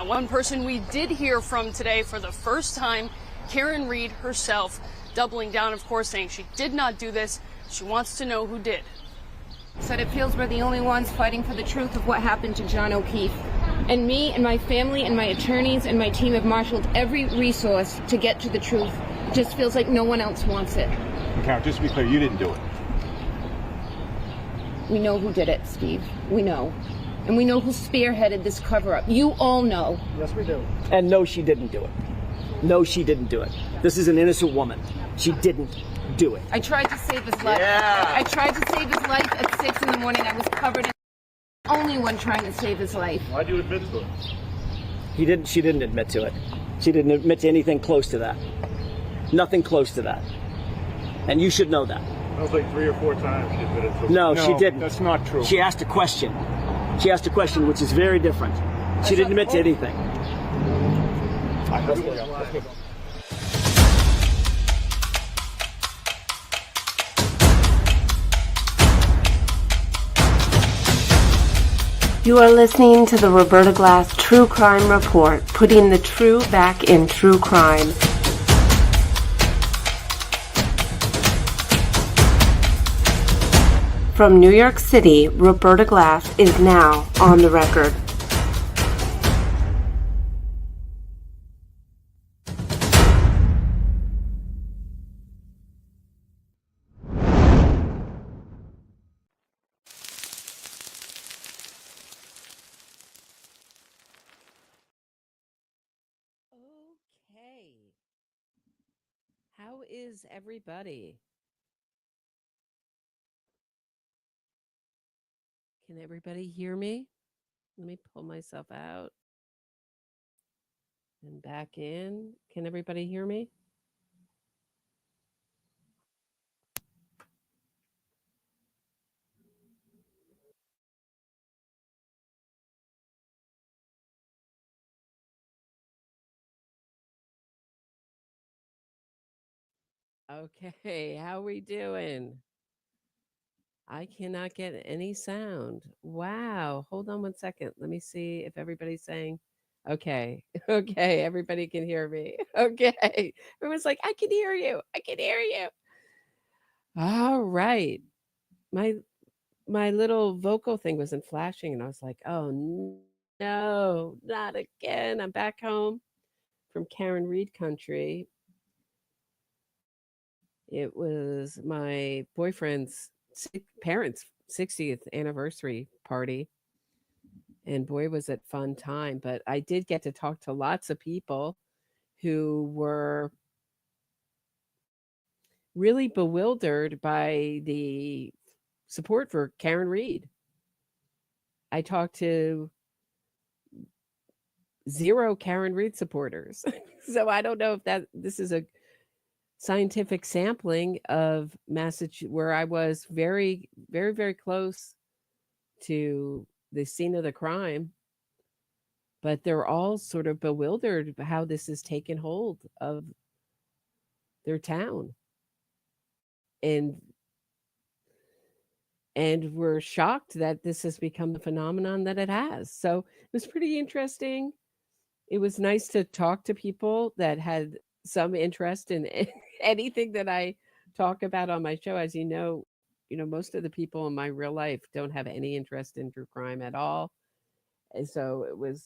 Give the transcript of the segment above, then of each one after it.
Now, one person we did hear from today for the first time, Karen Reed herself, doubling down, of course, saying she did not do this. She wants to know who did. Said it feels we're the only ones fighting for the truth of what happened to John O'Keefe. And me and my family and my attorneys and my team have marshaled every resource to get to the truth. It just feels like no one else wants it. Karen, just to be clear, you didn't do it. We know who did it, Steve. We know. And we know who spearheaded this cover-up. You all know. Yes, we do. And no, she didn't do it. No, she didn't do it. This is an innocent woman. She didn't do it. I tried to save his life. Yeah. I tried to save his life at 6 in the morning. I was covered in the only one trying to save his life. Why'd you admit to it? She didn't admit to it. She didn't admit to anything close to that. Nothing close to that. And you should know that. That was like 3 or 4 times she admitted to it. No, she didn't. That's not true. She asked a question. She asked a question, which is very different. She didn't admit to anything. Let's move on. You are listening to the Roberta Glass True Crime Report, putting the true back in true crime. From New York City, Roberta Glass is now on the record. Okay. How is everybody? Can everybody hear me? Let me pull myself out and back in. Can everybody hear me? Okay, how are we doing? I cannot get any sound. Wow. Hold on one second. Let me see if everybody's saying, okay, okay, everybody can hear me. Okay. Everyone's like, I can hear you. I can hear you. All right. My little vocal thing wasn't flashing, and I was like, oh no, not again. I'm back home from Karen Reed country. It was my boyfriend's parents' 60th anniversary party. And boy, was it fun time. But I did get to talk to lots of people who were really bewildered by the support for Karen Reed. I talked to 0 Karen Reed supporters. So I don't know if this is a scientific sampling of Massachusetts, where I was very, very, very close to the scene of the crime, but they're all sort of bewildered how this has taken hold of their town. And we're shocked that this has become the phenomenon that it has. So it was pretty interesting. It was nice to talk to people that had some interest in anything that I talk about on my show. As you know, most of the people in my real life don't have any interest in true crime at all. And so it was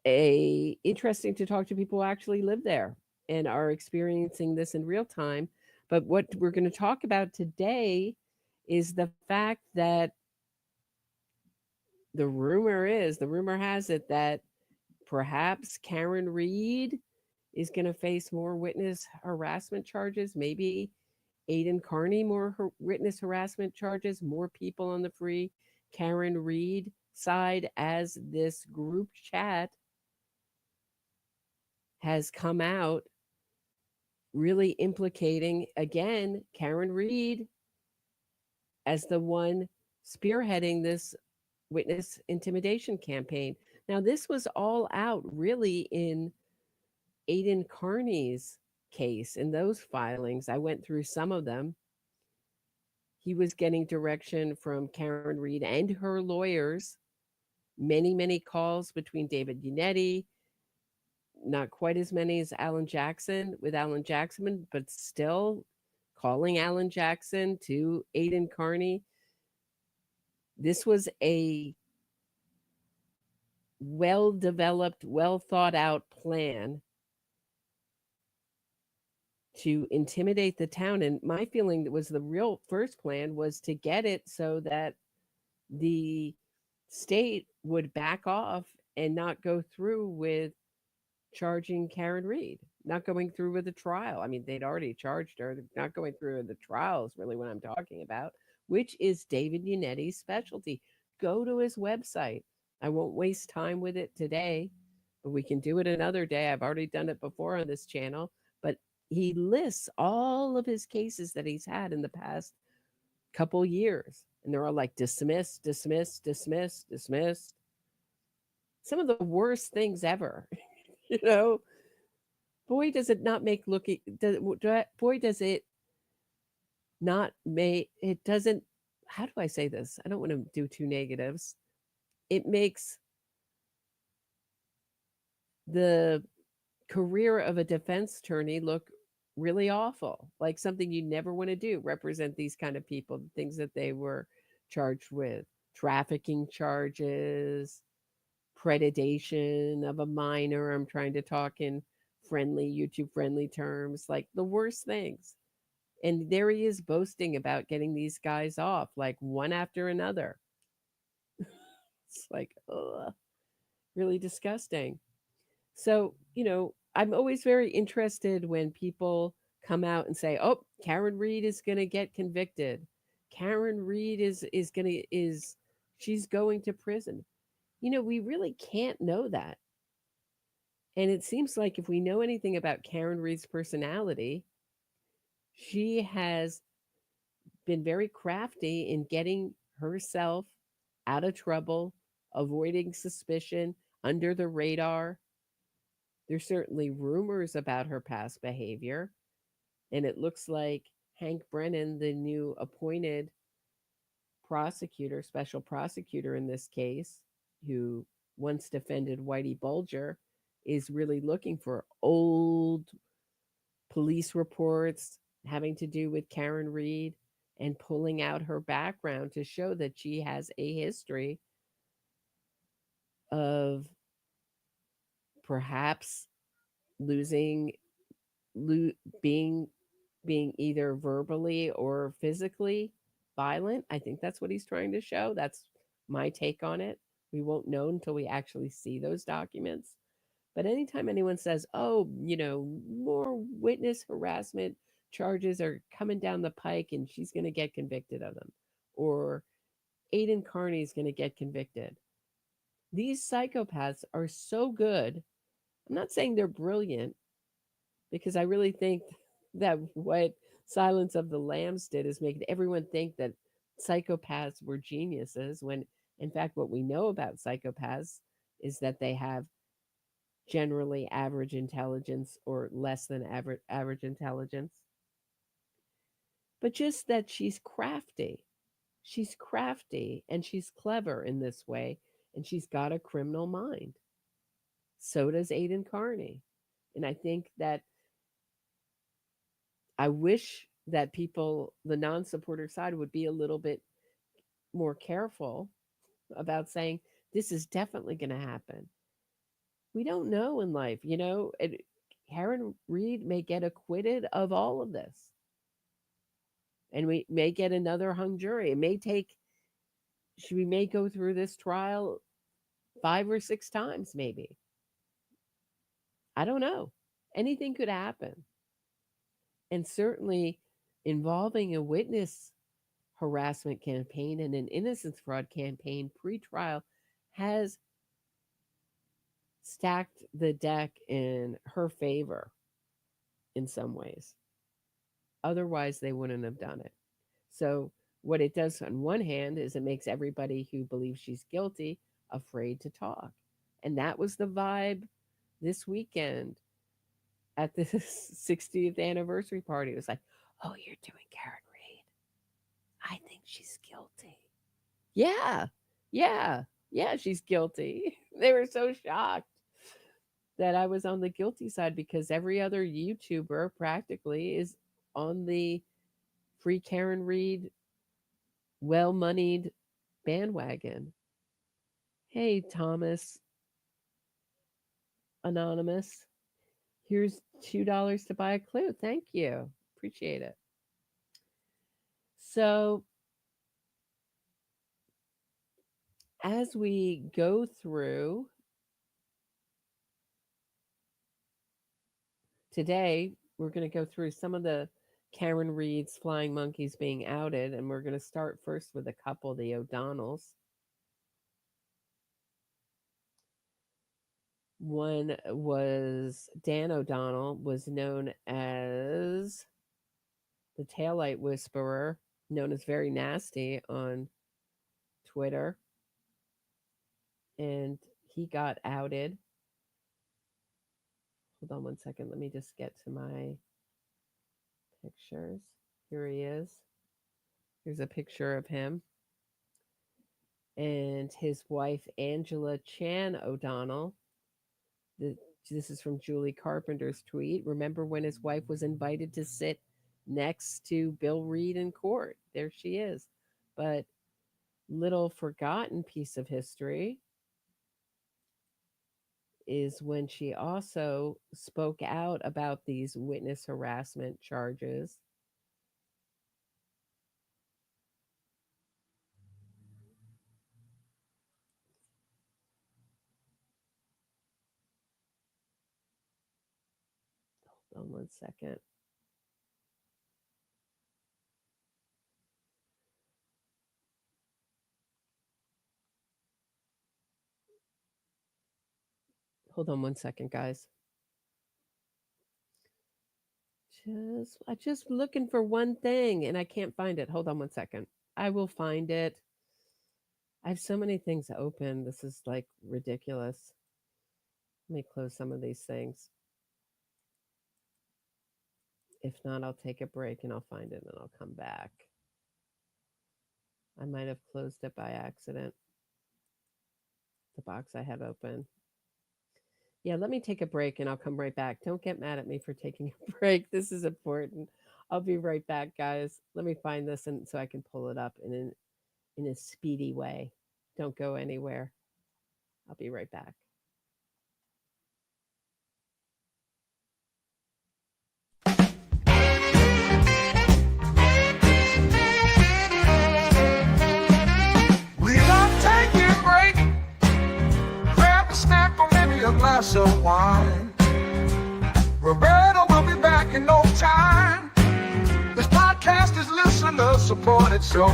interesting to talk to people who actually live there and are experiencing this in real time. But what we're going to talk about today is the fact that the rumor has it that perhaps Karen Reed is going to face more witness harassment charges, maybe Aiden Carney more witness harassment charges, more people on the free Karen Reed side, as this group chat has come out really implicating, again, Karen Reed as the one spearheading this witness intimidation campaign. Now, this was all out really in Aiden Carney's case. In those filings, I went through some of them. He was getting direction from Karen Reed and her lawyers many, many calls between David Unetti, not quite as many as Alan Jackson with Alan Jackson, but still calling Alan Jackson to Aidan Carney. This was a well-developed, well-thought-out plan to intimidate the town. And my feeling was the real first plan was to get it so that the state would back off and not go through with charging Karen Reed, not going through with the trial. I mean, they'd already charged her. Not going through with the trial is really what I'm talking about, which is David Unetti's specialty. Go to his website. I won't waste time with it today, but we can do it another day. I've already done it before on this channel, but he lists all of his cases that he's had in the past couple years. And they're all like dismissed, dismissed, dismissed, dismissed. Some of the worst things ever. You know, boy, does it not make looking, boy, does it not make, it doesn't, how do I say this? I don't want to do two negatives. It makes the career of a defense attorney look really awful, like something you never want to do, represent these kind of people, the things that they were charged with, trafficking charges, predation of a minor. I'm trying to talk in friendly, YouTube friendly terms, like the worst things. And there he is boasting about getting these guys off, like one after another. It's like, ugh, really disgusting. So, you know, I'm always very interested when people come out and say, oh, Karen Reed is going to get convicted. Karen Reed she's going to prison. You know, we really can't know that. And it seems like if we know anything about Karen Reed's personality, she has been very crafty in getting herself out of trouble, avoiding suspicion, under the radar. There's certainly rumors about her past behavior. And it looks like Hank Brennan, the new appointed prosecutor, special prosecutor in this case, who once defended Whitey Bulger, is really looking for old police reports having to do with Karen Reed and pulling out her background to show that she has a history of perhaps being either verbally or physically violent. I think that's what he's trying to show. That's my take on it. We won't know until we actually see those documents. But anytime anyone says, oh, you know, more witness harassment charges are coming down the pike and she's going to get convicted of them, or Aidan Carney is going to get convicted. These psychopaths are so good. I'm not saying they're brilliant, because I really think that what Silence of the Lambs did is make everyone think that psychopaths were geniuses, when in fact what we know about psychopaths is that they have generally average intelligence or less than average intelligence. But just that she's crafty. She's crafty and she's clever in this way, and she's got a criminal mind. So does Aidan Carney. And I think that I wish that people, the non-supporter side, would be a little bit more careful about saying this is definitely going to happen. We don't know in life, you know. Karen Reed may get acquitted of all of this, and we may get another hung jury. It may take, we may go through this trial 5 or 6 times, maybe. I don't know. Anything could happen. And certainly involving a witness harassment campaign and an innocence fraud campaign pre-trial has stacked the deck in her favor in some ways. Otherwise, they wouldn't have done it. So what it does on one hand is it makes everybody who believes she's guilty afraid to talk. And that was the vibe this weekend at the 60th anniversary party. It was like, oh, you're doing Karen Reed. I think she's guilty. Yeah. Yeah, she's guilty. They were so shocked that I was on the guilty side because every other YouTuber practically is on the free Karen Reed, well-moneyed bandwagon. Hey, Thomas Anonymous, here's $2 to buy a clue. Thank you. Appreciate it. So, as we go through today, we're going to go through some of the Karen Reed's flying monkeys being outed, and we're going to start first with a couple, the O'Donnells. One was Dan O'Donnell, was known as the Taillight Whisperer, known as Very Nasty on Twitter. And he got outed. Hold on one second. Let me just get to my pictures. Here he is. Here's a picture of him. And his wife, Angela Chan O'Donnell. This is from Julie Carpenter's tweet. Remember when his wife was invited to sit next to Bill Reed in court? There she is. But little forgotten piece of history is when she also spoke out about these witness harassment charges. Hold on one second. Hold on one second, guys. I'm just looking for one thing and I can't find it. Hold on one second. I will find it. I have so many things open. This is like ridiculous. Let me close some of these things. If not, I'll take a break and I'll find it and I'll come back. I might have closed it by accident. The box I have open. Yeah, let me take a break and I'll come right back. Don't get mad at me for taking a break. This is important. I'll be right back, guys. Let me find this and so I can pull it up in a speedy way. Don't go anywhere. I'll be right back. We don't take a break. Grab a snack or maybe a glass of wine. Roberta will be back in no time. This podcast is listener supported, so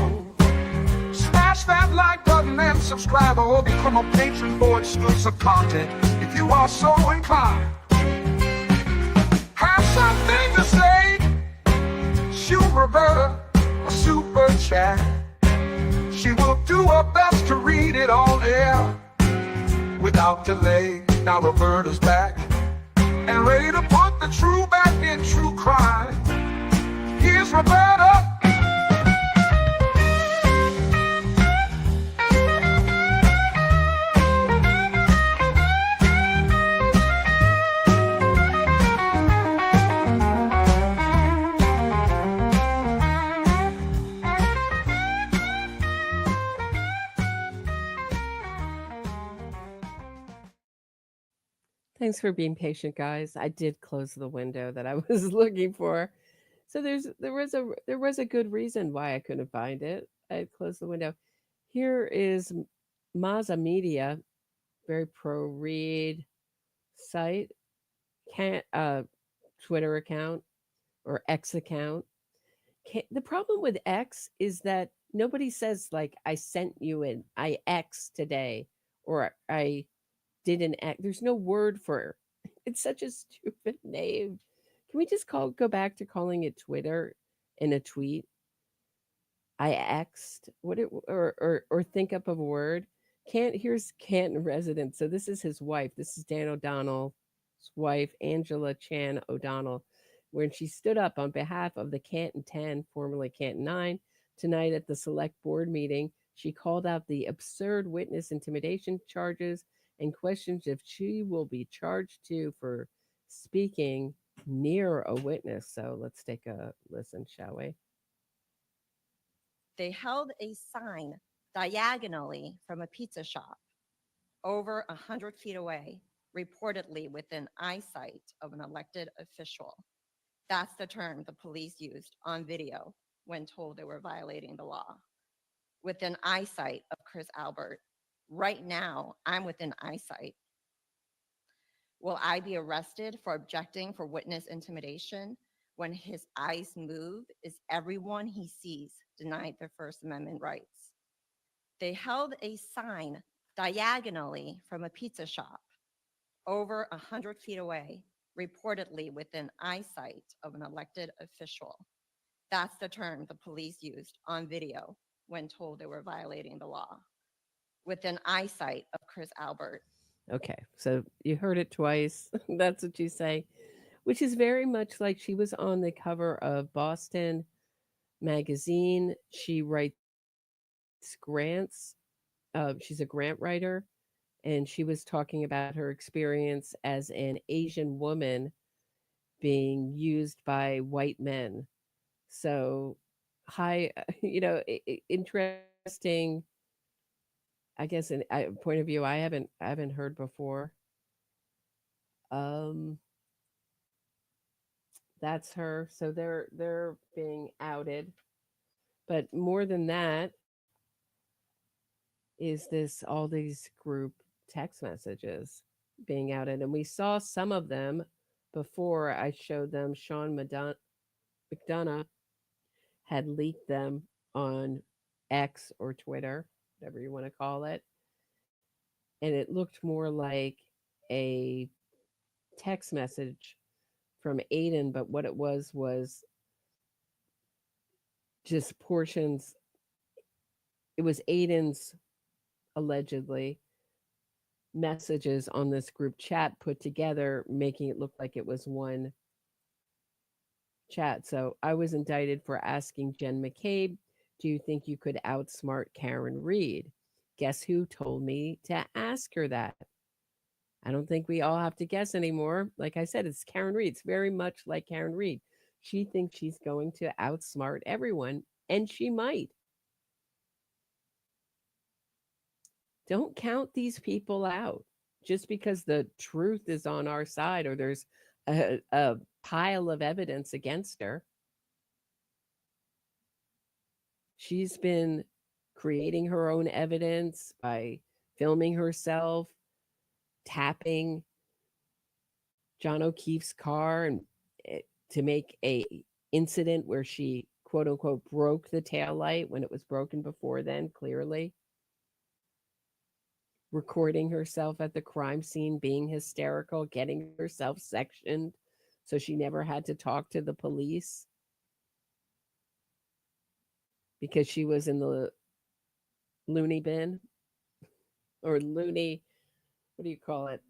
smash that like button and subscribe or become a patron for exclusive content if you are so inclined. Have something to say? Shoot Roberta a super chat. She will do her best to read it all air without delay. Now Roberta's back and ready to put the true back in true crime. Here's Roberta. Thanks for being patient, guys. I did close the window that I was looking for. So there was a good reason why I couldn't find it. I closed the window. Here is Maza Media, very pro-Reed site, Twitter account or X account. The problem with X is that nobody says like I sent you an I X today or I did an X. There's no word for it. It's such a stupid name. Can we just go back to calling it Twitter in a tweet? I X'd or think up of a word. Here's Canton resident. So this is his wife. This is Dan O'Donnell's wife, Angela Chan O'Donnell, when she stood up on behalf of the Canton 10, formerly Canton 9, tonight at the select board meeting. She called out the absurd witness intimidation charges and questions if she will be charged too for speaking near a witness. So let's take a listen, shall we? They held a sign diagonally from a pizza shop over 100 feet away, reportedly within eyesight of an elected official. That's the term the police used on video when told they were violating the law. Within eyesight of Chris Albert. Right now, I'm within eyesight. Will I be arrested for objecting for witness intimidation when his eyes move? Is everyone he sees denied their First Amendment rights? They held a sign diagonally from a pizza shop over 100 feet away, reportedly within eyesight of an elected official. That's the term the police used on video when told they were violating the law. Within eyesight of Chris Albert. Okay, so you heard it twice. That's what you say, which is very much like she was on the cover of Boston Magazine. She writes grants. She's a grant writer, and she was talking about her experience as an Asian woman being used by white men. So, interesting. I guess in point of view, I haven't heard before. That's her. So they're being outed, but more than that is all these group text messages being outed, and we saw some of them before. I showed them. Sean McDonough had leaked them on X or Twitter, whatever you want to call it. And it looked more like a text message from Aiden, but what it was just portions. It was Aiden's allegedly messages on this group chat put together, making it look like it was one chat. So I was indicted for asking Jen McCabe, do you think you could outsmart Karen Reed? Guess who told me to ask her that? I don't think we all have to guess anymore. Like I said, it's Karen Reed. It's very much like Karen Reed. She thinks she's going to outsmart everyone, and she might. Don't count these people out just because the truth is on our side or there's a pile of evidence against her. She's been creating her own evidence by filming herself, tapping John O'Keefe's car and to make a incident where she quote unquote broke the taillight when it was broken before then, clearly. Recording herself at the crime scene, being hysterical, getting herself sectioned so she never had to talk to the police because she was in the loony bin or loony, what do you call it?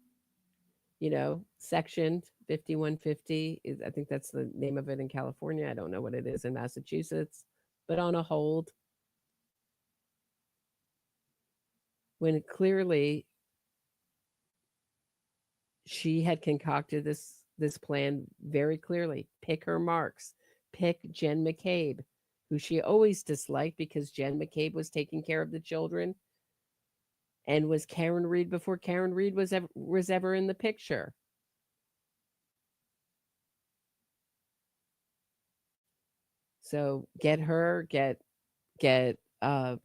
Sectioned 5150 is, I think that's the name of it in California. I don't know what it is in Massachusetts, but on a hold. When clearly she had concocted this plan very clearly. Pick her marks. Pick Jen McCabe, who she always disliked because Jen McCabe was taking care of the children and was Karen Reed before Karen Reed was ever in the picture. So get her, get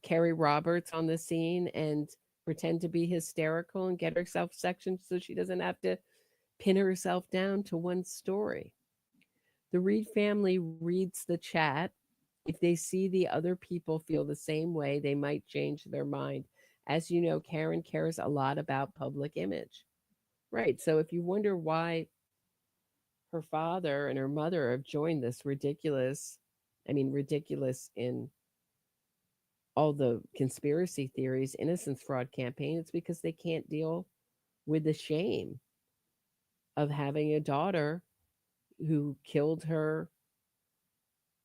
Carrie Roberts on the scene and pretend to be hysterical and get herself sectioned so she doesn't have to pin herself down to one story. The Reed family reads the chat. If they see the other people feel the same way, they might change their mind. As you know, Karen cares a lot about public image. Right. So if you wonder why her father and her mother have joined this ridiculous in all the conspiracy theories, innocence fraud campaign, it's because they can't deal with the shame of having a daughter who killed her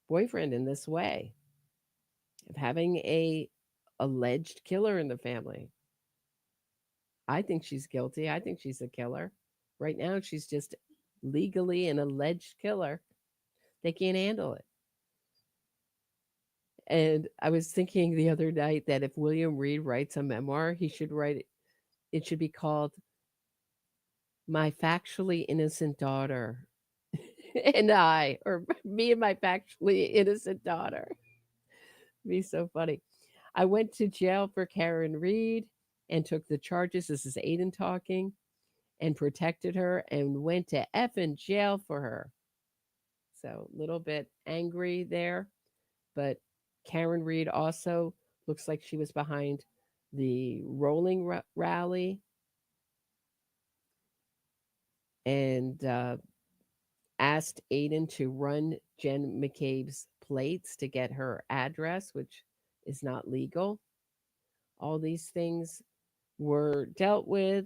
boyfriend in this way, of having a alleged killer in the family. I think she's guilty. I think she's a killer. Right now, she's just legally an alleged killer. They can't handle it. And I was thinking the other night that if William Reed writes a memoir, he should write it should be called My Factually Innocent Daughter and I, or Me and My Factually Innocent Daughter. It'd be so funny. I went to jail for Karen Reed and took the charges. This is Aiden talking, and protected her and went to effing jail for her. So a little bit angry there, but Karen Reed also looks like she was behind the rolling rally and asked Aiden to run Jen McCabe's plates to get her address, which is not legal. All these things were dealt with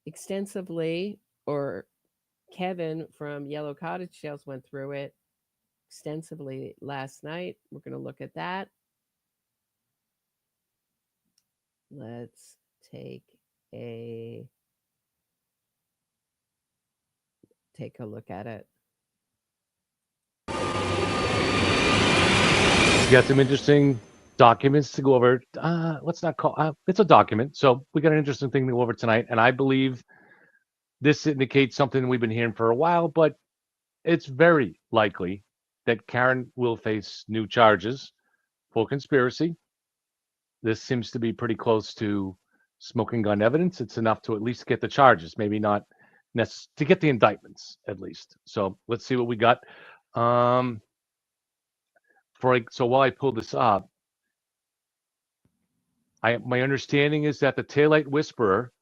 extensively, or Kevin from Yellow Cottage Tales went through it extensively last night. We're going to look at that. Let's take a look at it. You got some interesting documents to go over. Let's not call it's a document. So we got an interesting thing to go over tonight, and I believe this indicates something we've been hearing for a while, but it's very likely that Karen will face new charges for conspiracy. This seems to be pretty close to smoking gun evidence. It's enough to at least get the charges, maybe not to get the indictments at least. So let's see what we got. So while I pull this up, my understanding is that the taillight whisperer.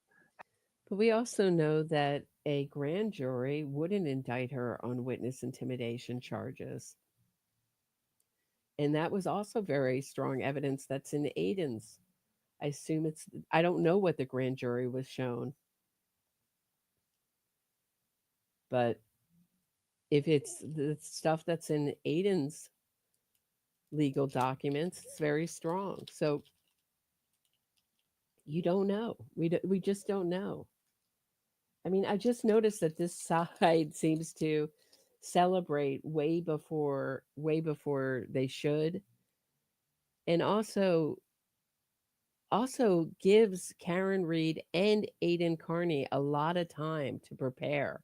But we also know that a grand jury wouldn't indict her on witness intimidation charges. And that was also very strong evidence that's in Aiden's. I assume I don't know what the grand jury was shown. But if it's the stuff that's in Aiden's legal documents, it's very strong. So you don't know. We just don't know. I mean, I just noticed that this side seems to celebrate way before they should, and also gives Karen Reed and Aiden Carney a lot of time to prepare,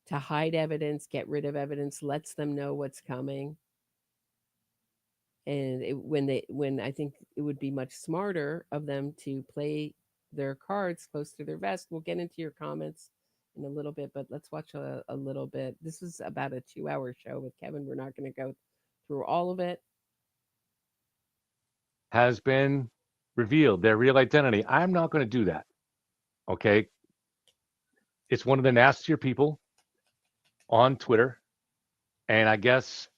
to hide evidence, get rid of evidence, lets them know what's coming. And when I think it would be much smarter of them to play their cards close to their vest. We'll get into your comments in a little bit, but let's watch a little bit. This is about a 2-hour show with Kevin. We're not going to go through all of it. Has been revealed, their real identity. I'm not going to do that. Okay. It's one of the nastier people on Twitter. And I guess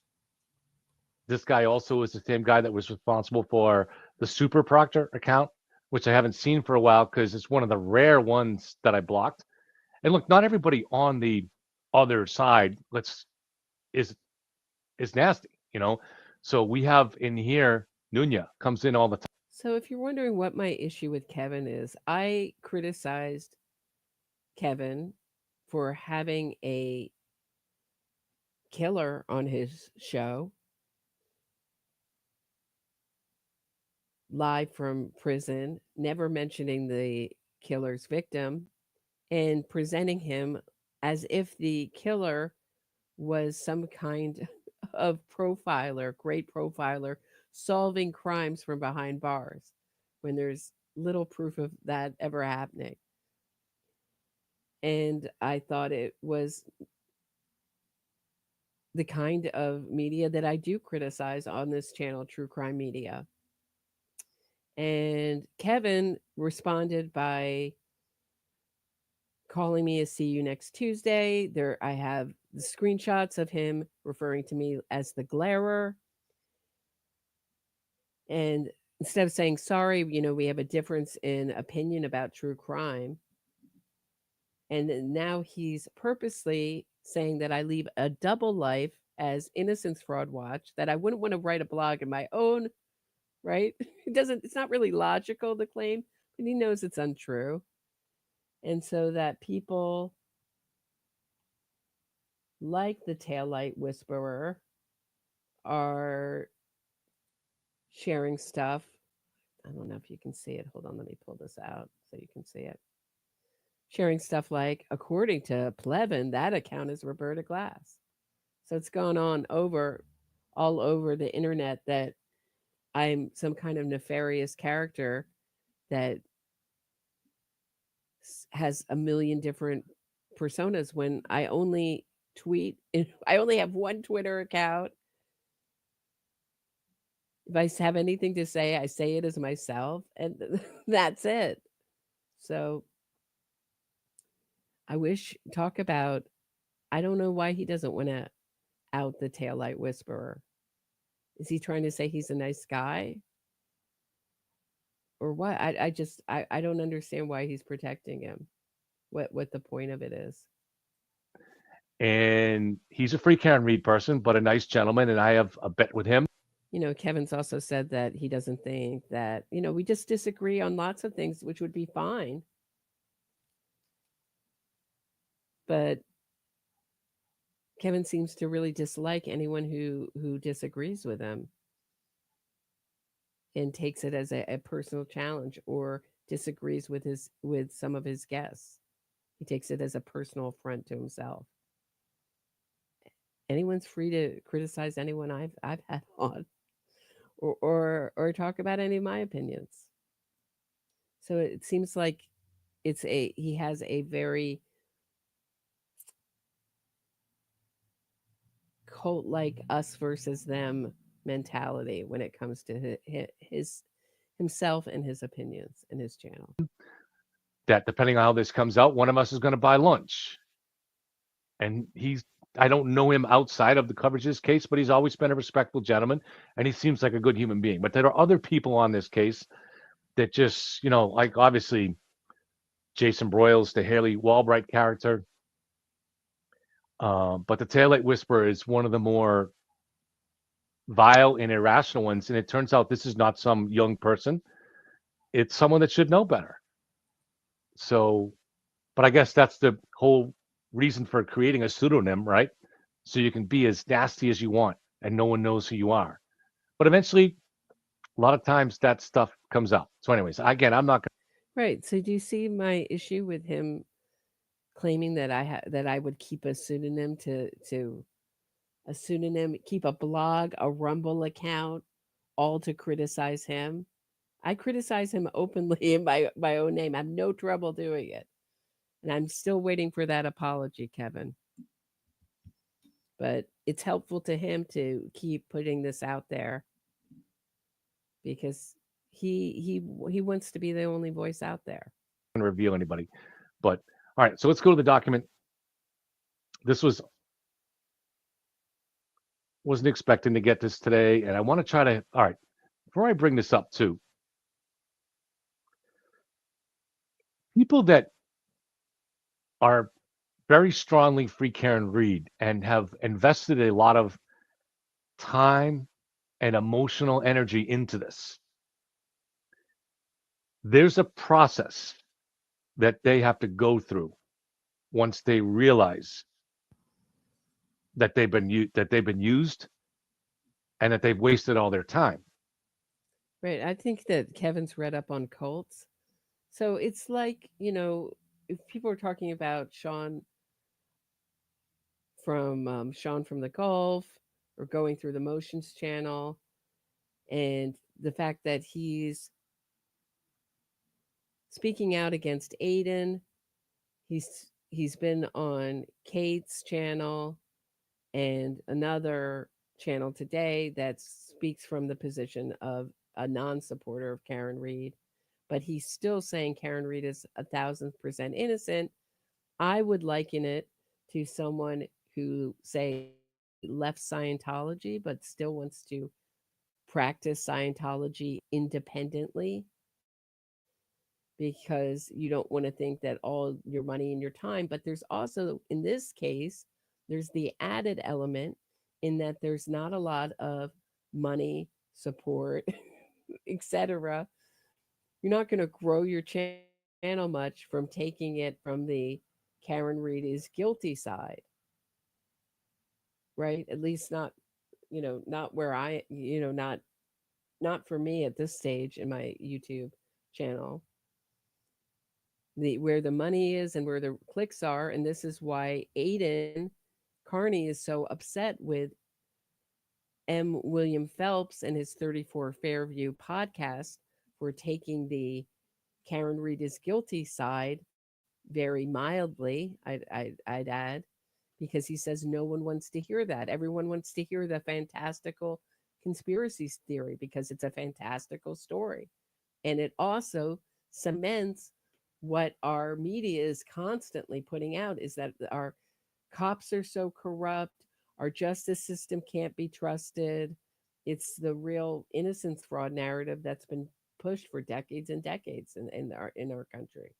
this guy also is the same guy that was responsible for the Super Proctor account, which I haven't seen for a while because it's one of the rare ones that I blocked. And look, not everybody on the other side is nasty, you know. So we have in here, Nunya comes in all the time. So if you're wondering what my issue with Kevin is, I criticized Kevin for having a killer on his show live from prison, never mentioning the killer's victim, and presenting him as if the killer was some kind of profiler, great profiler, solving crimes from behind bars, when there's little proof of that ever happening. And I thought it was the kind of media that I do criticize on this channel, True Crime Media. And Kevin responded by calling me a see you next Tuesday. There I have the screenshots of him referring to me as the glarer. And instead of saying, sorry, you know, we have a difference in opinion about true crime. And now he's purposely saying that I lead a double life as Innocence Fraud Watch, that I wouldn't want to write a blog in my own right? It's not really logical to claim, but he knows it's untrue. And so that people like the taillight whisperer are sharing stuff. I don't know if you can see it. Hold on, let me pull this out so you can see it. Sharing stuff like, according to Plevin, that account is Roberta Glass. So it's gone on all over the internet that I'm some kind of nefarious character that has a million different personas when I only tweet. I only have one Twitter account. If I have anything to say, I say it as myself, and that's it. So I talk about, I don't know why he doesn't want to out the taillight whisperer. Is he trying to say he's a nice guy? Or what? I don't understand why he's protecting him. What the point of it is. And he's a free Karen Reed person, but a nice gentleman, and I have a bet with him. Kevin's also said that he doesn't think that, we just disagree on lots of things, which would be fine. But Kevin seems to really dislike anyone who disagrees with him and takes it as a personal challenge or disagrees with some of his guests. He takes it as a personal affront to himself. Anyone's free to criticize anyone I've had on or talk about any of my opinions. So it seems like he has a very cult like us versus them mentality when it comes to himself and his opinions in his channel. That depending on how this comes out, one of us is going to buy lunch. And I don't know him outside of the coverage of this case, but he's always been a respectful gentleman, and he seems like a good human being. But there are other people on this case that just, like obviously Jason Broyles, the Haley Walbright character. But the taillight whisperer is one of the more vile and irrational ones. And it turns out this is not some young person. It's someone that should know better. So, but I guess that's the whole reason for creating a pseudonym, right? So you can be as nasty as you want and no one knows who you are. But eventually, a lot of times that stuff comes out. So anyways, again, I'm not going to. Right. So do you see my issue with him claiming that I would keep a pseudonym keep a blog, a Rumble account, all to criticize him? I criticize him openly in my own name. I have no trouble doing it. And I'm still waiting for that apology, Kevin. But it's helpful to him to keep putting this out there because he wants to be the only voice out there. I'm not going to reveal anybody. But all right, so let's go to the document. This wasn't expecting to get this today, and I want to try to. All right, before I bring this up too, people that are very strongly free Karen Reed and have invested a lot of time and emotional energy into this. There's a process that they have to go through once they realize that they've been used and that they've wasted all their time. Right. I think that Kevin's read up on cults. So it's like, if people are talking about Sean from the Gulf or going through the Motions channel and the fact that he's speaking out against Aiden, he's been on Kate's channel and another channel today that speaks from the position of a non-supporter of Karen Reed, but he's still saying Karen Reed is 1,000% innocent. I would liken it to someone who, say, left Scientology, but still wants to practice Scientology independently because you don't want to think that all your money and your time, but there's also, in this case, there's the added element in that there's not a lot of money, support, etc. You're not going to grow your channel much from taking it from the Karen Reed is guilty side, right? At least not, not where not for me at this stage in my YouTube channel. Where the money is and where the clicks are, and this is why Aiden Carney is so upset with M. William Phelps and his 34 Fairview podcast for taking the Karen Reed is guilty side very mildly, I'd add, because he says no one wants to hear that. Everyone wants to hear the fantastical conspiracy theory because it's a fantastical story. And it also cements what our media is constantly putting out, is that our cops are so corrupt, our justice system can't be trusted. It's the real innocence fraud narrative that's been pushed for decades and decades in our country.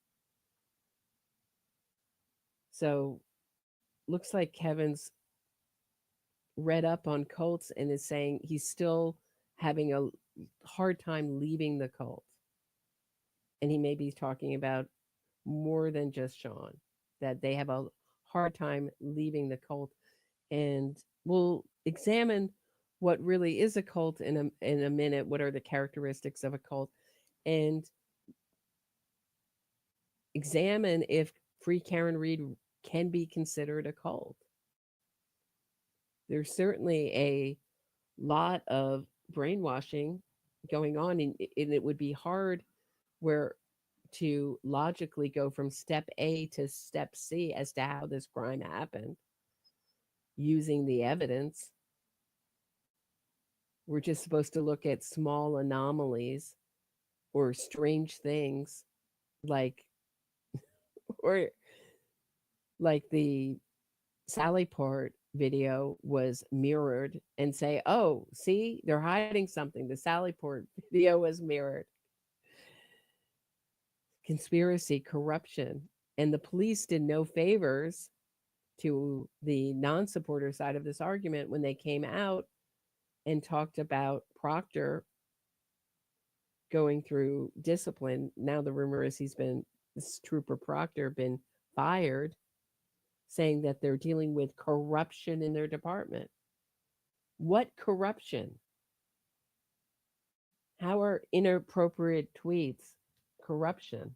So looks like Kevin's read up on cults and is saying he's still having a hard time leaving the cult. And he may be talking about more than just Sean, that they have a hard time leaving the cult. And we'll examine what really is a cult in a minute. What are the characteristics of a cult? And examine if Free Karen Reed can be considered a cult. There's certainly a lot of brainwashing going on, and it would be hard to logically go from step A to step C as to how this crime happened using the evidence. We're just supposed to look at small anomalies or strange things like the Sally Port video was mirrored and say, oh, see, they're hiding something. The Sally Port video was mirrored. Conspiracy, corruption. And the police did no favors to the non-supporter side of this argument when they came out and talked about Proctor going through discipline. Now the rumor is this Trooper Proctor been fired, saying that they're dealing with corruption in their department. What corruption? How are inappropriate tweets corruption?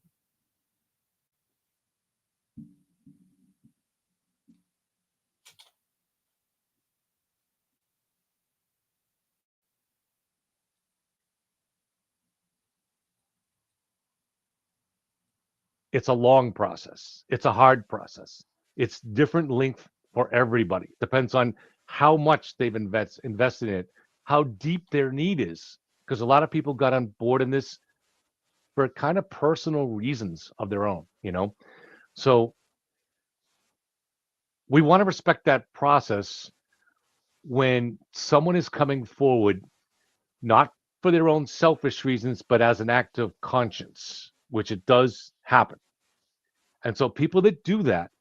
It's a long process. It's a hard process. It's different length for everybody. Depends on how much they've invested in it, how deep their need is. Because a lot of people got on board in this for kind of personal reasons of their own, So we want to respect that process when someone is coming forward, not for their own selfish reasons, but as an act of conscience, which it does happen. And so people that do that,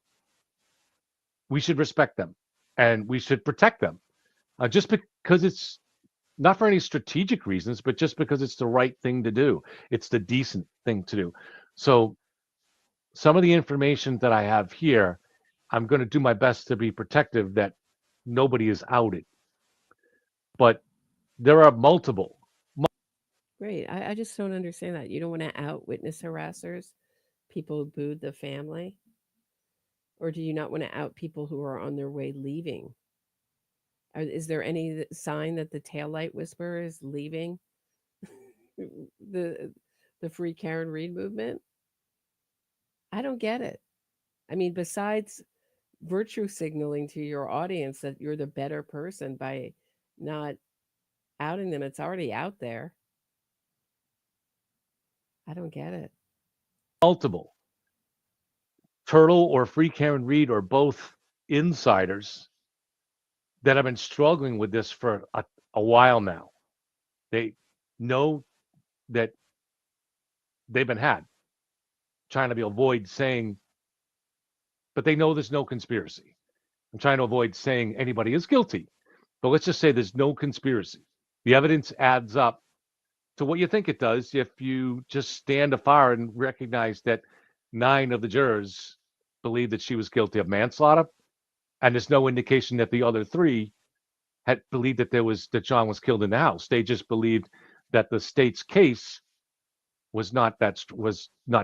we should respect them and we should protect them, just because it's not for any strategic reasons, but just because it's the right thing to do. It's the decent thing to do. So some of the information that I have here, I'm going to do my best to be protective that nobody is outed. But there are multiple. Great. I just don't understand that. You don't want to out witness harassers, people who booed the family? Or do you not want to out people who are on their way leaving? Is there any sign that the taillight whisperer is leaving the Free Karen Reed movement? I don't get it. I mean, besides virtue signaling to your audience that you're the better person by not outing them, it's already out there. I don't get it. Multiple. Turtle or Free Karen Reed or both insiders that have been struggling with this for a while now. They know that they've been had, trying to avoid saying, but they know there's no conspiracy. I'm trying to avoid saying anybody is guilty, but let's just say there's no conspiracy. The evidence adds up to what you think it does if you just stand afar and recognize that 9 of the jurors believe that she was guilty of manslaughter, and there's no indication that the other 3 had believed that John was killed in the house. They just believed that the state's case was not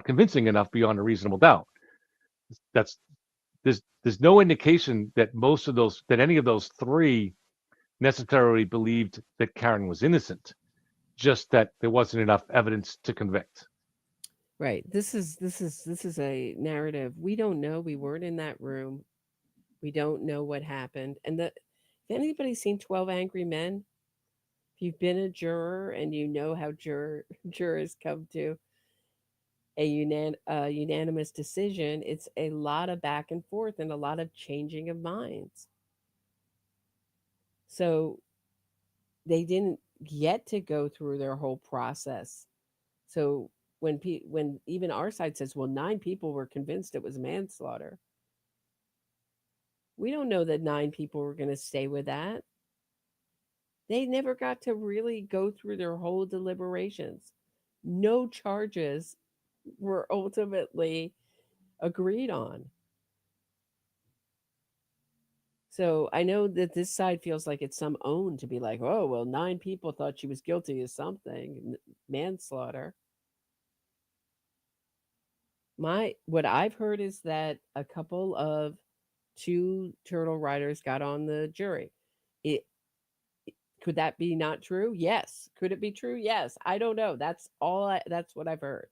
convincing enough beyond a reasonable doubt. That's there's no indication that any of those 3 necessarily believed that Karen was innocent, just that there wasn't enough evidence to convict. Right. This is a narrative. We don't know. We weren't in that room. We don't know what happened. And if anybody's seen 12 Angry Men, if you've been a juror and you know how jurors come to a unanimous decision, it's a lot of back and forth and a lot of changing of minds. So they didn't get to go through their whole process. So when even our side says, well, 9 people were convinced it was manslaughter, we don't know that 9 people were going to stay with that. They never got to really go through their whole deliberations. No charges were ultimately agreed on. So I know that this side feels like it's some own to be like, oh, well, 9 people thought she was guilty of something, manslaughter. What I've heard is that a couple of 2 turtle riders got on the jury. Could that be not true? Yes. Could it be true? Yes. I don't know. That's what I've heard.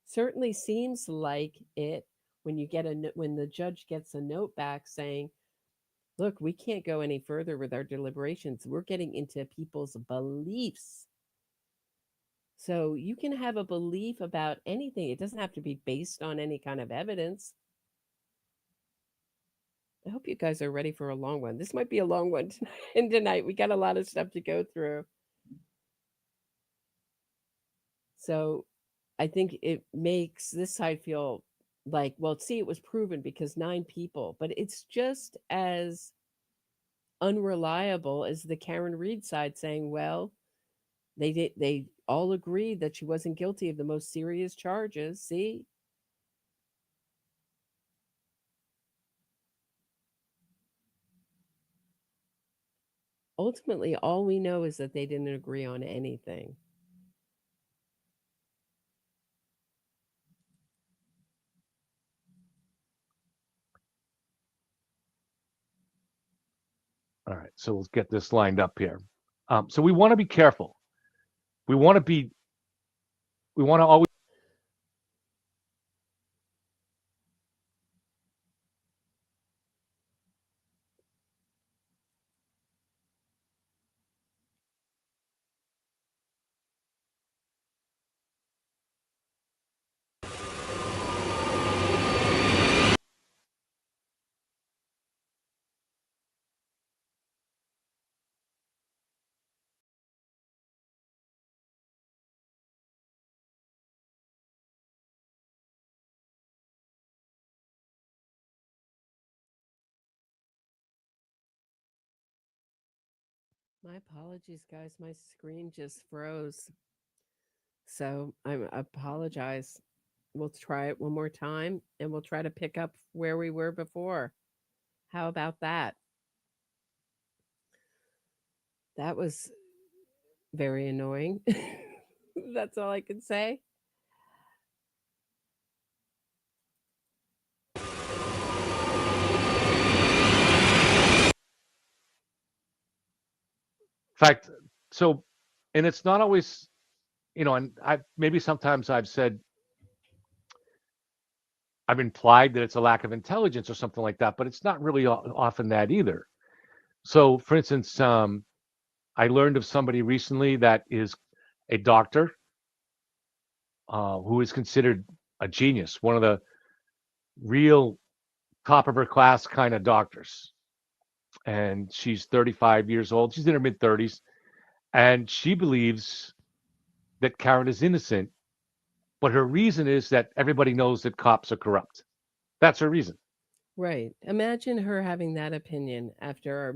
Certainly seems like it when the judge gets a note back saying, look, we can't go any further with our deliberations. We're getting into people's beliefs. So you can have a belief about anything. It doesn't have to be based on any kind of evidence. I hope you guys are ready for a long one. This might be a long one tonight. We got a lot of stuff to go through. So I think it makes this side feel like, well, see, it was proven because 9 people, but it's just as unreliable as the Karen Reed side saying, well, they all agreed that she wasn't guilty of the most serious charges. See? Ultimately, all we know is that they didn't agree on anything. All right, so let's get this lined up here. So we want to be careful. We want to always. My apologies, guys. My screen just froze. So I apologize. We'll try it one more time and we'll try to pick up where we were before. How about that? That was very annoying. That's all I can say. In fact, so, and it's not always, and sometimes I've said, I've implied that it's a lack of intelligence or something like that, but it's not really often that either. So, for instance, I learned of somebody recently that is a doctor who is considered a genius, one of the real top of her class kind of doctors. And she's 35 years old. She's in her mid 30s. And she believes that Karen is innocent. But her reason is that everybody knows that cops are corrupt. That's her reason. Right. Imagine her having that opinion after a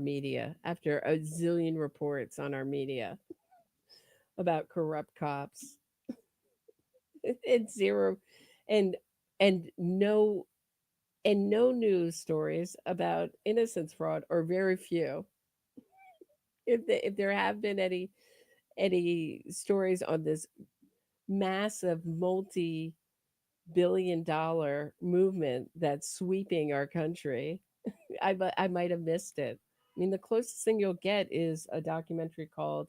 zillion reports on our media. about corrupt cops and zero and and no and no news stories about innocence fraud, or very few. If there have been any stories on this massive multi-billion-dollar movement that's sweeping our country, I might have missed it. I mean, the closest thing you'll get is a documentary called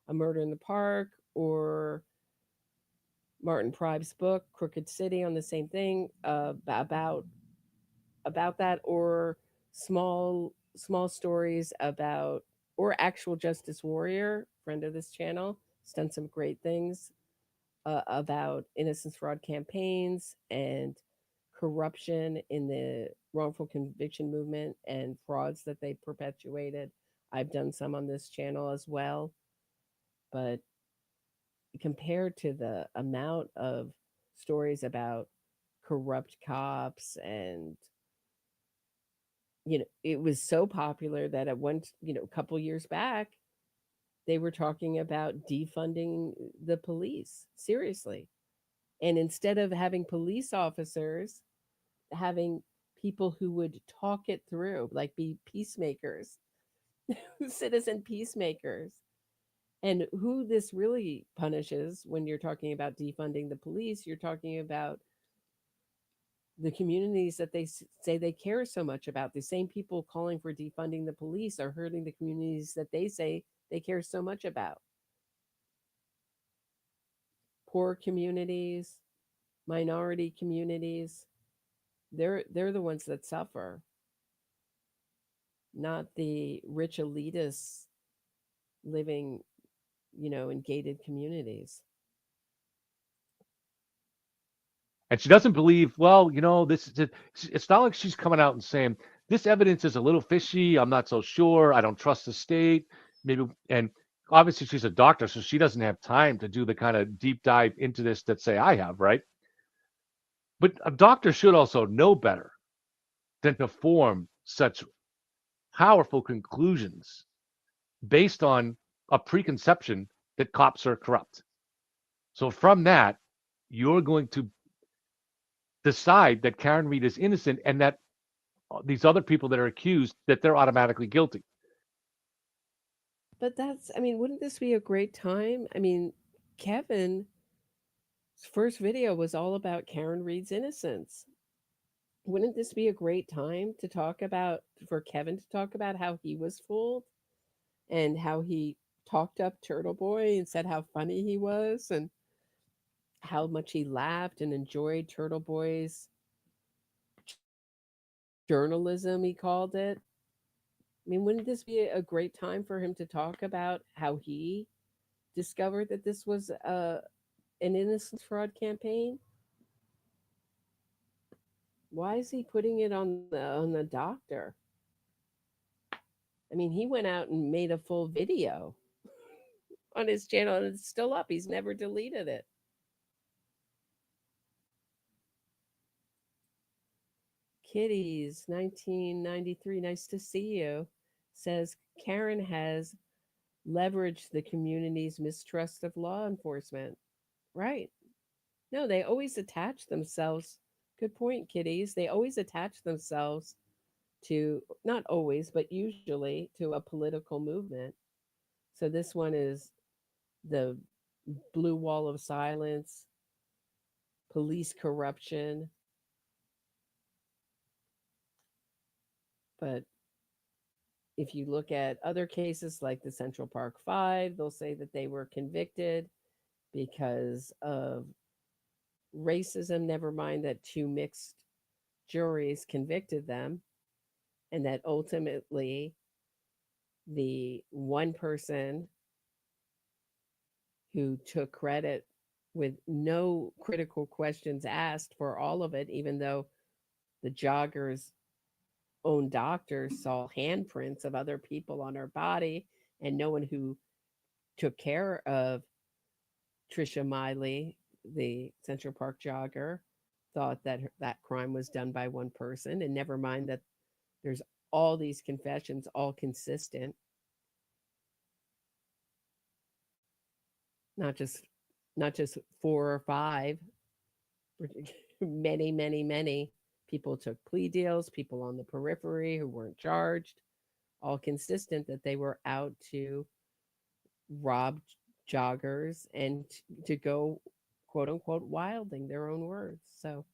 A Murder in the Park, or Martin Pribe's book Crooked City on the same thing, about that, or small stories about, or Actual Justice Warrior, friend of this channel, has done some great things about innocence fraud campaigns and corruption in the wrongful conviction movement and frauds that they perpetuated. I've done some on this channel as well, but compared to the amount of stories about corrupt cops, and it was so popular that at one, a couple years back, they were talking about defunding the police, seriously. And instead of having police officers, having people who would talk it through, like be peacemakers, citizen peacemakers. And who this really punishes when you're talking about defunding the police, you're talking about the communities that they say they care so much about. The same people calling for defunding the police are hurting the communities that they say they care so much about. Poor communities, minority communities, they're the ones that suffer, not the rich elitists living, in gated communities. And she doesn't believe, well, this is it. It's not like she's coming out and saying, this evidence is a little fishy. I'm not so sure. I don't trust the state. Maybe, and obviously she's a doctor, so she doesn't have time to do the kind of deep dive into this that, say, I have, right? But a doctor should also know better than to form such powerful conclusions based on a preconception that cops are corrupt. So from that, you're going to decide that Karen Read is innocent, and that these other people that are accused, that they're automatically guilty. But wouldn't this be a great time? I mean, Kevin's first video was all about Karen Read's innocence. Wouldn't this be a great time to for Kevin to talk about how he was fooled, and how he talked up Turtle Boy and said how funny he was, and how much he laughed and enjoyed Turtle Boy's journalism, he called it. I mean, wouldn't this be a great time for him to talk about how he discovered that this was an innocence fraud campaign? Why is he putting it on the doctor? I mean, he went out and made a full video on his channel, and it's still up. He's never deleted it. Kitties 1993, nice to see you, says Karen has leveraged the community's mistrust of law enforcement. Right. No, they always attach themselves. Good point, kitties. They always attach themselves to, not always, but usually to a political movement. So this one is the blue wall of silence, police corruption. But if you look at other cases like the Central Park Five, they'll say that they were convicted because of racism, never mind that two mixed juries convicted them, and that ultimately the one person who took credit with no critical questions asked for all of it, even though the jogger's own doctors saw handprints of other people on her body, and no one who took care of Trisha Miley, the Central Park jogger, thought that that crime was done by one person, and never mind that there's all these confessions, all consistent. not just 4 or 5. Many people took plea deals, people on the periphery who weren't charged, all consistent that they were out to rob joggers and to go, quote unquote, wilding, their own words. So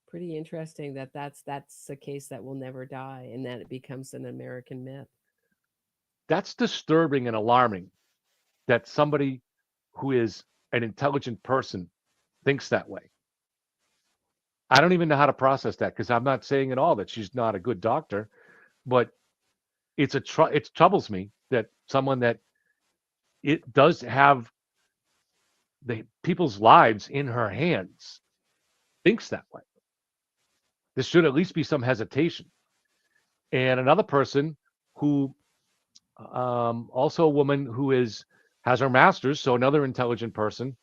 pretty interesting that that's a case that will never die and that it becomes an American myth. That's disturbing and alarming that somebody who is an intelligent person thinks that way. I don't even know how to process that, because I'm not saying at all that she's not a good doctor, but it troubles me that someone that it does have the people's lives in her hands thinks that way. There should at least be some hesitation. And another person who, also a woman who has her master's, so another intelligent person,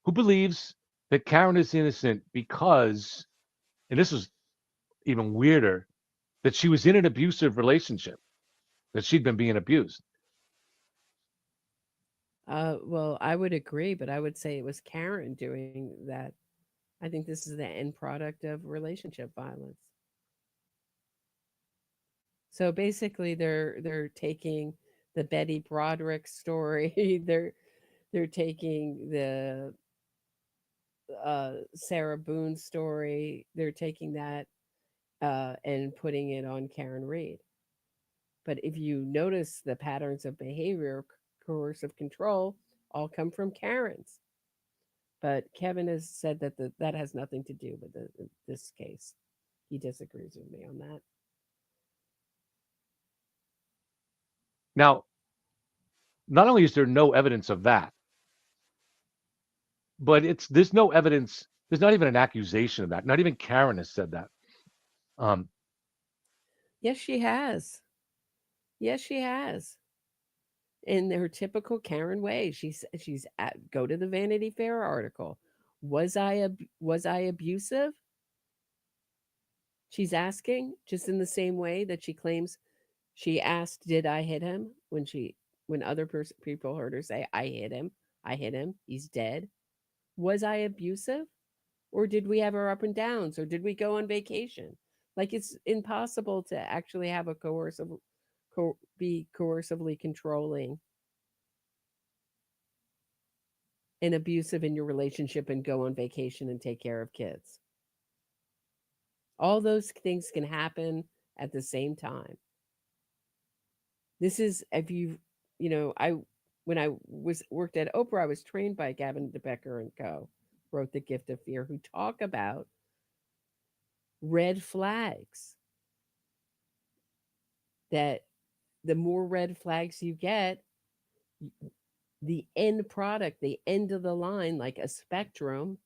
who believes that Karen is innocent because, and this is even weirder, that she was in an abusive relationship, that she'd been being abused. Well, I would agree, but I would say it was Karen doing that. I think this is the end product of relationship violence. So basically, they're taking the Betty Broderick story. They're taking the Sarah Boone story. They're taking that and putting it on Karen Reed. But if you notice the patterns of behavior, coercive control, all come from Karen's. But Kevin has said that that has nothing to do with this case. He disagrees with me on that. Now, not only is there no evidence of that, but there's no evidence, there's not even an accusation of that. Not even Karen has said that. Yes, she has. Yes, she has. In her typical Karen way, she's go to the Vanity Fair article. Was I abusive? She's asking, just in the same way that she claims she asked, did I hit him? When other people heard her say, I hit him, he's dead. Was I abusive? Or did we have our up and downs? Or did we go on vacation? Like, it's impossible to actually have a be coercively controlling and abusive in your relationship and go on vacation and take care of kids. All those things can happen at the same time. This is, if when I worked at Oprah, I was trained by Gavin DeBecker and Co. Wrote The Gift of Fear, who talk about red flags. That the more red flags you get, the end product, the end of the line, like a spectrum.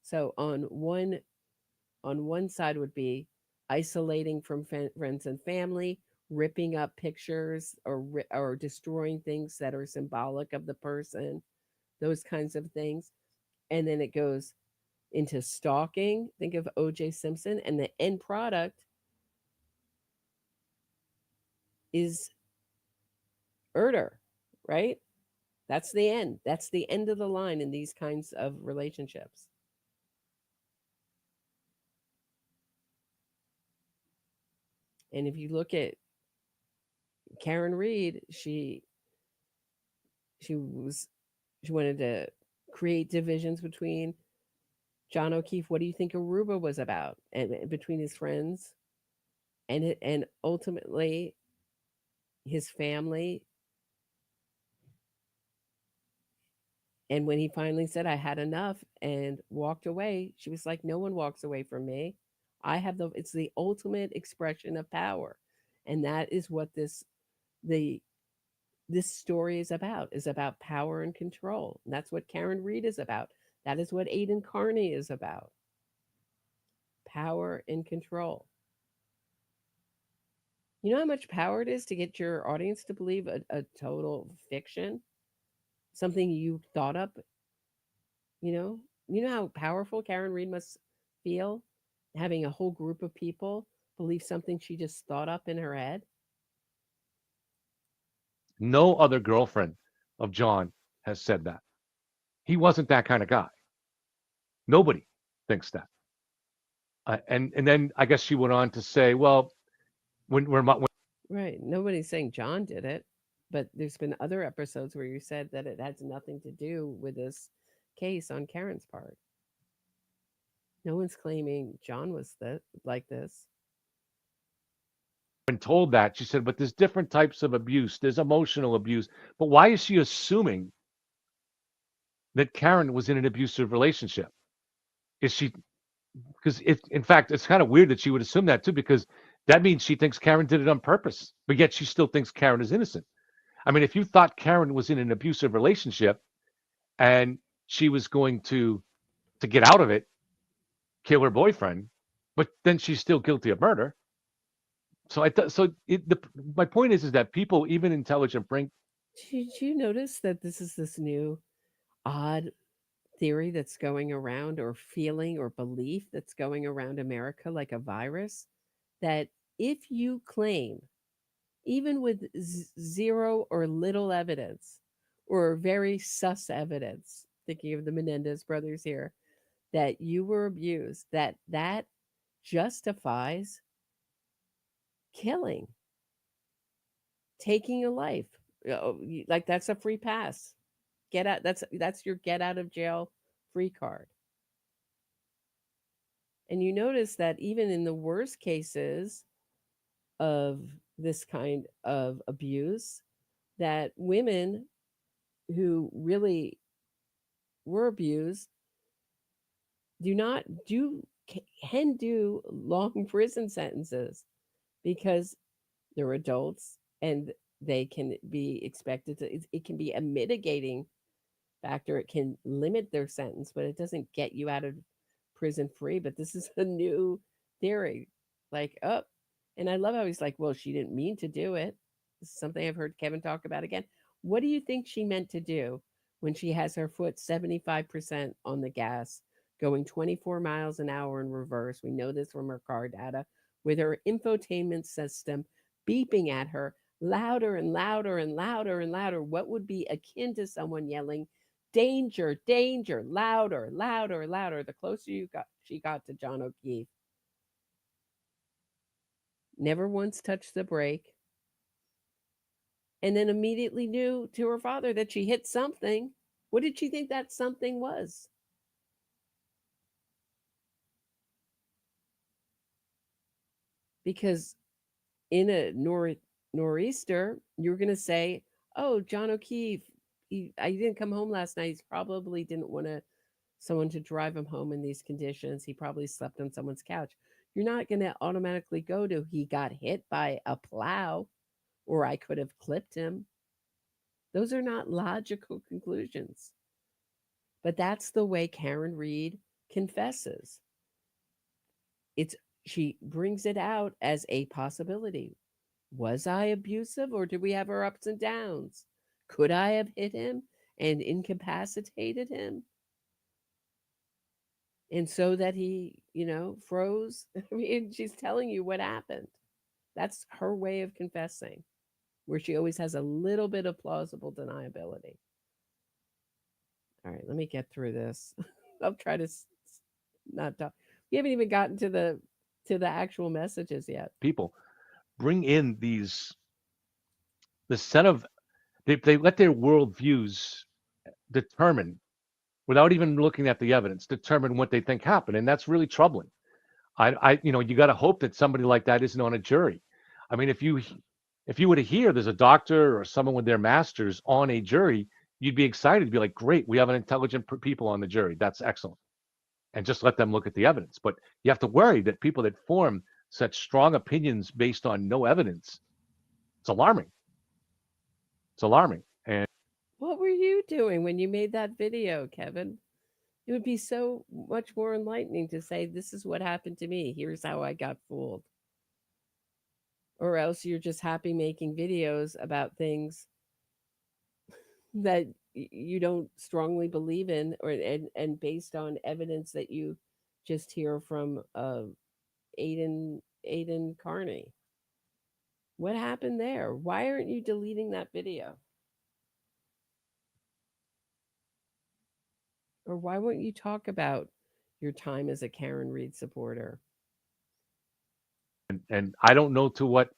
So on one side would be isolating from friends and family, ripping up pictures or destroying things that are symbolic of the person, those kinds of things. And then it goes into stalking. Think of O.J. Simpson, and the end product is murder, right? That's the end. That's the end of the line in these kinds of relationships. And if you look at Karen Reed, she wanted to create divisions between John O'Keefe. What do you think Aruba was about? And between his friends and ultimately his family. And when he finally said, I had enough and walked away, she was like, no one walks away from me. It's the ultimate expression of power. And that is what this story is about power and control. And that's what Karen Reed is about. That is what Aidan Carney is about. Power and control. You know how much power it is to get your audience to believe a total fiction? Something you thought up, you know how powerful Karen Reed must feel, having a whole group of people believe something she just thought up in her head. No other girlfriend of John has said that. He wasn't that kind of guy. Nobody thinks that. And then I guess she went on to say, well, when Right. Nobody's saying John did it, but there's been other episodes where you said that it has nothing to do with this case on Karen's part. No one's claiming John was like this. when told that, she said, but there's different types of abuse. There's emotional abuse. But why is she assuming that Karen was in an abusive relationship? Is she, because in fact, it's kind of weird that she would assume that too, because that means she thinks Karen did it on purpose, but yet she still thinks Karen is innocent. I mean, if you thought Karen was in an abusive relationship and she was going to get out of it, kill her boyfriend, but then she's still guilty of murder. So my point is that people, even intelligent brain. Did you notice that this new odd theory that's going around, or feeling or belief that's going around America like a virus, that if you claim, even with zero or little evidence or very sus evidence, thinking of the Menendez brothers here, that you were abused, that justifies killing, taking a life. Like that's a free pass. Get out. That's your get out of jail free card. And you notice that even in the worst cases of this kind of abuse, that women who really were abused can do long prison sentences, because they're adults and they can be expected to, it can be a mitigating factor. It can limit their sentence, but it doesn't get you out of prison free. But this is a new theory. Like, oh, and I love how he's like, well, she didn't mean to do it. This is something I've heard Kevin talk about again. What do you think she meant to do when she has her foot 75% on the gas, going 24 miles an hour in reverse? We know this from her car data, with her infotainment system beeping at her louder and louder and louder and louder. What would be akin to someone yelling, danger, danger, louder, louder, louder, the closer she got to John O'Keefe. Never once touched the brake. And then immediately knew to her father that she hit something. What did she think that something was? Because in a nor'easter, you're going to say, oh, John O'Keefe, I didn't come home last night. He probably didn't want someone to drive him home in these conditions. He probably slept on someone's couch. You're not going to automatically go to, he got hit by a plow, or I could have clipped him. Those are not logical conclusions. But that's the way Karen Reed confesses. She brings it out as a possibility. Was I abusive, or did we have our ups and downs? Could I have hit him and incapacitated him? And so that he, froze. I mean, she's telling you what happened. That's her way of confessing, where she always has a little bit of plausible deniability. All right, let me get through this. I'll try to not talk. We haven't even gotten to the actual messages yet. People bring in the set of, they let their worldviews determine, without even looking at the evidence, determine what they think happened, and that's really troubling. You got to hope that somebody like that isn't on a jury. I mean, if you were to hear there's a doctor or someone with their master's on a jury, you'd be excited to be like, great, we have an intelligent people on the jury. That's excellent. And just let them look at the evidence. But you have to worry that people that form such strong opinions based on no evidence, it's alarming. It's alarming. And what were you doing when you made that video, Kevin? It would be so much more enlightening to say, this is what happened to me. Here's how I got fooled. Or else you're just happy making videos about things that you don't strongly believe in, and based on evidence that you just hear from Aiden Carney. What happened there? Why aren't you deleting that video? Or why won't you talk about your time as a Karen Reed supporter? And I don't know to what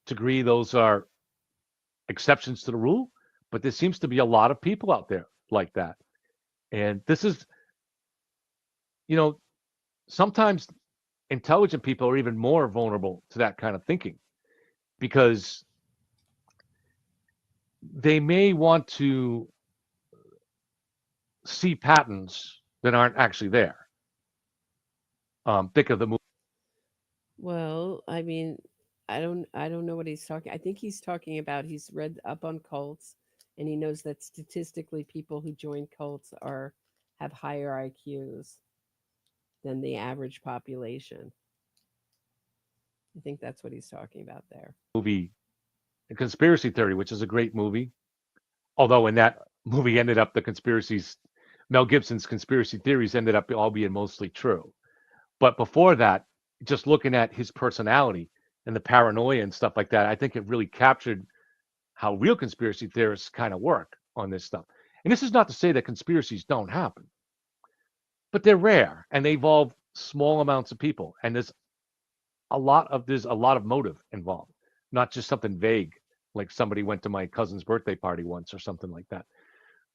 degree those are exceptions to the rule, but there seems to be a lot of people out there like that. And this is, sometimes intelligent people are even more vulnerable to that kind of thinking because they may want to see patterns that aren't actually there. Think of the movie. Well, I mean, I don't know what he's talking. I think he's talking about he's read up on cults and he knows that statistically people who join cults have higher IQs than the average population. I think that's what he's talking about there. Movie, A Conspiracy Theory, which is a great movie. Although in that movie ended up Mel Gibson's conspiracy theories ended up all being mostly true. But before that, just looking at his personality and the paranoia and stuff like that, I think it really captured how real conspiracy theorists kind of work on this stuff. And this is not to say that conspiracies don't happen, but they're rare and they involve small amounts of people. And there's a lot of motive involved, not just something vague like somebody went to my cousin's birthday party once or something like that.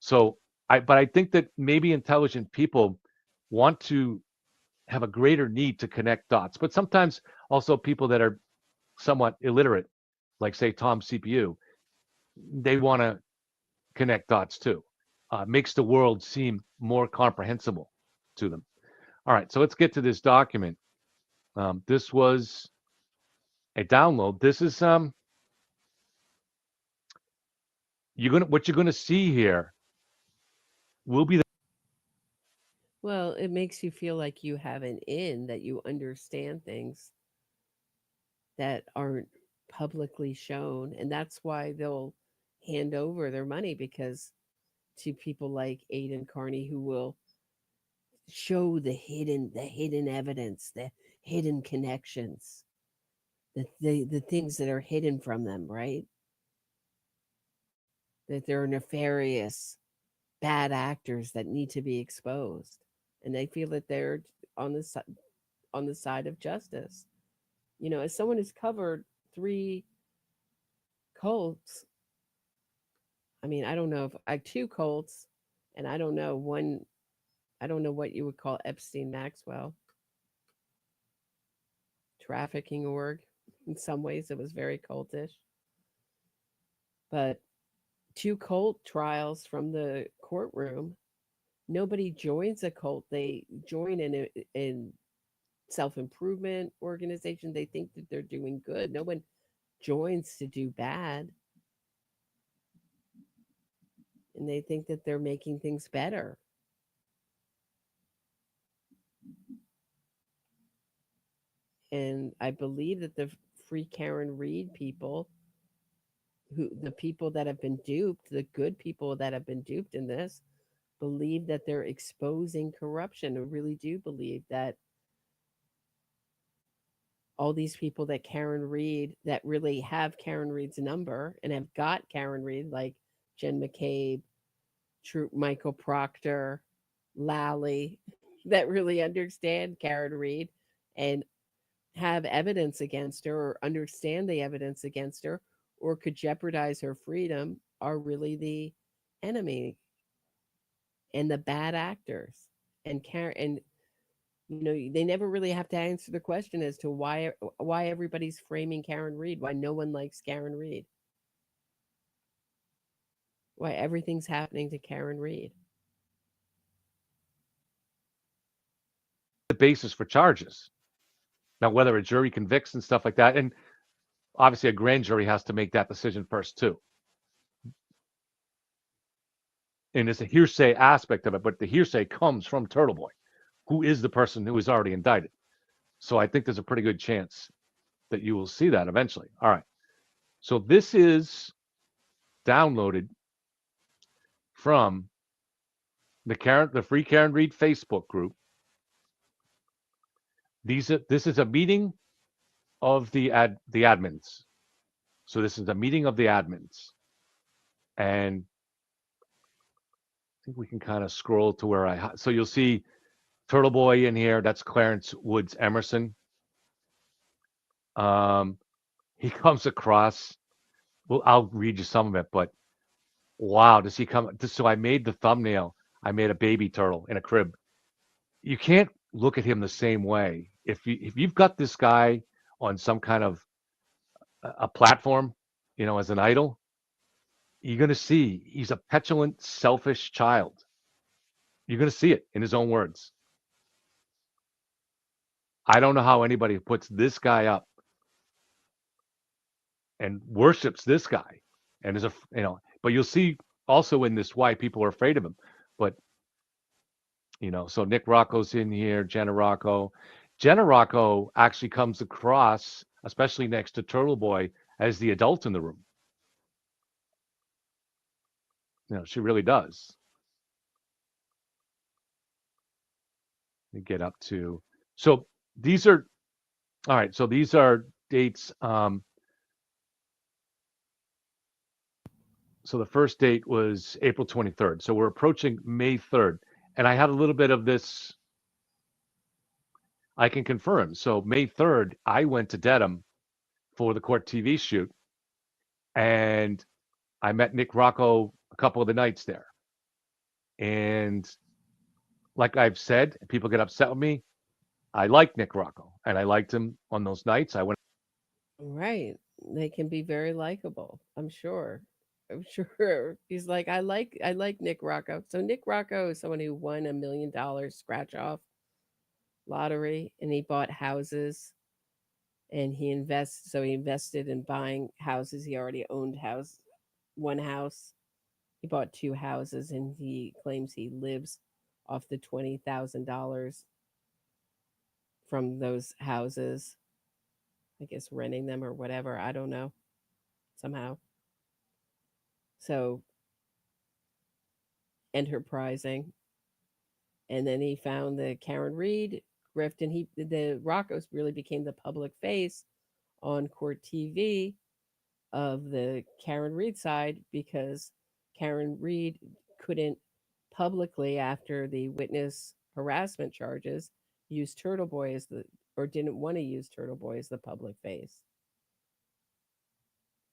So but I think that maybe intelligent people want to have a greater need to connect dots, but sometimes also people that are somewhat illiterate, like say Tom CPU, they want to connect dots too. Makes the world seem more comprehensible to them. All right, so let's get to this document. This was a download. This is what you're gonna see here will be Well, it makes you feel like you have an in, that you understand things that aren't publicly shown. And that's why they'll hand over their money, because to people like Aidan Carney, who will show the hidden evidence, the hidden connections, the things that are hidden from them, right? That they're nefarious, bad actors that need to be exposed. And they feel that they're on the side of justice. As someone who's covered 3 cults, I mean, I don't know if I 2 cults, and I don't know what you would call Epstein Maxwell. Trafficking org. In some ways, it was very cultish. But 2 cult trials from the courtroom. Nobody joins a cult. They join in self-improvement organization. They think that they're doing good. No one joins to do bad. And they think that they're making things better. And I believe that the Free Karen Reed people, the people that have been duped, the good people that have been duped in this, believe that they're exposing corruption. I really do believe that all these people that Karen Reed, that really have Karen Reed's number and have got Karen Reed, like Jen McCabe, Michael Proctor, Lally, that really understand Karen Reed and have evidence against her, or understand the evidence against her, or could jeopardize her freedom, are really the enemy and the bad actors. And they never really have to answer the question as to why everybody's framing Karen Reed, why no one likes Karen Reed, why everything's happening to Karen Reed. the basis for charges. Now, whether a jury convicts and stuff like that, and obviously a grand jury has to make that decision first too. And it's a hearsay aspect of it, but the hearsay comes from Turtle Boy, who is the person who is already indicted. So I think there's a pretty good chance that you will see that eventually. All right. So this is downloaded from the Free Karen Reed Facebook group. This is a meeting of the admins. So this is a meeting of the admins. And think we can kind of scroll to where so you'll see Turtle Boy in here. That's Clarence Woods Emerson. He comes across. Well, I'll read you some of it, but wow, does he come? So I made the thumbnail. I made a baby turtle in a crib. You can't look at him the same way. If you've got this guy on some kind of a platform, as an idol, you're going to see he's a petulant, selfish child. You're going to see it in his own words. I don't know how anybody puts this guy up and worships this guy and but you'll see also in this why people are afraid of him. But, so Nick Rocco's in here, Jenna Rocco. Jenna Rocco actually comes across, especially next to Turtle Boy, as the adult in the room. She really does. Let me get up to, so these are, all right, so these are dates. So the first date was April 23rd. So we're approaching May 3rd. And I had a little bit of this, I can confirm. So May 3rd, I went to Dedham for the Court TV shoot. And I met Nick Rocco a couple of the nights there. And like I've said, people get upset with me. I like Nick Rocco, and I liked him on those nights. I went. Right. They can be very likable. I'm sure. I'm sure. He's like, I like Nick Rocco. So Nick Rocco is someone who won $1 million scratch off lottery, and he bought houses, and he invested in buying houses. He already owned one house. He bought 2 houses, and he claims he lives off the $20,000 from those houses. I guess renting them or whatever. I don't know. Somehow. So, enterprising. And then he found the Karen Reed grift, and the Roccos really became the public face on Court TV of the Karen Reed side, because Karen Reed couldn't publicly, after the witness harassment charges, use Turtle Boy or didn't want to use Turtle Boy as the public face.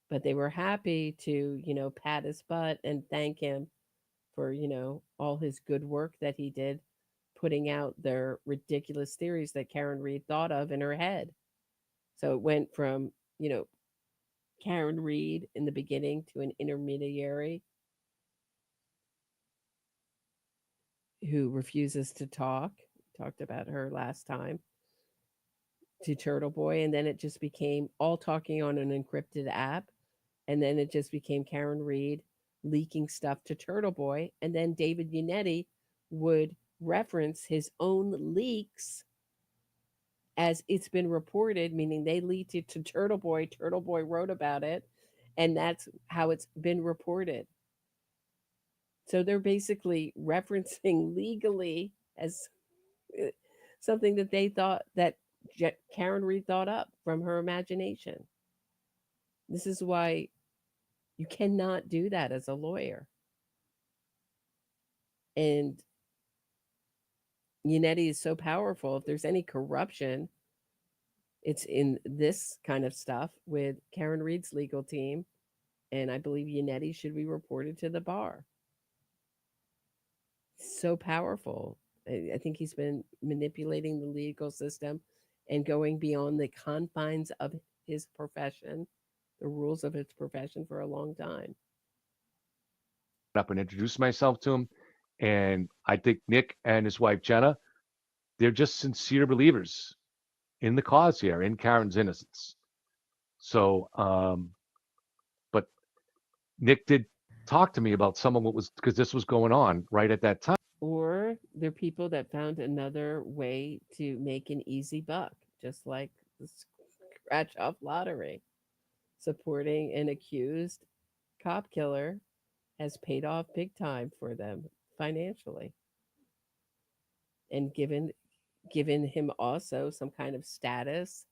But they were happy to, pat his butt and thank him for, all his good work that he did, putting out their ridiculous theories that Karen Reed thought of in her head. So it went from, Karen Reed in the beginning to an intermediary who refuses to talk. Talked about her last time. To Turtle Boy, and then it just became all talking on an encrypted app, and then it just became Karen Reed leaking stuff to Turtle Boy, and then David Yannetti would reference his own leaks as it's been reported, meaning they leaked it to Turtle Boy. Turtle Boy wrote about it, and that's how it's been reported. So they're basically referencing legally as something that they thought that Karen Reed thought up from her imagination. This is why you cannot do that as a lawyer. And Yannetti is so powerful. If there's any corruption, it's in this kind of stuff with Karen Reed's legal team. And I believe Yannetti should be reported to the bar. So powerful. I think he's been manipulating the legal system and going beyond the confines of his profession, the rules of his profession, for a long time. Up and introduced myself to him, and I think Nick and his wife Jenna, they're just sincere believers in the cause here, in Karen's innocence. So, but Nick did talk to me about some of what was, because this was going on right at that time. Or they're people that found another way to make an easy buck, just like the scratch off lottery. Supporting an accused cop killer has paid off big time for them financially, and given him also some kind of status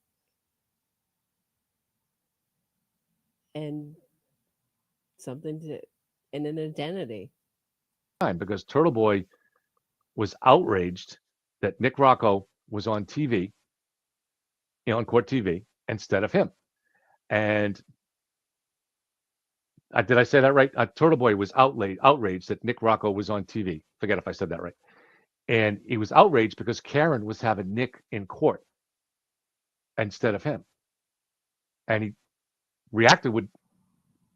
and something and an identity. time because Turtle Boy was outraged that Nick Rocco was on TV, on court TV, instead of him. And did I say that right? Turtle Boy was outraged that Nick Rocco was on TV. Forget if I said that right. And he was outraged because Karen was having Nick in court instead of him. And he reacted with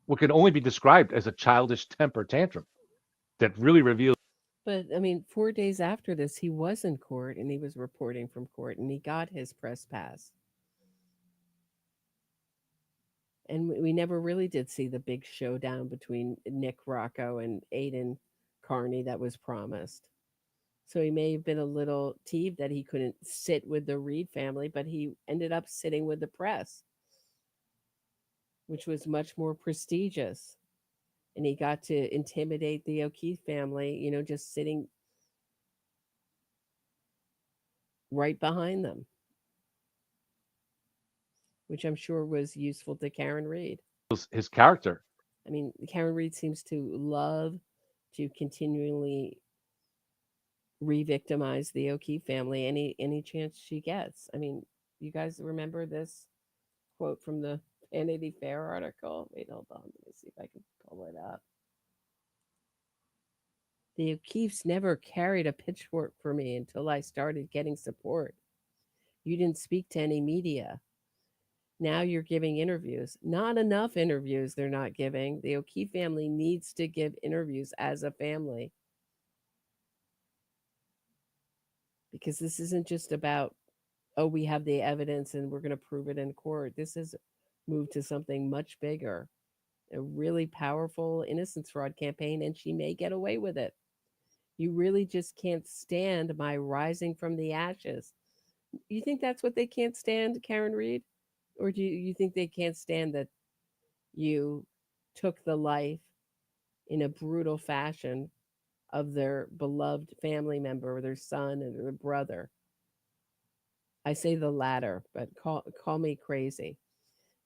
what can only be described as a childish temper tantrum that really revealed. But I mean, 4 days after this, he was in court and he was reporting from court and he got his press pass. And we never really did see the big showdown between Nick Rocco and Aiden Carney that was promised. So he may have been a little teeved that he couldn't sit with the Reed family, but he ended up sitting with the press, which was much more prestigious. And he got to intimidate the O'Keefe family, just sitting right behind them, which I'm sure was useful to Karen Reed. His character. I mean, Karen Reed seems to love to continually re-victimize the O'Keefe family any chance she gets. I mean, you guys remember this quote from the Vanity Fair article? Wait, hold on. Let me see if I can pull it up. The O'Keefes never carried a pitchfork for me until I started getting support. You didn't speak to any media. Now you're giving interviews. Not enough interviews they're not giving. The O'Keefe family needs to give interviews as a family. Because this isn't just about, oh, we have the evidence and we're going to prove it in court. This has moved to something much bigger, a really powerful innocence fraud campaign, and she may get away with it. You really just can't stand my rising from the ashes. You think that's what they can't stand, Karen Reed? Or do you think they can't stand that you took the life in a brutal fashion of their beloved family member, or their son and their brother? I say the latter, but call me crazy.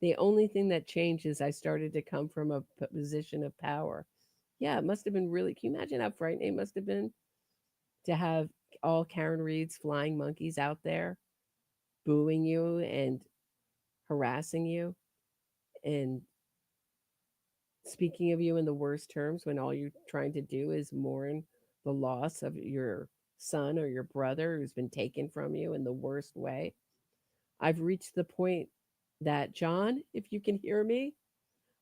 The only thing that changed is I started to come from a position of power. Yeah, it must have been really, can you imagine how frightening it must have been to have all Karen Reed's flying monkeys out there booing you and harassing you and speaking of you in the worst terms when all you're trying to do is mourn the loss of your son or your brother who's been taken from you in the worst way. I've reached the point that, John, if you can hear me,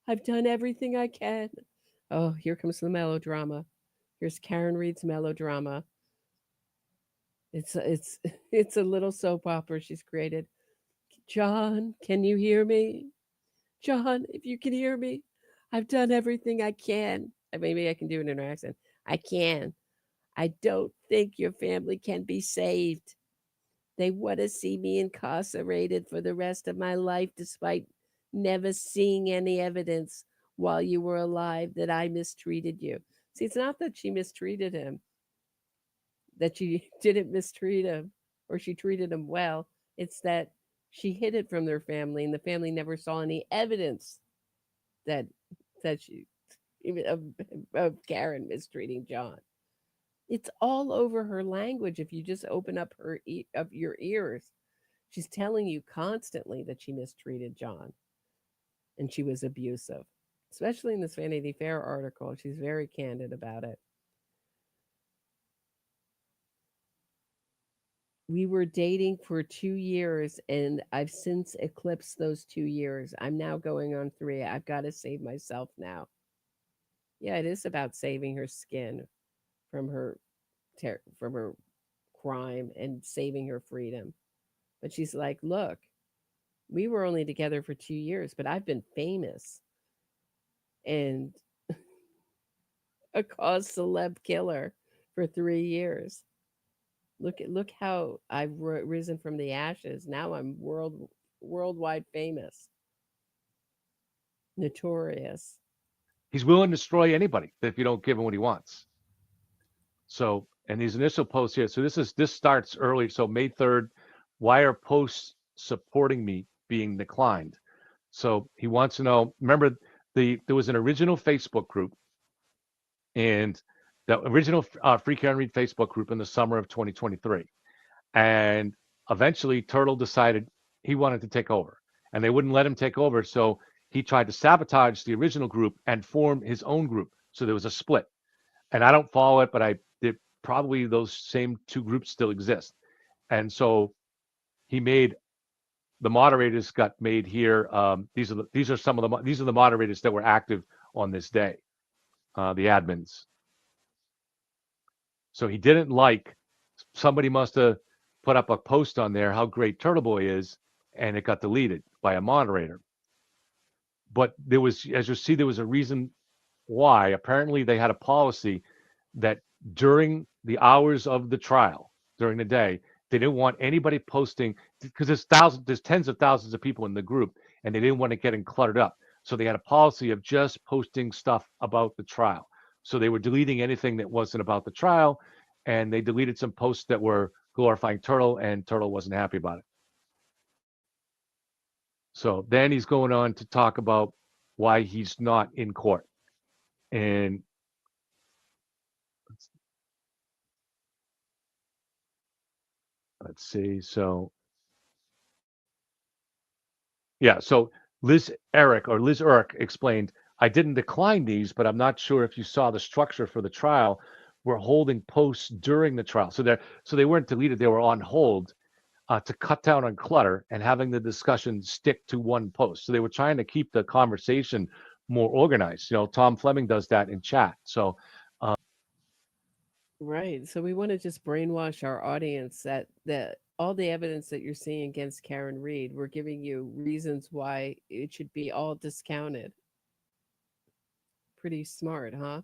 I've done everything I can. Oh, here comes the melodrama. Here's Karen Reed's melodrama. It's a little soap opera she's created. John, can you hear me? John, if you can hear me, I've done everything I can. Maybe I can do it in her accent. I can. I don't think your family can be saved. They want to see me incarcerated for the rest of my life, despite never seeing any evidence while you were alive that I mistreated you. See, it's not that she mistreated him, that she didn't mistreat him, or she treated him well. It's that she hid it from their family, and the family never saw any evidence that she, even of Karen mistreating John. It's all over her language. If you just open up your ears, she's telling you constantly that she mistreated John and she was abusive, especially in this Vanity Fair article. She's very candid about it. We were dating for 2 years, and I've since eclipsed those 2 years. I'm now going on 3. I've got to save myself now. Yeah, it is about saving her skin from her crime and saving her freedom. But she's like, look, we were only together for 2 years, but I've been famous and a cause celeb killer for 3 years. Look how I've risen from the ashes. Now I'm worldwide famous, notorious. He's willing to destroy anybody if you don't give him what he wants. So, and these initial posts here. So this starts early. So May 3rd, why are posts supporting me being declined? So he wants to know. Remember, there was an original Facebook group, and the original Free Karen Read Facebook group in the summer of 2023. And eventually Turtle decided he wanted to take over, and they wouldn't let him take over. So he tried to sabotage the original group and form his own group. So there was a split. And I don't follow it, but probably those same two groups still exist. And so he made the moderators got made here. These are the moderators that were active on this day, the admins. So he didn't like, somebody must have put up a post on there how great Turtle Boy is, and it got deleted by a moderator. But there was, as you see, there was a reason why. Apparently they had a policy that during the hours of the trial, during the day, they didn't want anybody posting, because there's tens of thousands of people in the group, and they didn't want it getting cluttered up. So they had a policy of just posting stuff about the trial. So they were deleting anything that wasn't about the trial, and they deleted some posts that were glorifying Turtle, and Turtle wasn't happy about it. So then he's going on to talk about why he's not in court. And let's see. So, yeah. So Liz Eric explained, I didn't decline these, but I'm not sure if you saw the structure for the trial. We're holding posts during the trial. So they weren't deleted. They were on hold to cut down on clutter and having the discussion stick to one post. So they were trying to keep the conversation more organized. Tom Fleming does that in chat. So, Right. So we want to just brainwash our audience that all the evidence that you're seeing against Karen Read, we're giving you reasons why it should be all discounted. Pretty smart, huh?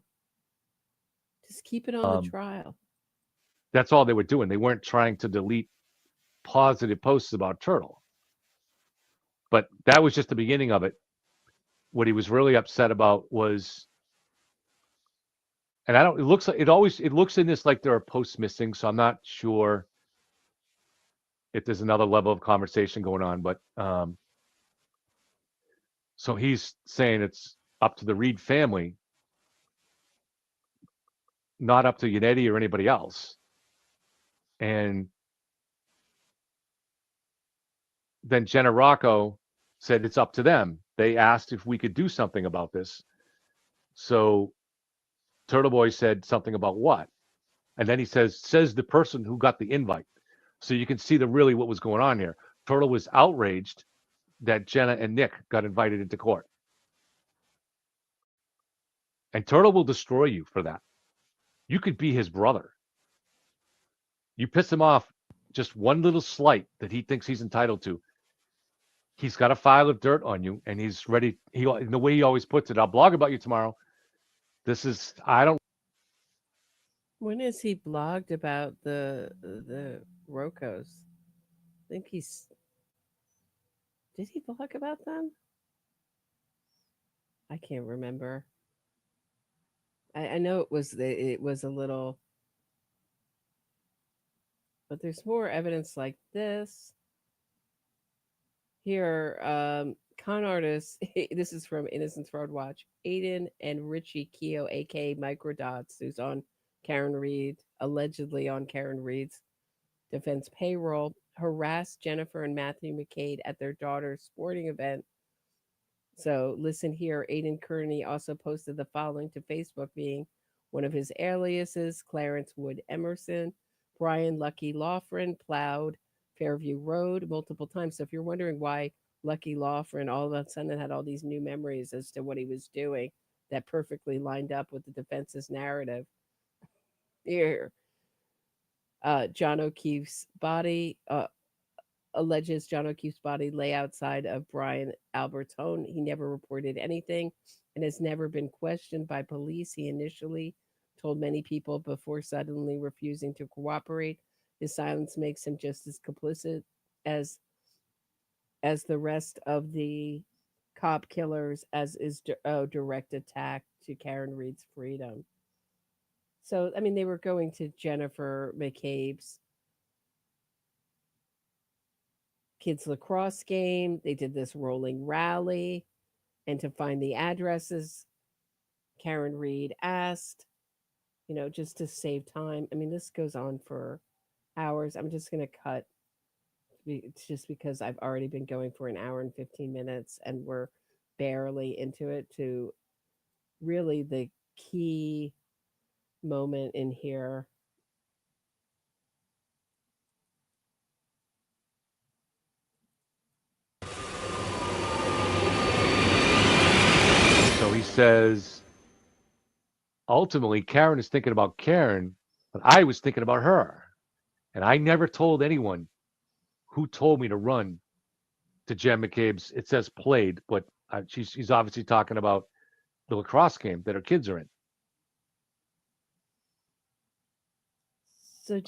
Just keep it on the trial. That's all they were doing. They weren't trying to delete positive posts about Turtle. But that was just the beginning of it. What he was really upset about was, and it looks in this like there are posts missing, so I'm not sure if there's another level of conversation going on, but so he's saying it's up to the Reed family, not up to Yannetti or anybody else. And then Jenna Rocco said it's up to them. They asked if we could do something about this. So Turtle Boy said something about what? And then he says the person who got the invite. So you can see what was going on here. Turtle was outraged that Jenna and Nick got invited into court. And Turtle will destroy you for that. You could be his brother. You piss him off just one little slight that he thinks he's entitled to. He's got a file of dirt on you, and he's ready. The way he always puts it, I'll blog about you tomorrow. When has he blogged about the Rocos? I think did he blog about them? I can't remember. I know it was a little, but there's more evidence like this. Here, con artists, this is from Innocence Road Watch, Aiden and Richie Keogh, aka Microdots, who's on Karen Read, allegedly on Karen Read's defense payroll, harassed Jennifer and Matthew McCade at their daughter's sporting event. So listen here, Aiden Kearney also posted the following to Facebook, being one of his aliases, Clarence Wood Emerson, Brian Lucky Lawfren, plowed Fairview Road multiple times. So if you're wondering why Lucky Lawfren all of a sudden had all these new memories as to what he was doing, that perfectly lined up with the defense's narrative. Here, John O'Keefe's body, alleges John O'Keefe's body lay outside of Brian Albert's home. He never reported anything and has never been questioned by police. He initially told many people before suddenly refusing to cooperate. His silence makes him just as complicit as the rest of the cop killers, as is a direct attack to Karen Read's freedom. So, I mean, they were going to Jennifer McCabe's kids' lacrosse game. They did this rolling rally. And to find the addresses, Karen Read asked just to save time. I mean, this goes on for hours. I'm just going to cut just because I've already been going for an hour and 15 minutes and we're barely into it to really the key moment in here. So he says, ultimately, Karen is thinking about Karen, but I was thinking about her. And I never told anyone who told me to run to Jen McCabe's. It says played, but she's obviously talking about the lacrosse game that her kids are in. So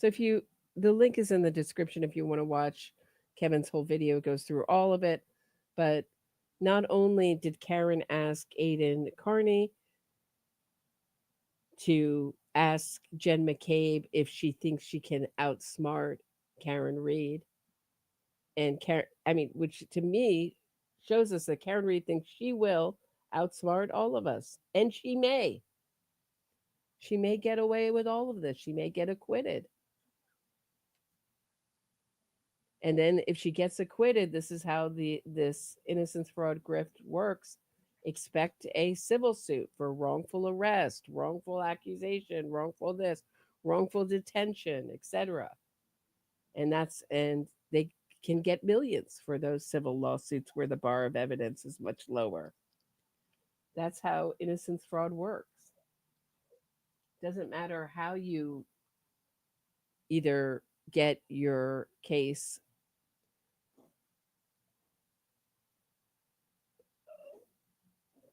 if you, the link is in the description if you want to watch Kevin's whole video. It goes through all of it. But not only did Karen ask Aiden Carney to ask Jen McCabe if she thinks she can outsmart Karen Reed, and which to me shows us that Karen Reed thinks she will outsmart all of us, and she may. She may get away with all of this. She may get acquitted. And then if she gets acquitted, this is how this innocence fraud grift works. Expect a civil suit for wrongful arrest, wrongful accusation, wrongful this, wrongful detention, etc. And they can get millions for those civil lawsuits where the bar of evidence is much lower. That's how innocence fraud works. Doesn't matter how you either get your case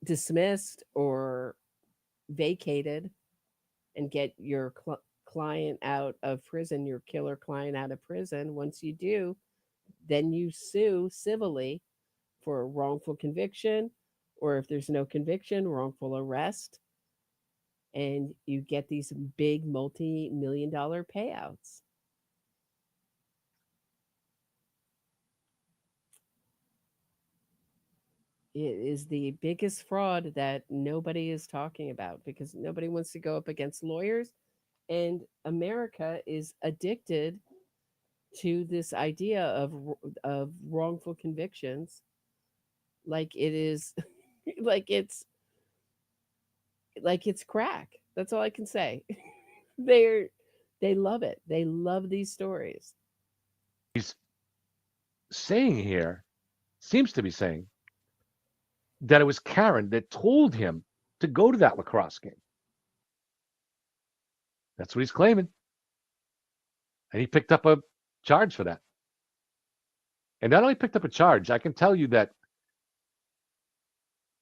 dismissed or vacated and get your client out of prison, your killer client out of prison. Once you do, then you sue civilly for wrongful conviction, or if there's no conviction, wrongful arrest. And you get these big multi-million-dollar payouts. It is the biggest fraud that nobody is talking about because nobody wants to go up against lawyers. And America is addicted to this idea of wrongful convictions. Like it is, like it's crack. That's all I can say. They love it. They love these stories. He's saying here, seems to be saying, that it was Karen that told him to go to that lacrosse game. That's what he's claiming. And he picked up a charge for that. And not only picked up a charge, I can tell you that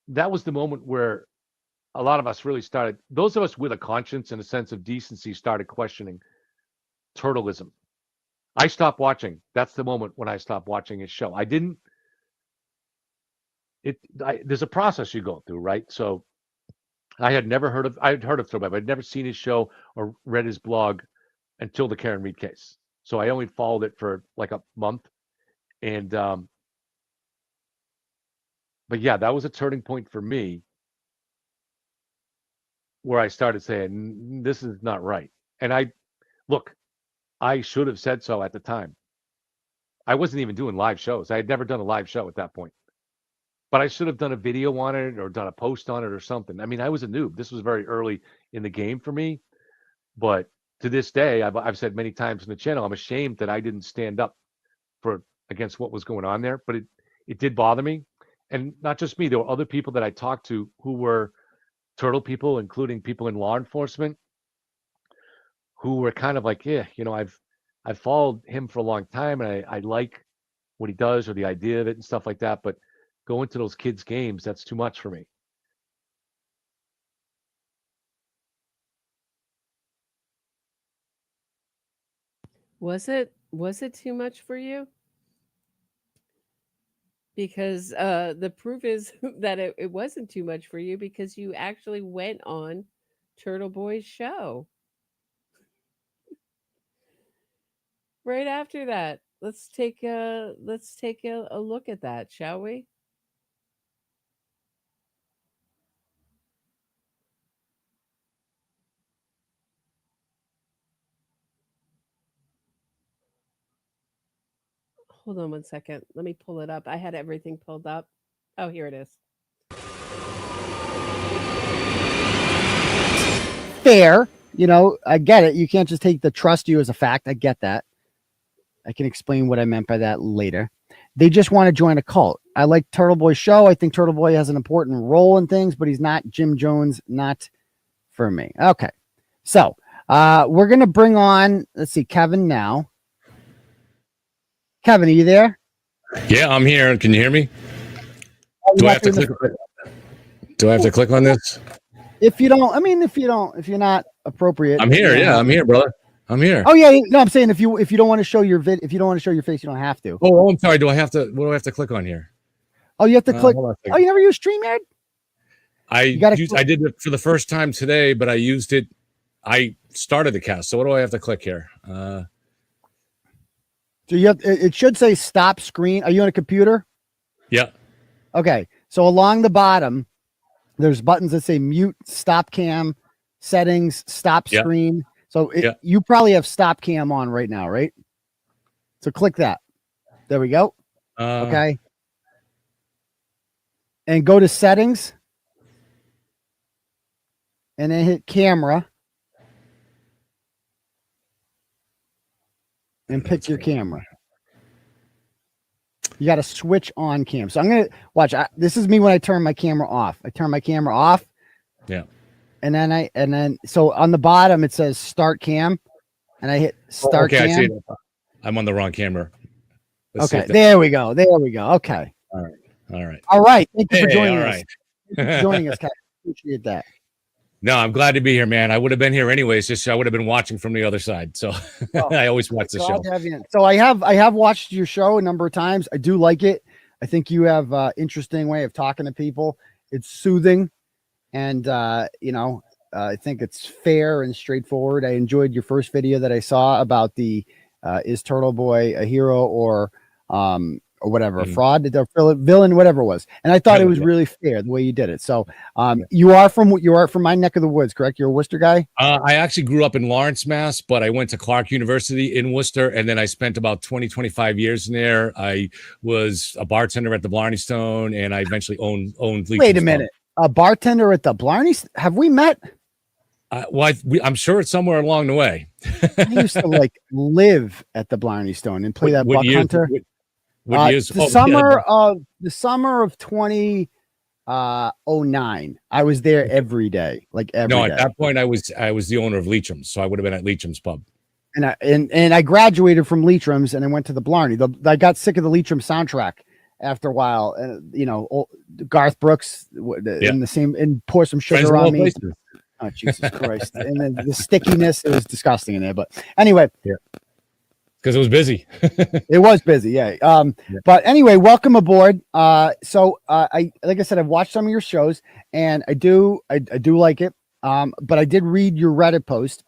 was the moment where a lot of us really started, those of us with a conscience and a sense of decency started questioning turtleism. I stopped watching. That's the moment when I stopped watching his show. There's a process you go through, right? So I had heard of Throwback, but I'd never seen his show or read his blog until the Karen Reed case. So I only followed it for like a month. And, but yeah, that was a turning point for me where I started saying, this is not right. And I should have said so at the time. I wasn't even doing live shows. I had never done a live show at that point. But I should have done a video on it or done a post on it or something. I mean, I was a noob. This was very early in the game for me. But to this day, I've said many times on the channel, I'm ashamed that I didn't stand up against what was going on there. But it did bother me. And not just me. There were other people that I talked to who were turtle people, including people in law enforcement, who were kind of like, yeah, I've followed him for a long time and I like what he does or the idea of it and stuff like that. But going to those kids' games, that's too much for me. Was it too much for you? Because the proof is that it wasn't too much for you because you actually went on Turtle Boy's show. Right after that, let's take a look at that, shall we? hold on one second. Let me pull it up. I had everything pulled up. Oh, here it is. Fair. You know, I get it. You can't just take the trust you as a fact. I get that. I can explain what I meant by that later. They just want to join a cult. I like Turtle Boy's show. I think Turtle Boy has an important role in things, but he's not Jim Jones, not for me. Okay. So we're going to bring on, let's see, Kevin now. Kevin, are you there? Yeah, I'm here. Can you hear me? Do I have to click? Do I have to click on this? If you don't, I mean, if you're not appropriate. I'm here. Yeah, I'm here, brother. I'm here. Oh yeah, no, I'm saying if you don't want to show your if you don't want to show your face, you don't have to. Oh, I'm sorry. Do I have to? What do I have to click on here? Oh, you have to click. Oh, you never used StreamYard? I did it for the first time today, but I used it. I started the cast. So what do I have to click here? So you have. It should say stop screen. Are you on a computer? Yeah. Okay. So along the bottom, there's buttons that say mute, stop cam, settings, stop screen. So you probably have stop cam on right now, right? So click that. There we go. Okay. And go to settings. And then hit camera. And pick your camera. You got to switch on cam. So I'm going to watch. This is me when I turn my camera off. I turn my camera off. Yeah. And then so on the bottom it says start cam, and I hit start cam. I see it. I'm on the wrong camera. Okay, there we go. Okay. All right. Thank you for joining us. Thank you for joining us, Kat. Appreciate that. No, I'm glad to be here, man. I would have been here anyways. Just I would have been watching from the other side. So I always watch the show. So I have watched your show a number of times. I do like it. I think you have an interesting way of talking to people. It's soothing. And, I think it's fair and straightforward. I enjoyed your first video that I saw about the is Turtle Boy a hero or whatever, a fraud, the villain, whatever it was. And I thought it was really fair the way you did it. So you are from my neck of the woods, correct? You're a Worcester guy? I actually grew up in Lawrence, Mass, but I went to Clark University in Worcester, and then I spent about 25 years in there. I was a bartender at the Blarney Stone, and I eventually owned Wait a minute. A bartender at the Blarney? Have we met? I'm sure it's somewhere along the way. I used to live at the Blarney Stone and play that Buck Hunter. What years? The summer of 2009. I was there every day, every day. At that point I was the owner of Leitrim's, so I would have been at Leitrim's pub. And I graduated from Leitrim's and I went to the Blarney. I got sick of the Leitrim soundtrack after a while, and Garth Brooks in the same, and pour some sugar on me. Places. Oh Jesus Christ! And then the stickiness, it was disgusting in there. But anyway, because it was busy. It was busy, yeah. But anyway, welcome aboard. So I like I said, I've watched some of your shows, and I do like it. But I did read your Reddit post.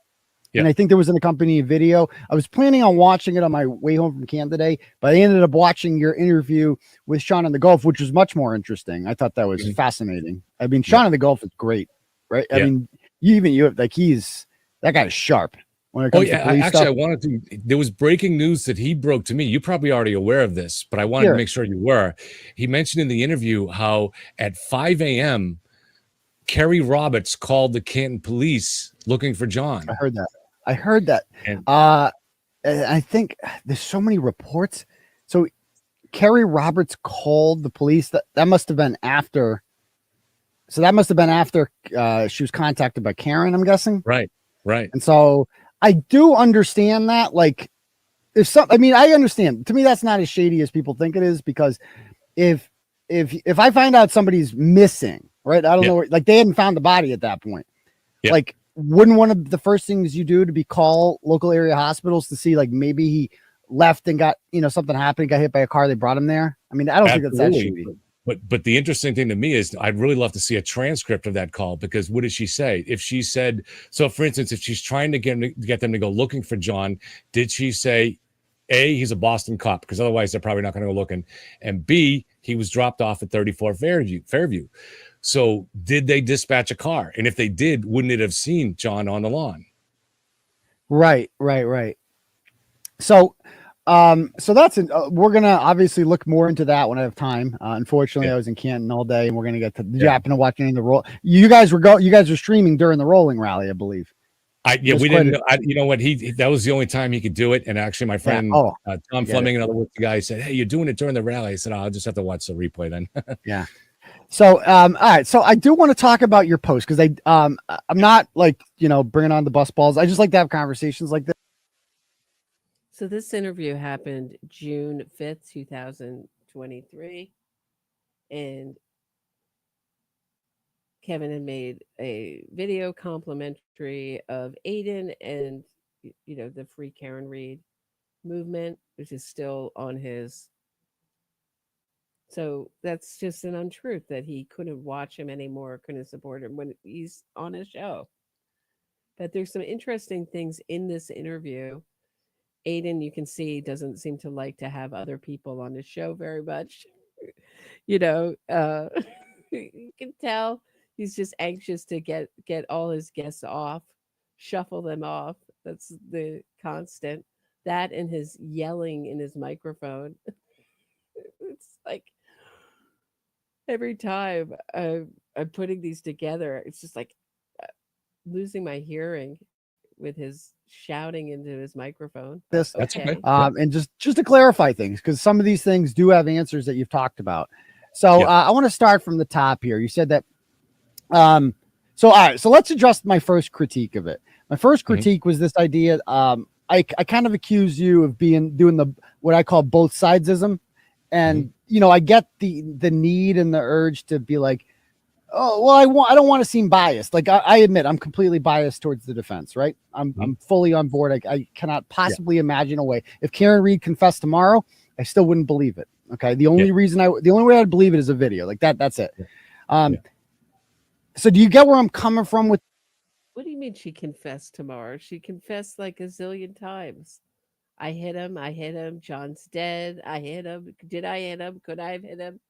And I think there was an accompanying video. I was planning on watching it on my way home from camp today, but I ended up watching your interview with Sean in the Gulf, which was much more interesting. I thought that was fascinating. I mean, Sean in the Gulf is great, right? I mean, that guy's sharp when it comes to police stuff. There was breaking news that he broke to me. You're probably already aware of this, but I wanted to make sure you were. He mentioned in the interview how at 5 a.m., Kerry Roberts called the Canton police looking for John. I heard that. And I think there's so many reports. So Kerry Roberts called the police. That must have been after. So that must have been after she was contacted by Karen, I'm guessing. Right. And so I do understand that. I understand. To me, that's not as shady as people think it is, because if I find out somebody's missing, right? I don't know, they hadn't found the body at that point. Wouldn't one of the first things you do to be call local area hospitals to see maybe he left and got something happened, got hit by a car, they brought him there? I mean, I don't think that's that shady. But the interesting thing to me is I'd really love to see a transcript of that call, because what did she say? If she said, so for instance, if she's trying to get them to go looking for John, did she say, A, he's a Boston cop, because otherwise they're probably not going to go looking, and B, he was dropped off at 34 Fairview. So did they dispatch a car? And if they did, wouldn't it have seen John on the lawn? Right. So So that's we're gonna obviously look more into that when I have time. Unfortunately, Yeah. I was in Canton all day, and we're gonna get to. Did you Yeah. happen to watch any of the roll? You guys were streaming during the rolling rally, I believe. We didn't know. You know what? That was the only time he could do it. And actually, my friend Oh, Tom Fleming, another work guy, said, "Hey, you're doing it during the rally." I said, "Oh, I'll just have to watch the replay then." Yeah. So, all right. So I do want to talk about your post because I'm not like bringing on the bus balls. I just like to have conversations like this. So this interview happened June 5th, 2023. And Kevin had made a video complimentary of Aiden and, the Free Karen Reed movement, which is still on his. So that's just an untruth that he couldn't watch him anymore, couldn't support him when he's on his show. But there's some interesting things in this interview. Aiden, you can see, doesn't seem to like to have other people on his show very much. You can tell he's just anxious to get all his guests off, shuffle them off. That's the constant. That and his yelling in his microphone. It's like every time I'm putting these together, it's just like losing my hearing with his shouting into his microphone. That's okay. And just to clarify things, because some of these things do have answers that you've talked about. So I want to start from the top here. You said that. So all right. So let's address my first critique of it. My first critique was this idea. I kind of accuse you of doing the what I call both sidesism, and I get the need and the urge to be like, oh well, I don't want to seem biased. Like I admit I'm completely biased towards the defense, right? I'm fully on board. I cannot possibly imagine a way. If Karen Reed confessed tomorrow, I still wouldn't believe it. Okay. The only way I'd believe it is a video like that. That's it. So do you get where I'm coming from with? What do you mean she confessed tomorrow? She confessed like a zillion times. I hit him. John's dead. I hit him. Did I hit him? Could I have hit him?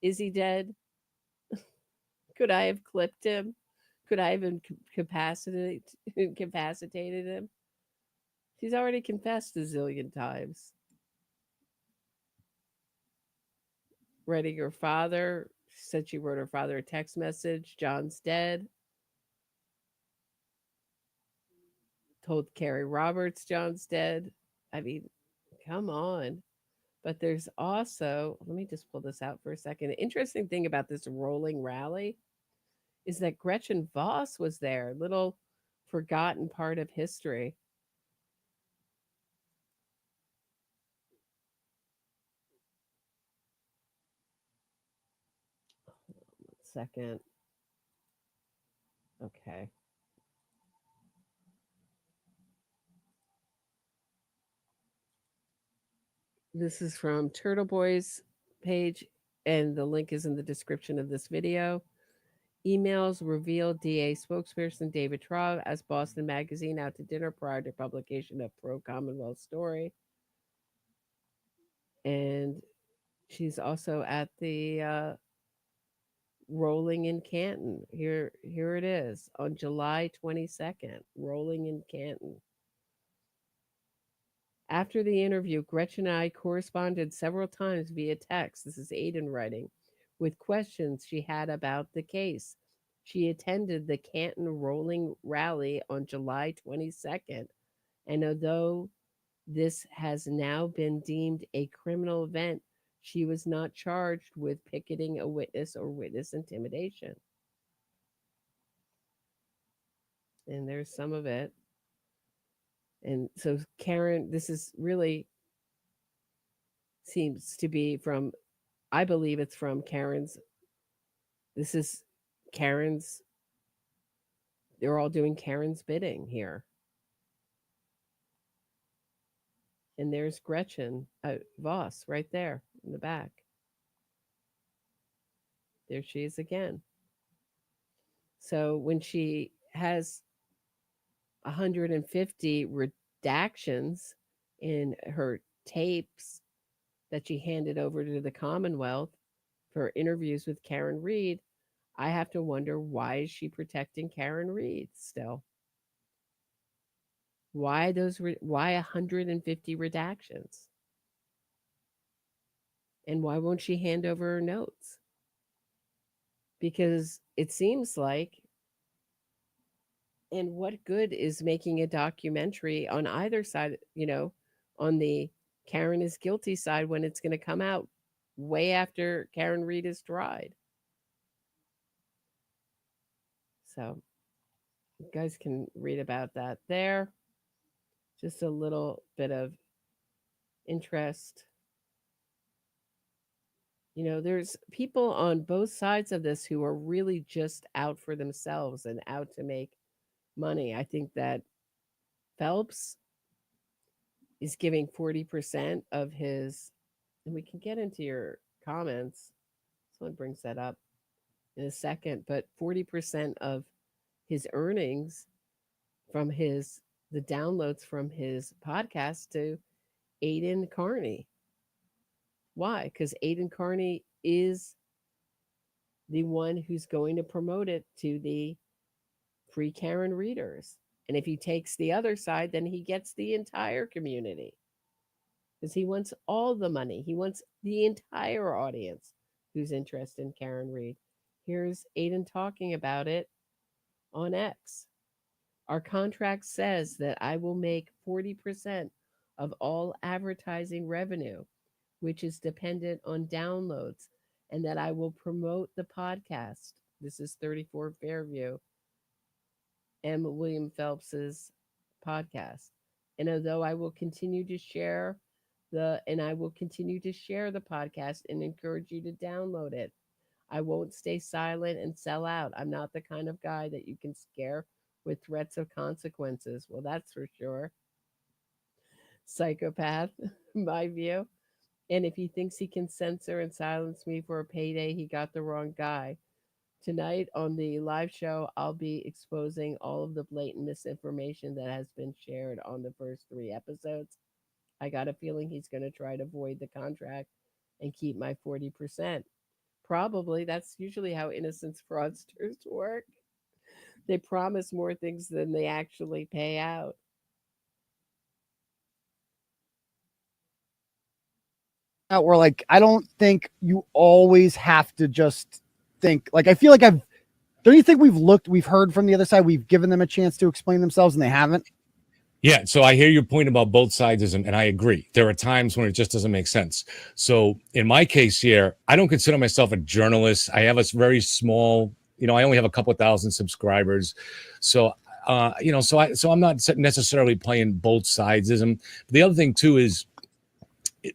Is he dead? Could I have clipped him? Could I have incapacitated him? She's already confessed a zillion times. Writing her father. She said she wrote her father a text message. John's dead. Told Carrie Roberts John's dead. I mean, come on. But there's also, let me just pull this out for a second. The interesting thing about this rolling rally is that Gretchen Voss was there, little forgotten part of history. One second. Okay. This is from Turtle Boy's page, and the link is in the description of this video. Emails reveal DA spokesperson David Traub as Boston Magazine out to dinner prior to publication of pro-Commonwealth story. And she's also at the Rolling in Canton. Here it is on July 22nd, Rolling in Canton. After the interview, Gretchen and I corresponded several times via text. This is Aiden writing, with questions she had about the case. She attended the Canton Rolling Rally on July 22nd, and although this has now been deemed a criminal event, she was not charged with picketing a witness or witness intimidation. And there's some of it. And so Karen, this is really seems to be from, I believe it's from Karen's. This is Karen's. They're all doing Karen's bidding here. And there's Gretchen Voss right there in the back. There she is again. So when she has 150 redactions in her tapes that she handed over to the Commonwealth for interviews with Karen Reed, I have to wonder, why is she protecting Karen Reed still? Why 150 redactions? And why won't she hand over her notes? Because it seems like, and what good is making a documentary on either side, on the Karen is guilty side when it's going to come out way after Karen Reed is tried? So you guys can read about that there. Just a little bit of interest. There's people on both sides of this who are really just out for themselves and out to make money. I think that Phelps is giving 40% of his, and we can get into your comments. Someone brings that up in a second, but 40% of his earnings from the downloads from his podcast to Aiden Carney. Why? Because Aiden Carney is the one who's going to promote it to the free Karen readers. And if he takes the other side, then he gets the entire community. Because he wants all the money. He wants the entire audience who's interested in Karen Reed. Here's Aiden talking about it on X. Our contract says that I will make 40% of all advertising revenue, which is dependent on downloads, and that I will promote the podcast. This is 34 Fairview, M. William Phelps's podcast. And although I will continue to share the podcast and encourage you to download it, I won't stay silent and sell out. I'm not the kind of guy that you can scare with threats of consequences. Well, that's for sure. Psychopath, my view. And if he thinks he can censor and silence me for a payday, he got the wrong guy. Tonight on the live show, I'll be exposing all of the blatant misinformation that has been shared on the first 3 episodes. I got a feeling he's going to try to void the contract and keep my 40%. Probably. That's usually how innocence fraudsters work. They promise more things than they actually pay out. Where like I don't think you always have to just think like I feel like don't you think we've heard from the other side, we've given them a chance to explain themselves and they haven't? Yeah, so I hear your point about both sides, and I agree. There are times when it just doesn't make sense. So in my case here, I don't consider myself a journalist. I have a very small, I only have a couple thousand subscribers. So, so I'm not necessarily playing both sidesism. But the other thing too is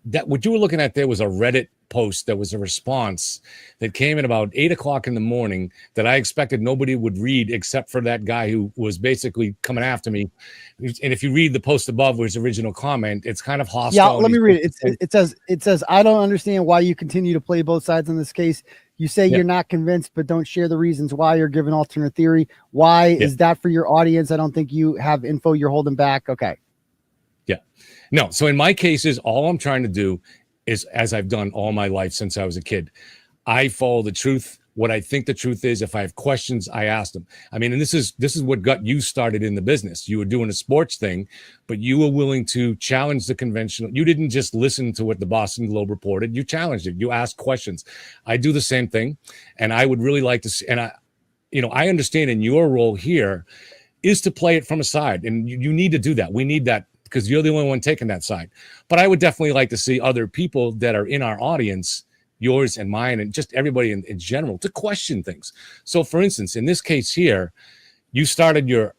that what you were looking at there was a Reddit post that was a response that came in about 8 o'clock in the morning that I expected nobody would read except for that guy who was basically coming after me. And if you read the post above with his original comment, it's kind of hostile. Yeah, let me read it. It says, I don't understand why you continue to play both sides in this case. You say you're not convinced, but don't share the reasons why. You're giving alternate theory. Why is that for your audience? I don't think you have info you're holding back. Okay. Yeah. No. So in my cases, all I'm trying to do is, as I've done all my life since I was a kid, I follow the truth. What I think the truth is. If I have questions, I ask them. I mean, and this is what got you started in the business. You were doing a sports thing, but you were willing to challenge the conventional. You didn't just listen to what the Boston Globe reported. You challenged it. You asked questions. I do the same thing, and I would really like to see. And I understand in your role here is to play it from a side, and you need to do that. We need that, because you're the only one taking that side. But I would definitely like to see other people that are in our audience, yours and mine, and just everybody in general, to question things. So for instance, in this case here, you started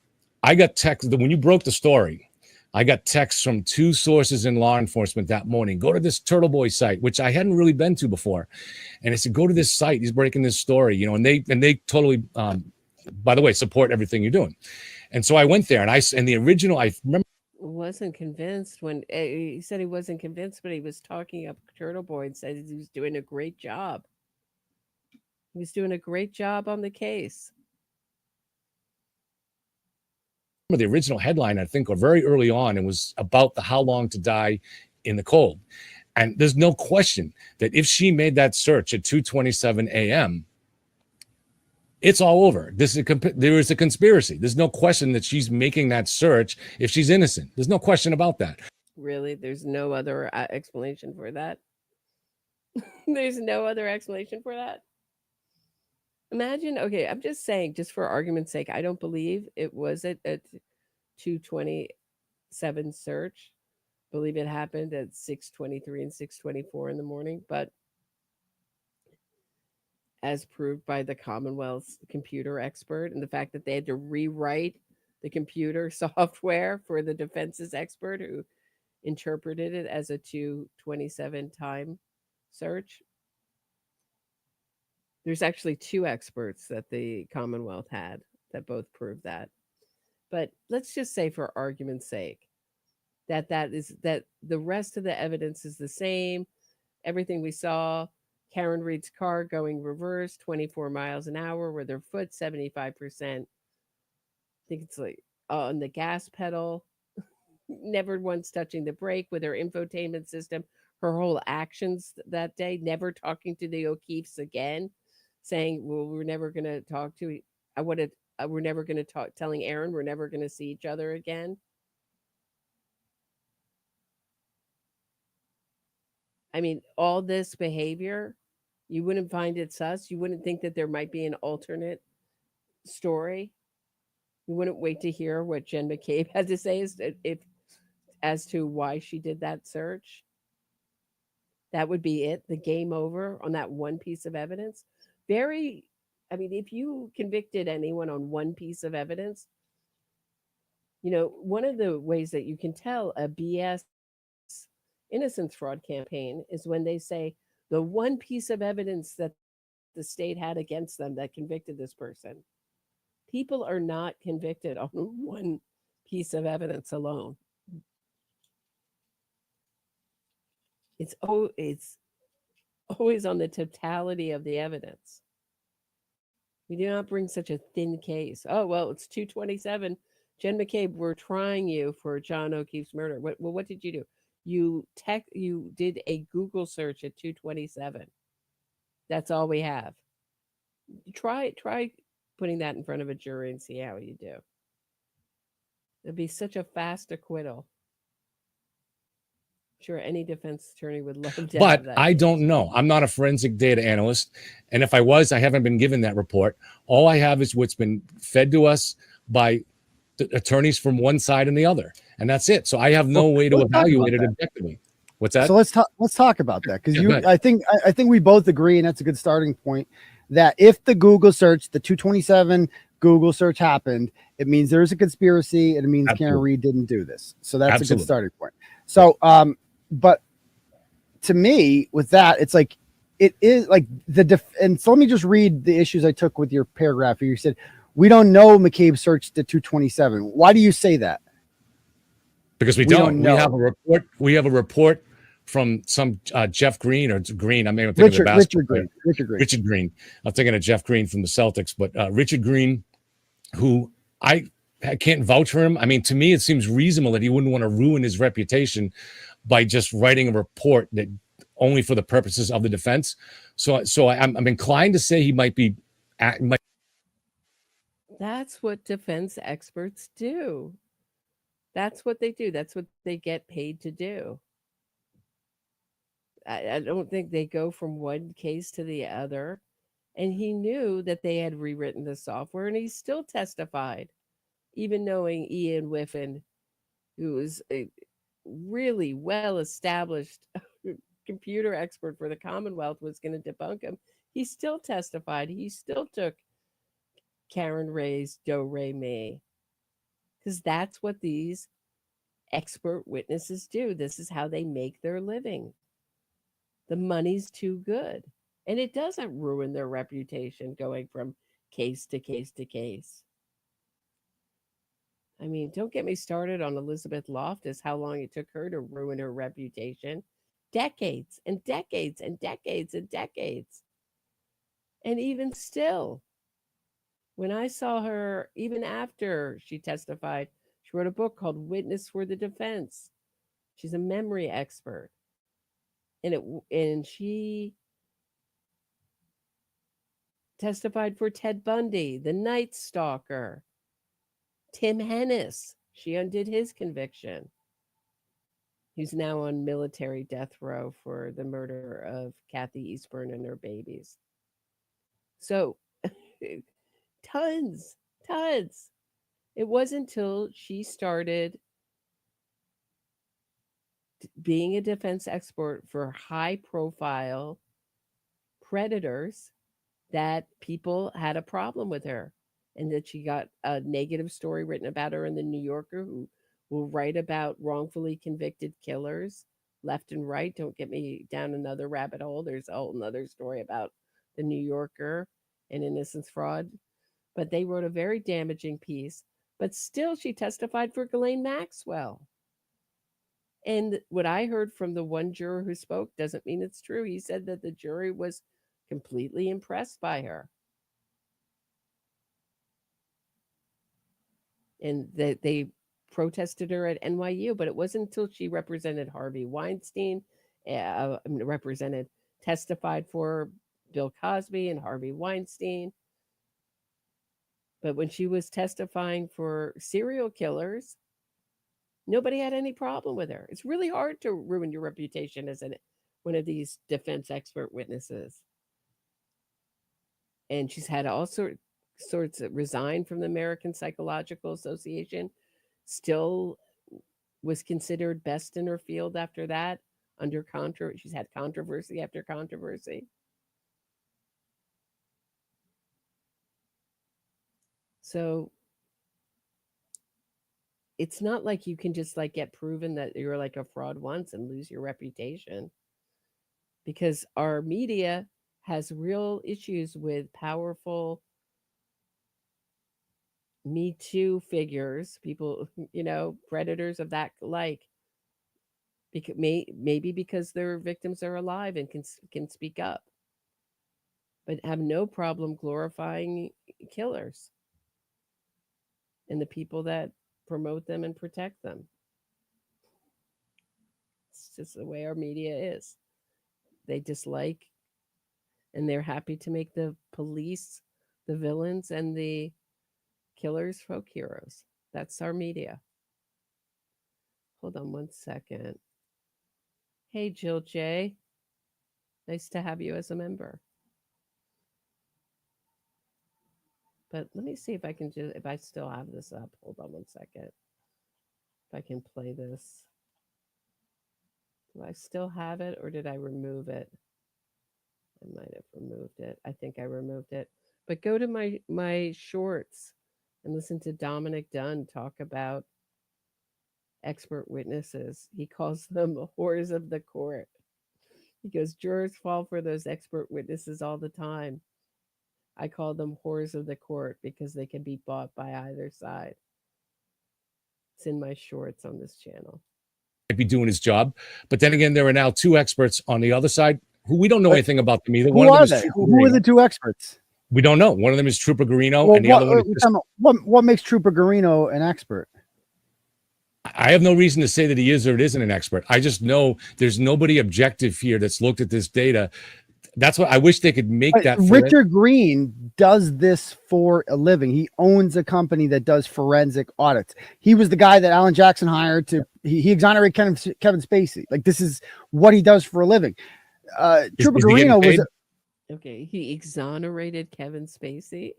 I got text when you broke the story. I got texts from 2 sources in law enforcement that morning. Go to this Turtle Boy site, which I hadn't really been to before. And I said, go to this site. He's breaking this story, and they totally, by the way, support everything you're doing. And so I went there, and the original, I remember, wasn't convinced when he said he wasn't convinced, but he was talking up Turtle Boy and said he was doing a great job. He was doing a great job on the case. The original headline, I think, or very early on, it was about the how long to die in the cold. And there's no question that if she made that search at 2:27 a.m., it's all over. There is a conspiracy. There's no question that she's making that search if she's innocent. There's no question about that. Really? There's no other explanation for that? There's no other explanation for that. Imagine, okay, I'm just saying, just for argument's sake, I don't believe it was a 227 search. I believe it happened at 6:23 and 6:24 in the morning, but as proved by the Commonwealth's computer expert and the fact that they had to rewrite the computer software for the defense's expert who interpreted it as a 227 time search. There's actually two experts that the Commonwealth had that both proved that. But let's just say, for argument's sake, that the rest of the evidence is the same. Everything we saw, Karen Reed's car going reverse, 24 miles an hour with her foot 75%. I think it's like on the gas pedal, never once touching the brake with her infotainment system. Her whole actions that day, never talking to the O'Keefes again, saying, well, we're never going to talk to, we're never going to talk, telling Aaron we're never going to see each other again. I mean, all this behavior, you wouldn't find it sus. You wouldn't think that there might be an alternate story. You wouldn't wait to hear what Jen McCabe had to say as to why she did that search. That would be it, the game over on that one piece of evidence. If you convicted anyone on one piece of evidence, one of the ways that you can tell a BS innocence fraud campaign is when they say the one piece of evidence that the state had against them that convicted this person. People are not convicted on one piece of evidence alone. It's always on the totality of the evidence. We do not bring such a thin case. Oh, well, it's 227. Jen McCabe, we're trying you for John O'Keefe's murder. What did you do? You did a Google search at 227. That's all we have. Try putting that in front of a jury and see how you do. It'd be such a fast acquittal. Sure, any defense attorney would love to But have that. I don't know. I'm not a forensic data analyst. And if I was, I haven't been given that report. All I have is what's been fed to us by the attorneys from one side and the other. And that's it. So I have no way to evaluate it objectively. What's that? So let's talk about that, because I think we both agree, and that's a good starting point, that if the Google search, the 227 Google search happened, it means there's a conspiracy, and it means Karen Reed didn't do this. So that's a good starting point. So but to me, with that, it's like it is like and so let me just read the issues I took with your paragraph here. You said we don't know McCabe searched the 227. Why do you say that? Because we don't know. We have a report from some Jeff Green or Green. I mean, I'm thinking of Richard Green. I'm thinking of Jeff Green from the Celtics, but Richard Green, who I can't vouch for him. I mean, to me, it seems reasonable that he wouldn't want to ruin his reputation by just writing a report that only for the purposes of the defense. So I'm inclined to say he might be. That's what defense experts do. That's what they do. That's what they get paid to do. I don't think they go from one case to the other. And he knew that they had rewritten the software, and he still testified, even knowing Ian Whiffen, who was a really well-established computer expert for the Commonwealth, was going to debunk him. He still testified. He still took Karen Ray's do-re-mi, because that's what these expert witnesses do. This is how they make their living. The money's too good. And it doesn't ruin their reputation going from case to case to case. I mean, don't get me started on Elizabeth Loftus, how long it took her to ruin her reputation. Decades and decades and decades and decades. And even still, when I saw her, even after she testified, she wrote a book called Witness for the Defense. She's a memory expert. And she testified for Ted Bundy, the Night Stalker. Tim Hennis, she undid his conviction. He's now on military death row for the murder of Kathy Eastburn and her babies. So, tons. It wasn't until she started being a defense expert for high profile predators that people had a problem with her, and that she got a negative story written about her in the New Yorker, who will write about wrongfully convicted killers left and right. Don't get me down another rabbit hole. There's a whole another story about the New Yorker and innocence fraud. But they wrote a very damaging piece. But still, she testified for Ghislaine Maxwell. And what I heard from the one juror who spoke doesn't mean it's true. He said that the jury was completely impressed by her. And that they protested her at NYU, but it wasn't until she represented Harvey Weinstein, testified for Bill Cosby and Harvey Weinstein. But when she was testifying for serial killers, nobody had any problem with her. It's really hard to ruin your reputation as one of these defense expert witnesses. And she's had all sorts of resign from the American Psychological Association, still was considered best in her field after that, under she's had controversy after controversy. So it's not like you can just like get proven that you're like a fraud once and lose your reputation, because our media has real issues with powerful Me Too figures, people, predators of that like, because maybe because their victims are alive and can speak up, but have no problem glorifying killers and the people that promote them and protect them. It's just the way our media is. They dislike, and they're happy to make the police the villains and the killers folk heroes. That's our media. Hold on one second. Hey, Jill J. Nice to have you as a member. But let me see if I can if I still have this up. Hold on one second. If I can play this. Do I still have it, or did I remove it? I might have removed it. I think I removed it. But go to my shorts and listen to Dominic Dunn talk about expert witnesses. He calls them whores of the court. He goes, jurors fall for those expert witnesses all the time. I call them whores of the court because they can be bought by either side. It's in my shorts on this channel. Be doing his job, but then again, there are now two experts on the other side who we don't know anything about them either. Who are they? Who are the two experts? We don't know. One of them is Trooper Garino, and the other one is what makes Trooper Garino an expert? I have no reason to say that he is or it isn't an expert. I just know there's nobody objective here that's looked at this data. That's what I wish they could make that. Richard Green does this for a living. He owns a company that does forensic audits. He was the guy that Alan Jackson hired to, he exonerated Kevin Spacey. Like, this is what he does for a living. Trooper Garino was. Okay, he exonerated Kevin Spacey.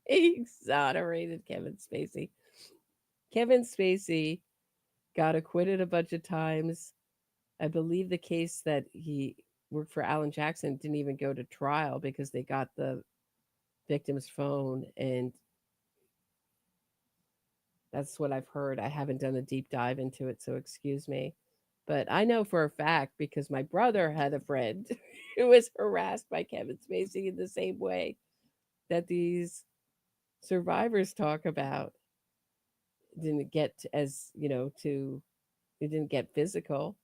He exonerated Kevin Spacey. Kevin Spacey got acquitted a bunch of times. I believe the case that he worked for Alan Jackson didn't even go to trial because they got the victim's phone, and that's what I've heard. I haven't done a deep dive into it, so excuse me. But I know for a fact, because my brother had a friend who was harassed by Kevin Spacey in the same way that these survivors talk about. Didn't get as, it didn't get physical,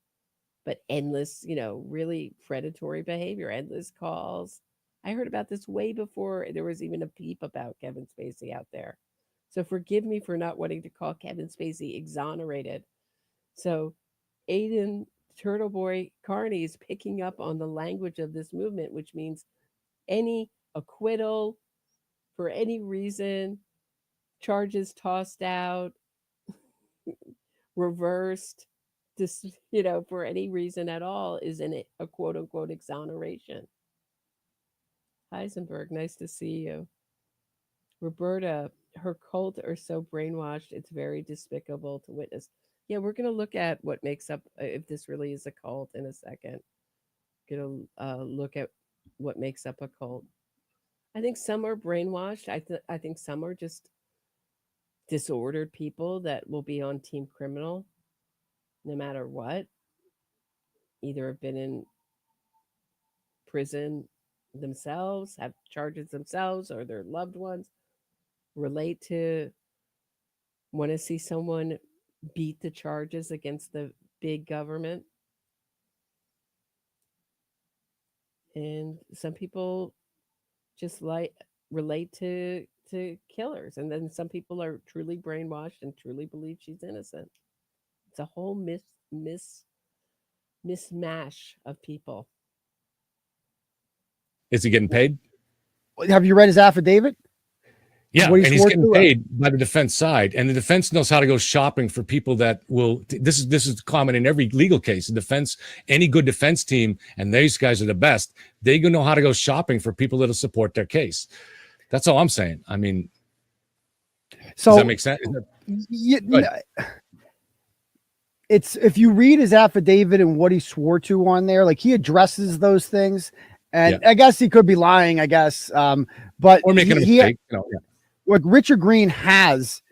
but endless, really predatory behavior, endless calls. I heard about this way before there was even a peep about Kevin Spacey out there. So forgive me for not wanting to call Kevin Spacey exonerated. So Aiden Turtleboy Carney is picking up on the language of this movement, which means any acquittal for any reason, charges tossed out, reversed, just, for any reason at all, is in a quote unquote exoneration. Heisenberg, nice to see you. Roberta, her cult are so brainwashed, it's very despicable to witness. Yeah, we're going to look at what makes up, if this really is a cult in a second. Going to look at what makes up a cult. I think some are brainwashed. I think some are just disordered people that will be on Team Criminal no matter what. Either have been in prison themselves, have charges themselves, or their loved ones, want to see someone beat the charges against the big government. And some people just relate to killers, and then some people are truly brainwashed and truly believe she's innocent. It's a whole mismatch of people. Is he getting paid? Have you read his affidavit? Yeah, What and he he's swore getting to? paid by the defense side, and the defense knows how to go shopping for people that will. This is common in every legal case. The defense, any good defense team, and these guys are the best. They know how to go shopping for people that'll support their case. That's all I'm saying. I mean, So does that make sense? It's, if you read his affidavit and what he swore to on there, like he addresses those things, and I guess he could be lying. I guess, but or making a mistake. Like Richard Green has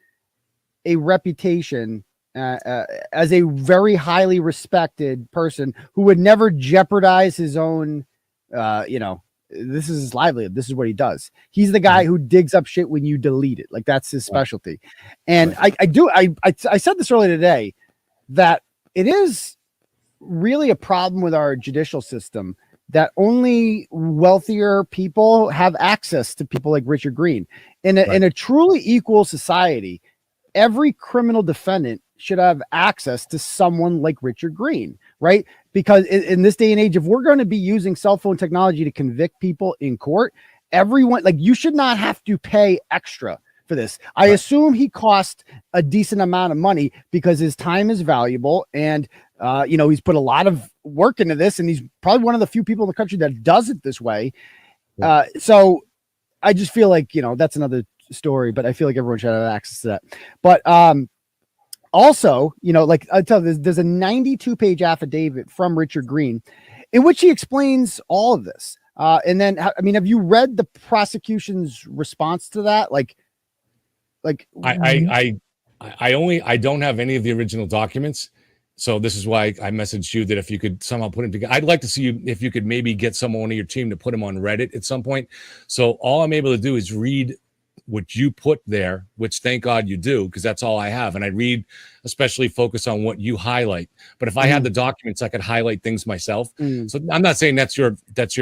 a reputation as a very highly respected person who would never jeopardize his own, this is his livelihood. This is what he does. He's the guy who digs up shit when you delete it. Like that's his specialty. And I said this earlier today that it is really a problem with our judicial system that only wealthier people have access to people like Richard Green. In a truly equal society, every criminal defendant should have access to someone like Richard Green, right? Because in this day and age, if we're going to be using cell phone technology to convict people in court, everyone, like, you should not have to pay extra for this. I assume he cost a decent amount of money because his time is valuable, and he's put a lot of work into this, and he's probably one of the few people in the country that does it this way. So I just feel like, that's another story, but I feel like everyone should have access to that. But also, like I tell you, there's a 92-page affidavit from Richard Green in which he explains all of this. And then, I mean, have you read the prosecution's response to that? I don't have any of the original documents. So this is why I messaged you that if you could somehow put them together. I'd like to see you, if you could maybe get someone on your team to put them on Reddit at some point. So all I'm able to do is read what you put there, which thank God you do, because that's all I have. And I read, especially focus on what you highlight. But if I had the documents, I could highlight things myself. So I'm not saying that's your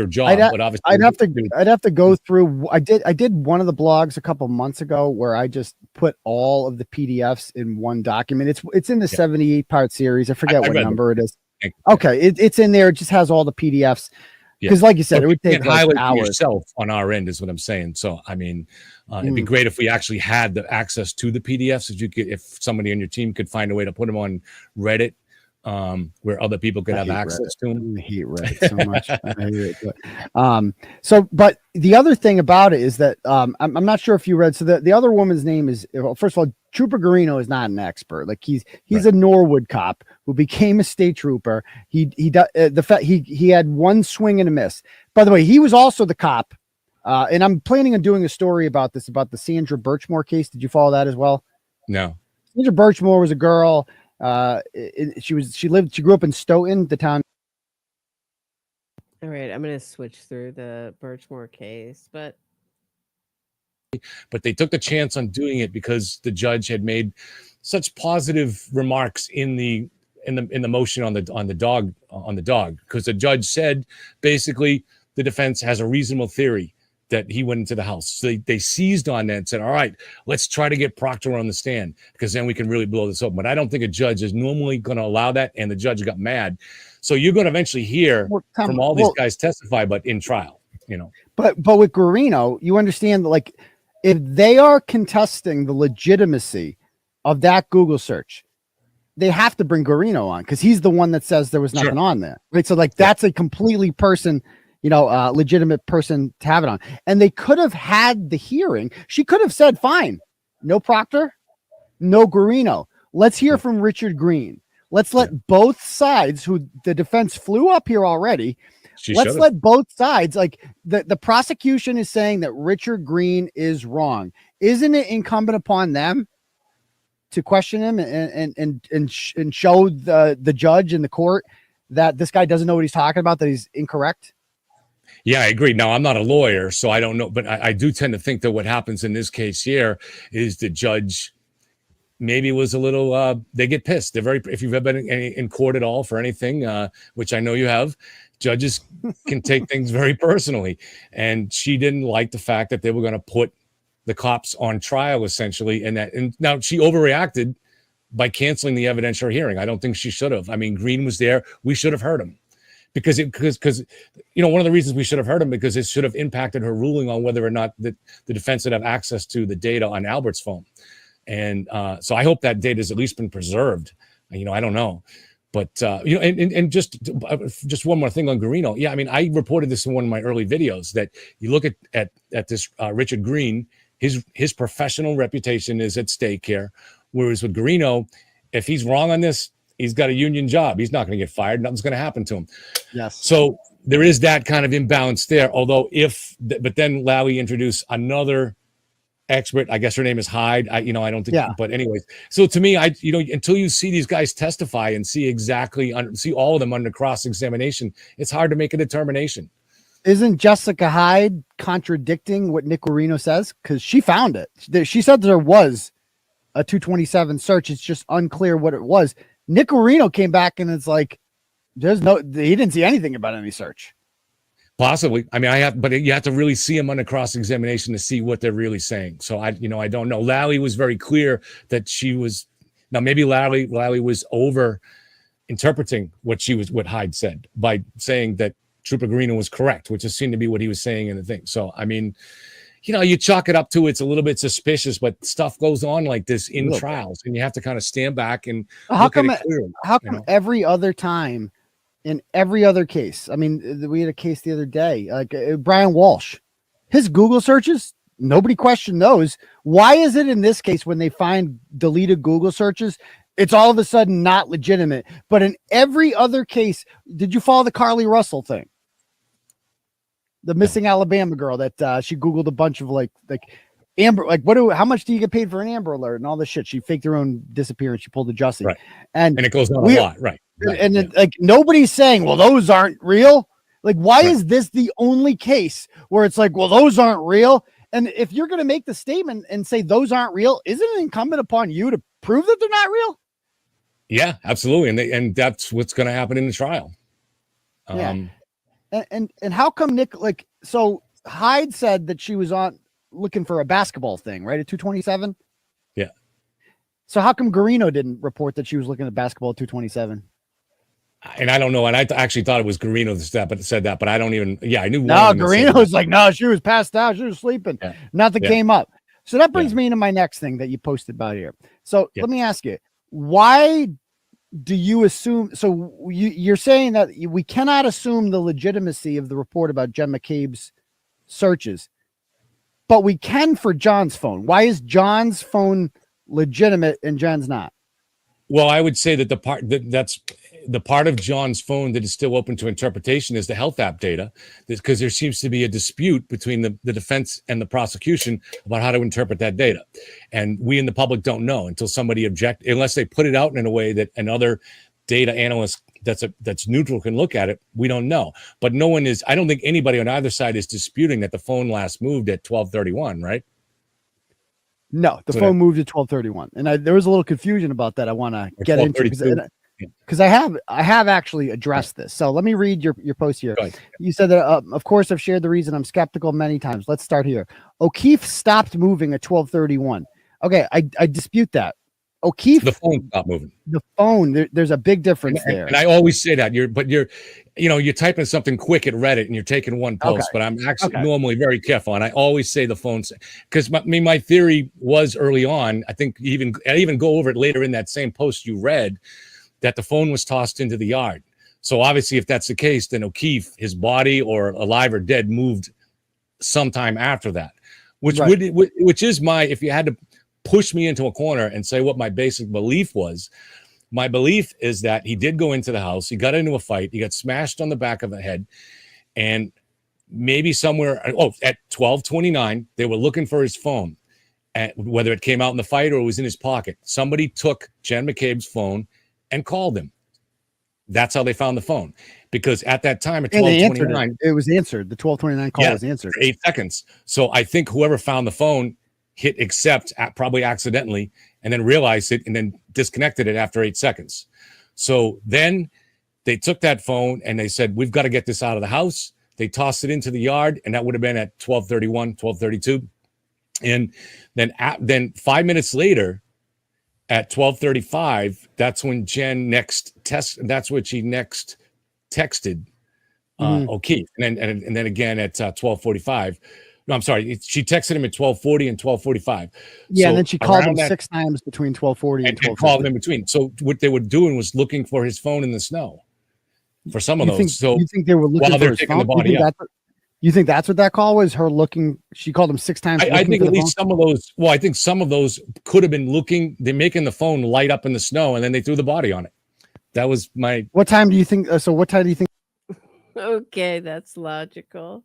job, but obviously I'd have to go through. I did one of the blogs a couple months ago where I just put all of the PDFs in one document. It's in the 78-part series. I forget what number it is. Okay, it's in there. It just has all the PDFs. Because, like you said, it would take highlight hours. yourself on our end, is what I'm saying. So, I mean, it'd be great if we actually had the access to the PDFs. If somebody on your team could find a way to put them on Reddit, where other people could have access to them. I hate Reddit so much. I hate it. But the other thing about it is that I'm not sure if you read. So the other woman's name is, first of all, Trooper Garino is not an expert. Like he's a Norwood cop who became a state trooper. He had one swing and a miss. By the way, he was also the cop. And I'm planning on doing a story about this, about the Sandra Birchmore case. Did you follow that as well? No. Sandra Birchmore was a girl. She grew up in Stoughton, the town. All right, I'm going to switch through the Birchmore case, but they took the chance on doing it because the judge had made such positive remarks in the motion on the dog, because the judge said basically the defense has a reasonable theory that he went into the house. So they seized on that and said, all right, let's try to get Proctor on the stand, because then we can really blow this open. But I don't think a judge is normally going to allow that, and the judge got mad. So you're going to eventually hear from all these guys testify, but in trial, But with Garino, you understand that, like, if they are contesting the legitimacy of that Google search, they have to bring Garino on because he's the one that says there was nothing on there, right? So like that's a completely legitimate person to have it on. And they could have had the hearing. She could have said, fine, no Proctor, no Garino. Let's hear from Richard Green. Let's let both sides, who the defense flew up here already. Let's let both sides, like the prosecution is saying that Richard Green is wrong. Isn't it incumbent upon them to question him and show the judge and the court that this guy doesn't know what he's talking about, that he's incorrect? Yeah, I agree. Now, I'm not a lawyer, so I don't know, but I do tend to think that what happens in this case here is the judge maybe was a little, they get pissed. They're very, if you've ever been in court at all for anything, which I know you have, judges can take things very personally. And she didn't like the fact that they were going to put the cops on trial, essentially. And now she overreacted by canceling the evidentiary hearing. I don't think she should have. I mean, Green was there. We should have heard him. Because one of the reasons we should have heard him, because it should have impacted her ruling on whether or not the defense would have access to the data on Albert's phone. And so I hope that data has at least been preserved. I don't know. But, and just one more thing on Garino. Yeah, I mean, I reported this in one of my early videos that you look at this Richard Green, his professional reputation is at stake here. Whereas with Garino, if he's wrong on this, he's got a union job. He's not going to get fired. Nothing's going to happen to him. Yes. So there is that kind of imbalance there. Although but then Lowy introduced another expert. I guess her name is Hyde. I don't think, but anyways. So to me, until you see these guys testify and see see all of them under cross-examination, it's hard to make a determination. Isn't Jessica Hyde contradicting what Nick Garino says? Because she found it. She said there was a 227 search. It's just unclear what it was. Nick Garino came back and it's like, he didn't see anything about any search. Possibly. I mean, but you have to really see them under cross-examination to see what they're really saying. So I don't know. Lally was very clear that she was, now maybe Lally was over interpreting what Hyde said by saying that Trooper Garino was correct, which seemed to be what he was saying in the thing. So, I mean, you chalk it up to it's a little bit suspicious, but stuff goes on like this in trials, and you have to kind of stand back and look at it clearly. How come every other time in every other case? I mean, we had a case the other day, like Brian Walsh, his Google searches, nobody questioned those. Why is it in this case when they find deleted Google searches, it's all of a sudden not legitimate? But in every other case, did you follow the Carly Russell thing? The missing Alabama girl that she Googled a bunch of like Amber, like how much do you get paid for an Amber Alert and all this shit? She faked her own disappearance. She pulled a Jussie, right. And it goes on a lot, right? And like nobody's saying, well, those aren't real. Like, why is this the only case where it's like, well, those aren't real? And if you're going to make the statement and say those aren't real, isn't it incumbent upon you to prove that they're not real? Yeah, absolutely, and that's what's going to happen in the trial. And how come Nick, like, so Hyde said that she was on looking for a basketball thing, right? At 227. Yeah. So how come Garino didn't report that she was looking at basketball at 227? And I don't know. And I actually thought it was Garino that said that, but I don't even. Yeah, I knew. No, Garino was like, no, she was passed out. She was sleeping. Yeah. Nothing came up. So that brings me into my next thing that you posted about here. So let me ask you, why do you assume? So you're saying that we cannot assume the legitimacy of the report about Jen McCabe's searches, but we can for John's phone. Why is John's phone legitimate and Jen's not? Well, I would say that that's the part of John's phone that is still open to interpretation is the health app data, because there seems to be a dispute between the defense and the prosecution about how to interpret that data. And we in the public don't know until somebody unless they put it out in a way that another data analyst that's neutral can look at it. We don't know. But I don't think anybody on either side is disputing that the phone last moved at 12:31, right? No, the phone moved at 12:31, and there was a little confusion about that. I want to get into because I have actually addressed this. So let me read your post here. You said that, of course, I've shared the reason I'm skeptical many times. Let's start here. O'Keefe stopped moving at 12:31. Okay, I dispute that. O'Keefe, The phone stopped moving. the phone, there's a big difference there. And I always say that you're typing something quick at Reddit and you're taking one post, but I'm actually normally very careful. And I always say the phone, because my theory was early on, I think I even go over it later in that same post you read, that the phone was tossed into the yard. So obviously if that's the case, then O'Keefe, his body or alive or dead, moved sometime after that, which is if you had to push me into a corner and say what my basic belief was, my belief is that he did go into the house. He got into a fight. He got smashed on the back of the head. And maybe somewhere, at 12:29, they were looking for his phone. And whether it came out in the fight or it was in his pocket, somebody took Jen McCabe's phone and called him. That's how they found the phone. Because at that time, at 12:29, it was answered. The 12:29 call was answered. For 8 seconds. So I think whoever found the phone hit accept, probably accidentally, and then realized it and then disconnected it after 8 seconds. So then they took that phone and they said, we've got to get this out of the house. They tossed it into the yard, and that would have been at 12:31, 12:32. And then 5 minutes later, at 12:35, that's when Jen that's what she next texted O'Keefe. And then again at 12:45. No, I'm sorry. She texted him at 12:40 and 12:45. Yeah, and then she called him 6 times between 12:40 and 12:50. Called him in between. So what they were doing was looking for his phone in the snow for some of those. You think they were looking while for they're his taking phone? the body out? You think that's what that call was? Her looking? She called him 6 times. I think at least some of those. Well, I think some of those could have been looking. They're making the phone light up in the snow, and then they threw the body on it. That was my. What time do you think? So what time do you think? Okay, that's logical.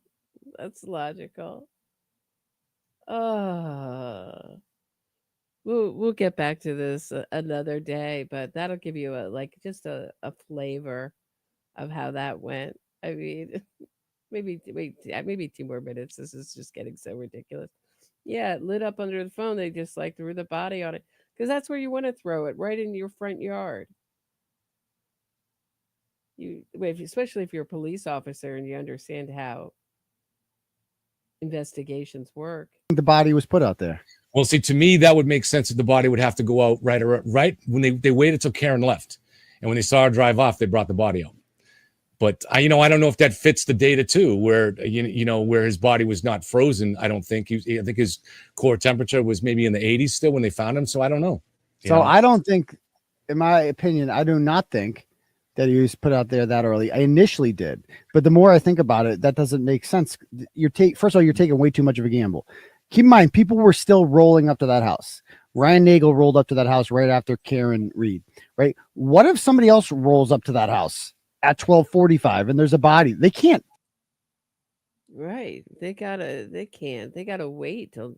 We'll get back to this another day, but that'll give you a flavor of how that went. I mean, maybe 2 more minutes. This is just getting so ridiculous. Yeah, it lit up under the phone. They just threw the body on it because that's where you want to throw it, right in your front yard. Especially if you're a police officer and you understand how investigations work. The body was put out there. Well, see, to me, that would make sense that the body would have to go out right when they waited till Karen left. And when they saw her drive off, they brought the body out. But I don't know if that fits the data too, where where his body was not frozen. I don't think I think his core temperature was maybe in the 80s still when they found him. So I don't know. I don't think, in my opinion, I do not think that he was put out there that early. I initially did, but the more I think about it, that doesn't make sense. First of all, you're taking way too much of a gamble. Keep in mind, people were still rolling up to that house. Ryan Nagel rolled up to that house right after Karen Reed, right? What if somebody else rolls up to that house at 12:45 and there's a body? They can't. Right. They gotta wait till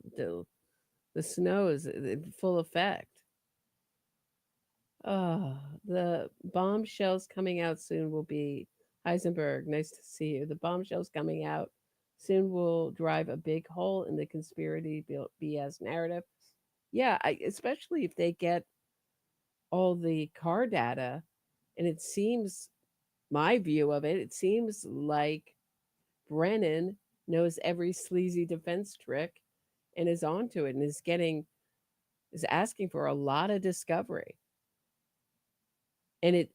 the snow is in full effect. The bombshells coming out soon will be Heisenberg. Nice to see you. The bombshells coming out soon will drive a big hole in the conspiracy BS narrative. Yeah, especially if they get all the car data, and it seems, my view of it seems like Brennan knows every sleazy defense trick and is onto it and is asking for a lot of discovery. And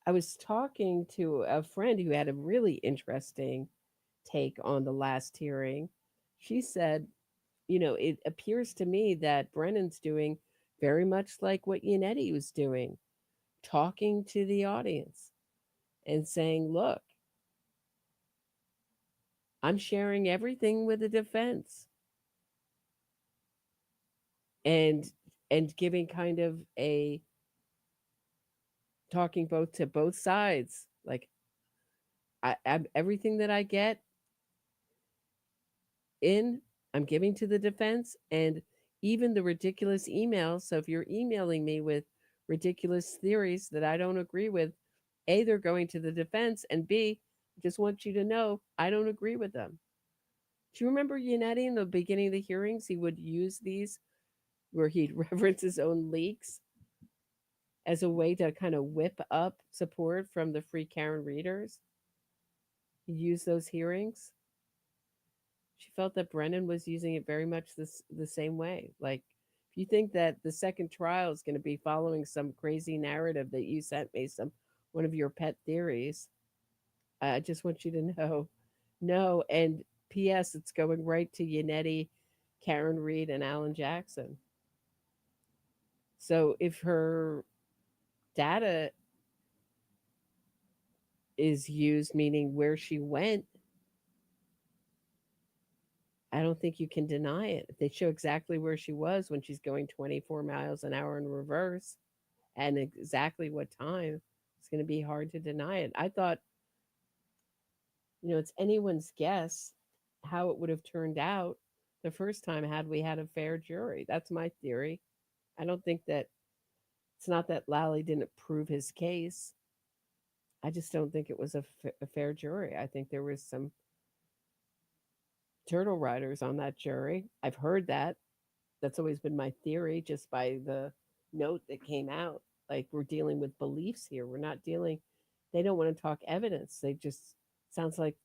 I was talking to a friend who had a really interesting take on the last hearing. She said, it appears to me that Brennan's doing very much like what Yannetti was doing, talking to the audience and saying, look, I'm sharing everything with the defense. And giving kind of a talking to both sides. Like everything that I get I'm giving to the defense, and even the ridiculous emails. So if you're emailing me with ridiculous theories that I don't agree with, A, they're going to the defense, and B, just want you to know I don't agree with them. Do you remember Yannetti in the beginning of the hearings? He would use these where he'd reference his own leaks as a way to kind of whip up support from the Free Karen readers. He used those hearings. She felt that Brennan was using it very much the same way. Like, if If you think that the second trial is going to be following some crazy narrative that you sent me, one of your pet theories, I just want you to know, no. And P.S. It's going right to Yannetti, Karen Reed, and Alan Jackson. So if her data is used, meaning where she went, I don't think you can deny it. If they show exactly where she was when she's going 24 miles an hour in reverse and exactly what time, it's going to be hard to deny it. I thought, it's anyone's guess how it would have turned out the first time had we had a fair jury. That's my theory. I don't think that it's not that Lally didn't prove his case. I just don't think it was a fair jury. I think there was some turtle riders on that jury. I've heard that. That's always been my theory, just by the note that came out. Like, we're dealing with beliefs here. We're not dealing, they don't want to talk evidence. They just, sounds like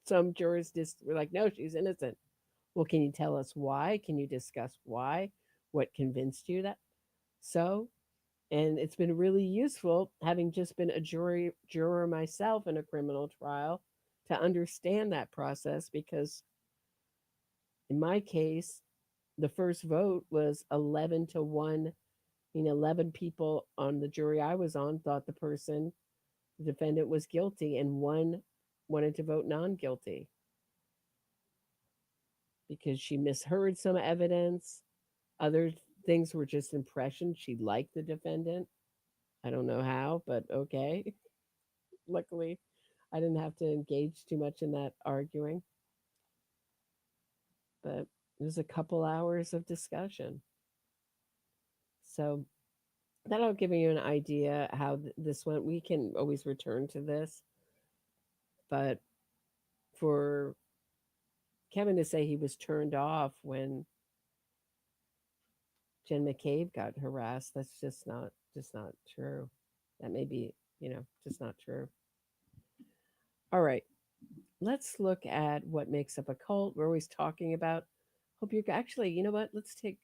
some jurors just were like, no, she's innocent. Well, can you tell us why? Can you discuss why? What convinced you that? So, and it's been really useful, having just been a juror myself in a criminal trial, to understand that process, because in my case, the first vote was 11-1. 11 people on the jury I was on thought the defendant was guilty, and one wanted to vote non-guilty because she misheard some evidence. Other things were just impressions. She liked the defendant. I don't know how, but okay. Luckily, I didn't have to engage too much in that arguing. But it was a couple hours of discussion. So that'll give you an idea how this went. We can always return to this. But for Kevin to say he was turned off when Jen McCabe got harassed, that's just not true. That may be, just not true. All right. Let's look at what makes up a cult. We're always talking about. Hope you're actually, you know what? Let's take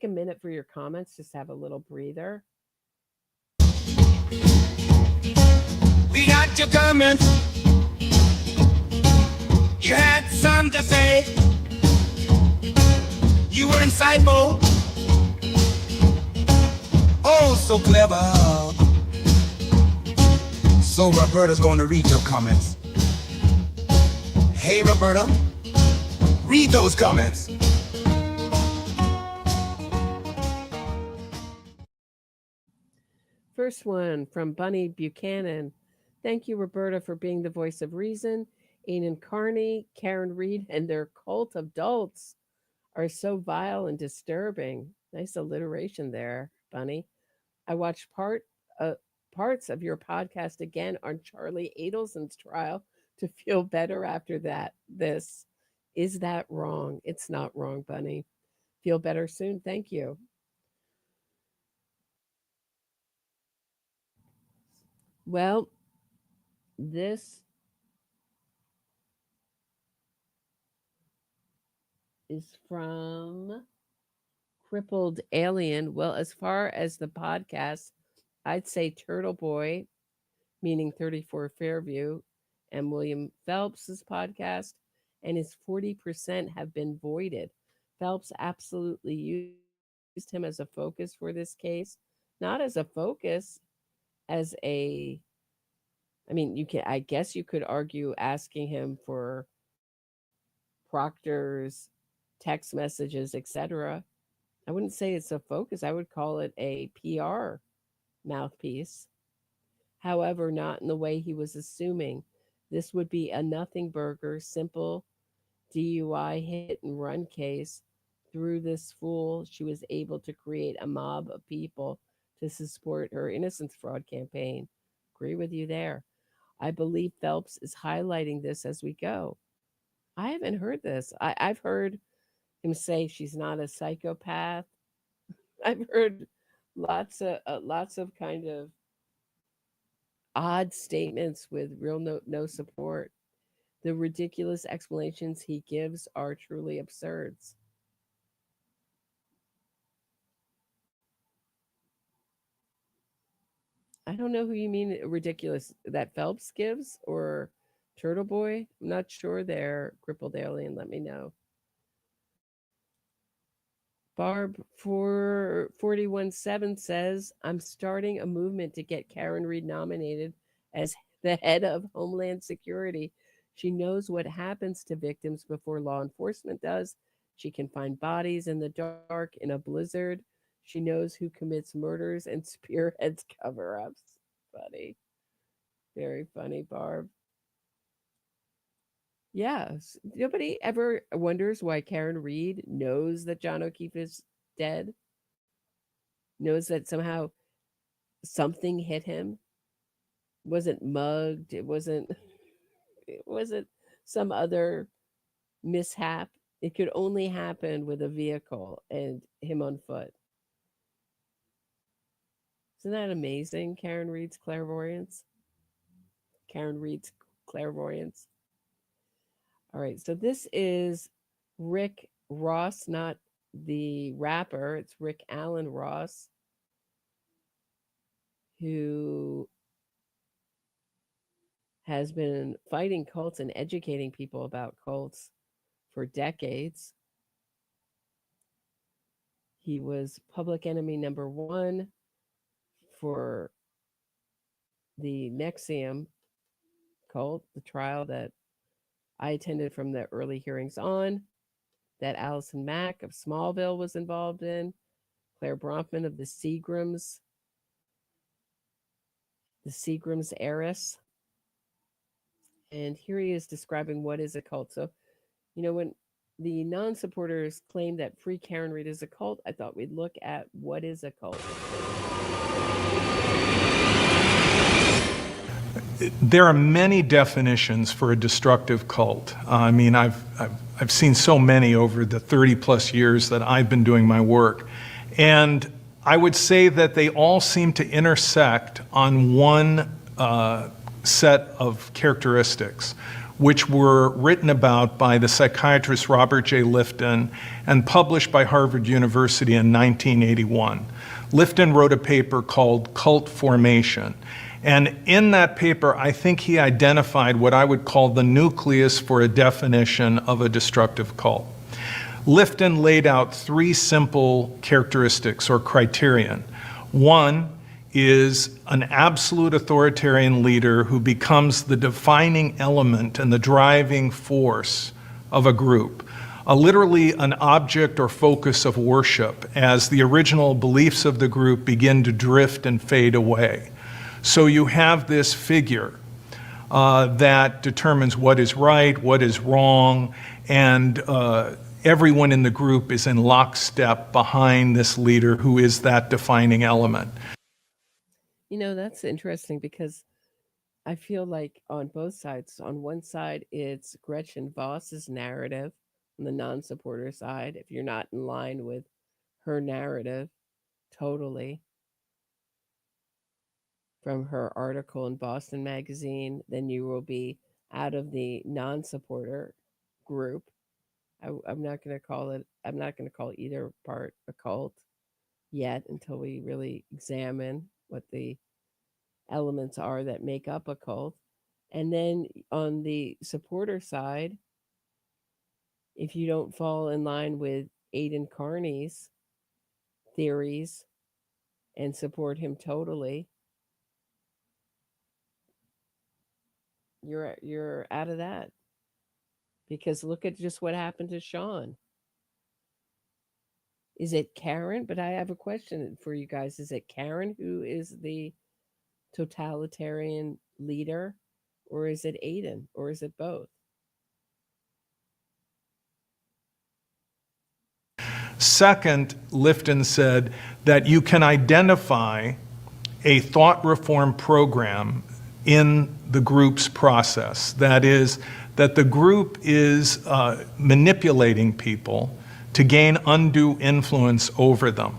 a minute for your comments. Just have a little breather. We got you coming. You had something to say. You were insightful. Oh, so clever. So Roberta's going to read your comments. Hey, Roberta, read those comments. First one from Bunny Buchanan. Thank you, Roberta, for being the voice of reason. Ian Carney, Karen Reed, and their cult of adults are so vile and disturbing. Nice alliteration there, Bunny. I watched parts of your podcast again on Charlie Adelson's trial to feel better after that. Is that wrong? It's not wrong, Bunny. Feel better soon. Thank you. Well, this is from Crippled Alien. Well, as far as the podcast, I'd say Turtle Boy, meaning 34 Fairview, and William Phelps's podcast, and his 40% have been voided. Phelps absolutely used him as a focus for this case, not as a focus, as a, I guess you could argue asking him for Proctor's text messages, etc. I wouldn't say it's a focus. I would call it a PR mouthpiece. However, not in the way he was assuming. This would be a nothing burger, simple DUI hit and run case. Through this fool, she was able to create a mob of people to support her innocence fraud campaign. Agree with you there. I believe Phelps is highlighting this as we go. I haven't heard this. I've heard him say she's not a psychopath. I've heard lots of kind of odd statements with real no support. The ridiculous explanations he gives are truly absurd. I don't know who you mean ridiculous. That Phelps gives or Turtle Boy? I'm not sure there. Crippled Alien, let me know. Barb 441-7 says, I'm starting a movement to get Karen Reed nominated as the head of Homeland Security. She knows what happens to victims before law enforcement does. She can find bodies in the dark in a blizzard. She knows who commits murders and spearheads cover-ups. Funny. Very funny, Barb. Yeah. Nobody ever wonders why Karen Reed knows that John O'Keefe is dead. Knows that somehow something hit him. Wasn't mugged. It wasn't some other mishap. It could only happen with a vehicle and him on foot. Isn't that amazing? Karen Reed's clairvoyance. Karen Reed's clairvoyance. All right, so this is Rick Ross, not the rapper. It's Rick Allen Ross, who has been fighting cults and educating people about cults for decades. He was public enemy number 1 for the NXIVM cult, the trial that I attended from the early hearings on, that Allison Mack of Smallville was involved in, Claire Bronfman of the Seagrams heiress. And here he is describing what is a cult. So, when the non-supporters claim that Free Karen Reed is a cult, I thought we'd look at what is a cult. There are many definitions for a destructive cult. I mean, I've seen so many over the 30 plus years that I've been doing my work. And I would say that they all seem to intersect on one set of characteristics, which were written about by the psychiatrist Robert J. Lifton and published by Harvard University in 1981. Lifton wrote a paper called Cult Formation. And in that paper, I think he identified what I would call the nucleus for a definition of a destructive cult. Lifton laid out 3 simple characteristics or criterion. One is an absolute authoritarian leader who becomes the defining element and the driving force of a group, literally an object or focus of worship as the original beliefs of the group begin to drift and fade away. So you have this figure that determines what is right, what is wrong, and everyone in the group is in lockstep behind this leader who is that defining element. That's interesting because I feel like on both sides, on one side, it's Gretchen Voss's narrative, on the non-supporter side. If you're not in line with her narrative, totally. From her article in Boston Magazine, then you will be out of the non-supporter group. I'm not going to call either part a cult yet until we really examine what the elements are that make up a cult. And then on the supporter side, if you don't fall in line with Aidan Carney's theories and support him totally, you're out of that. Because look at just what happened to Sean. Is it Karen? But I have a question for you guys. Is it Karen who is the totalitarian leader? Or is it Aidan? Or is it both? Second, Lifton said that you can identify a thought reform program in the group's process. That is, that the group is manipulating people to gain undue influence over them.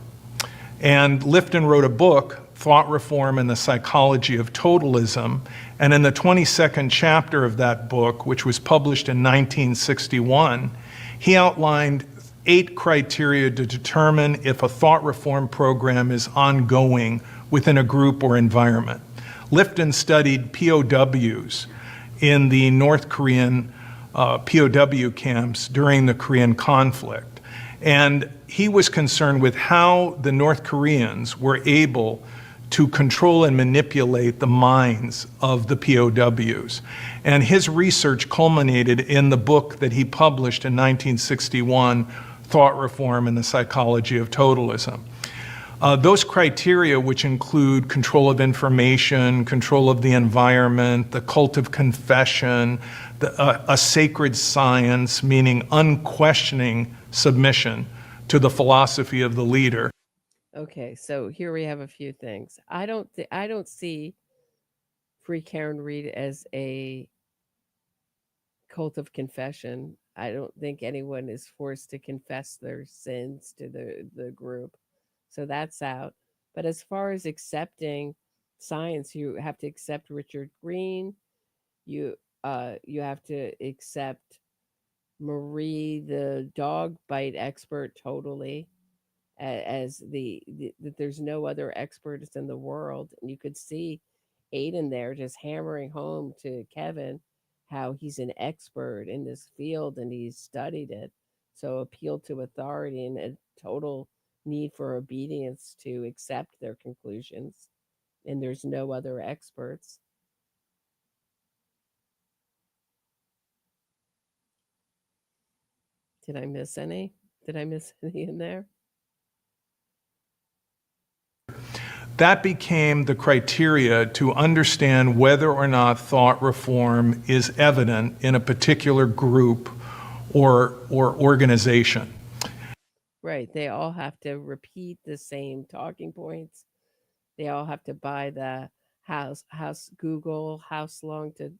And Lifton wrote a book, Thought Reform and the Psychology of Totalism, and in the 22nd chapter of that book, which was published in 1961, he outlined 8 criteria to determine if a thought reform program is ongoing within a group or environment. Lifton studied POWs in the North Korean POW camps during the Korean conflict. And he was concerned with how the North Koreans were able to control and manipulate the minds of the POWs. And his research culminated in the book that he published in 1961, Thought Reform and the Psychology of Totalism. Those criteria, which include control of information, control of the environment, the cult of confession, a sacred science, meaning unquestioning submission to the philosophy of the leader. Okay, so here we have a few things. I don't see Free Karen Reed as a cult of confession. I don't think anyone is forced to confess their sins to the group. So that's out. But as far as accepting science, you have to accept Richard Green. You have to accept Marie, the dog bite expert, totally, as that there's no other experts in the world. And you could see Aiden there just hammering home to Kevin how he's an expert in this field and he's studied it. So appeal to authority and a total need for obedience to accept their conclusions. And there's no other experts. Did I miss any? Did I miss any in there? That became the criteria to understand whether or not thought reform is evident in a particular group or organization. Right. They all have to repeat the same talking points. They all have to buy the house Google house long to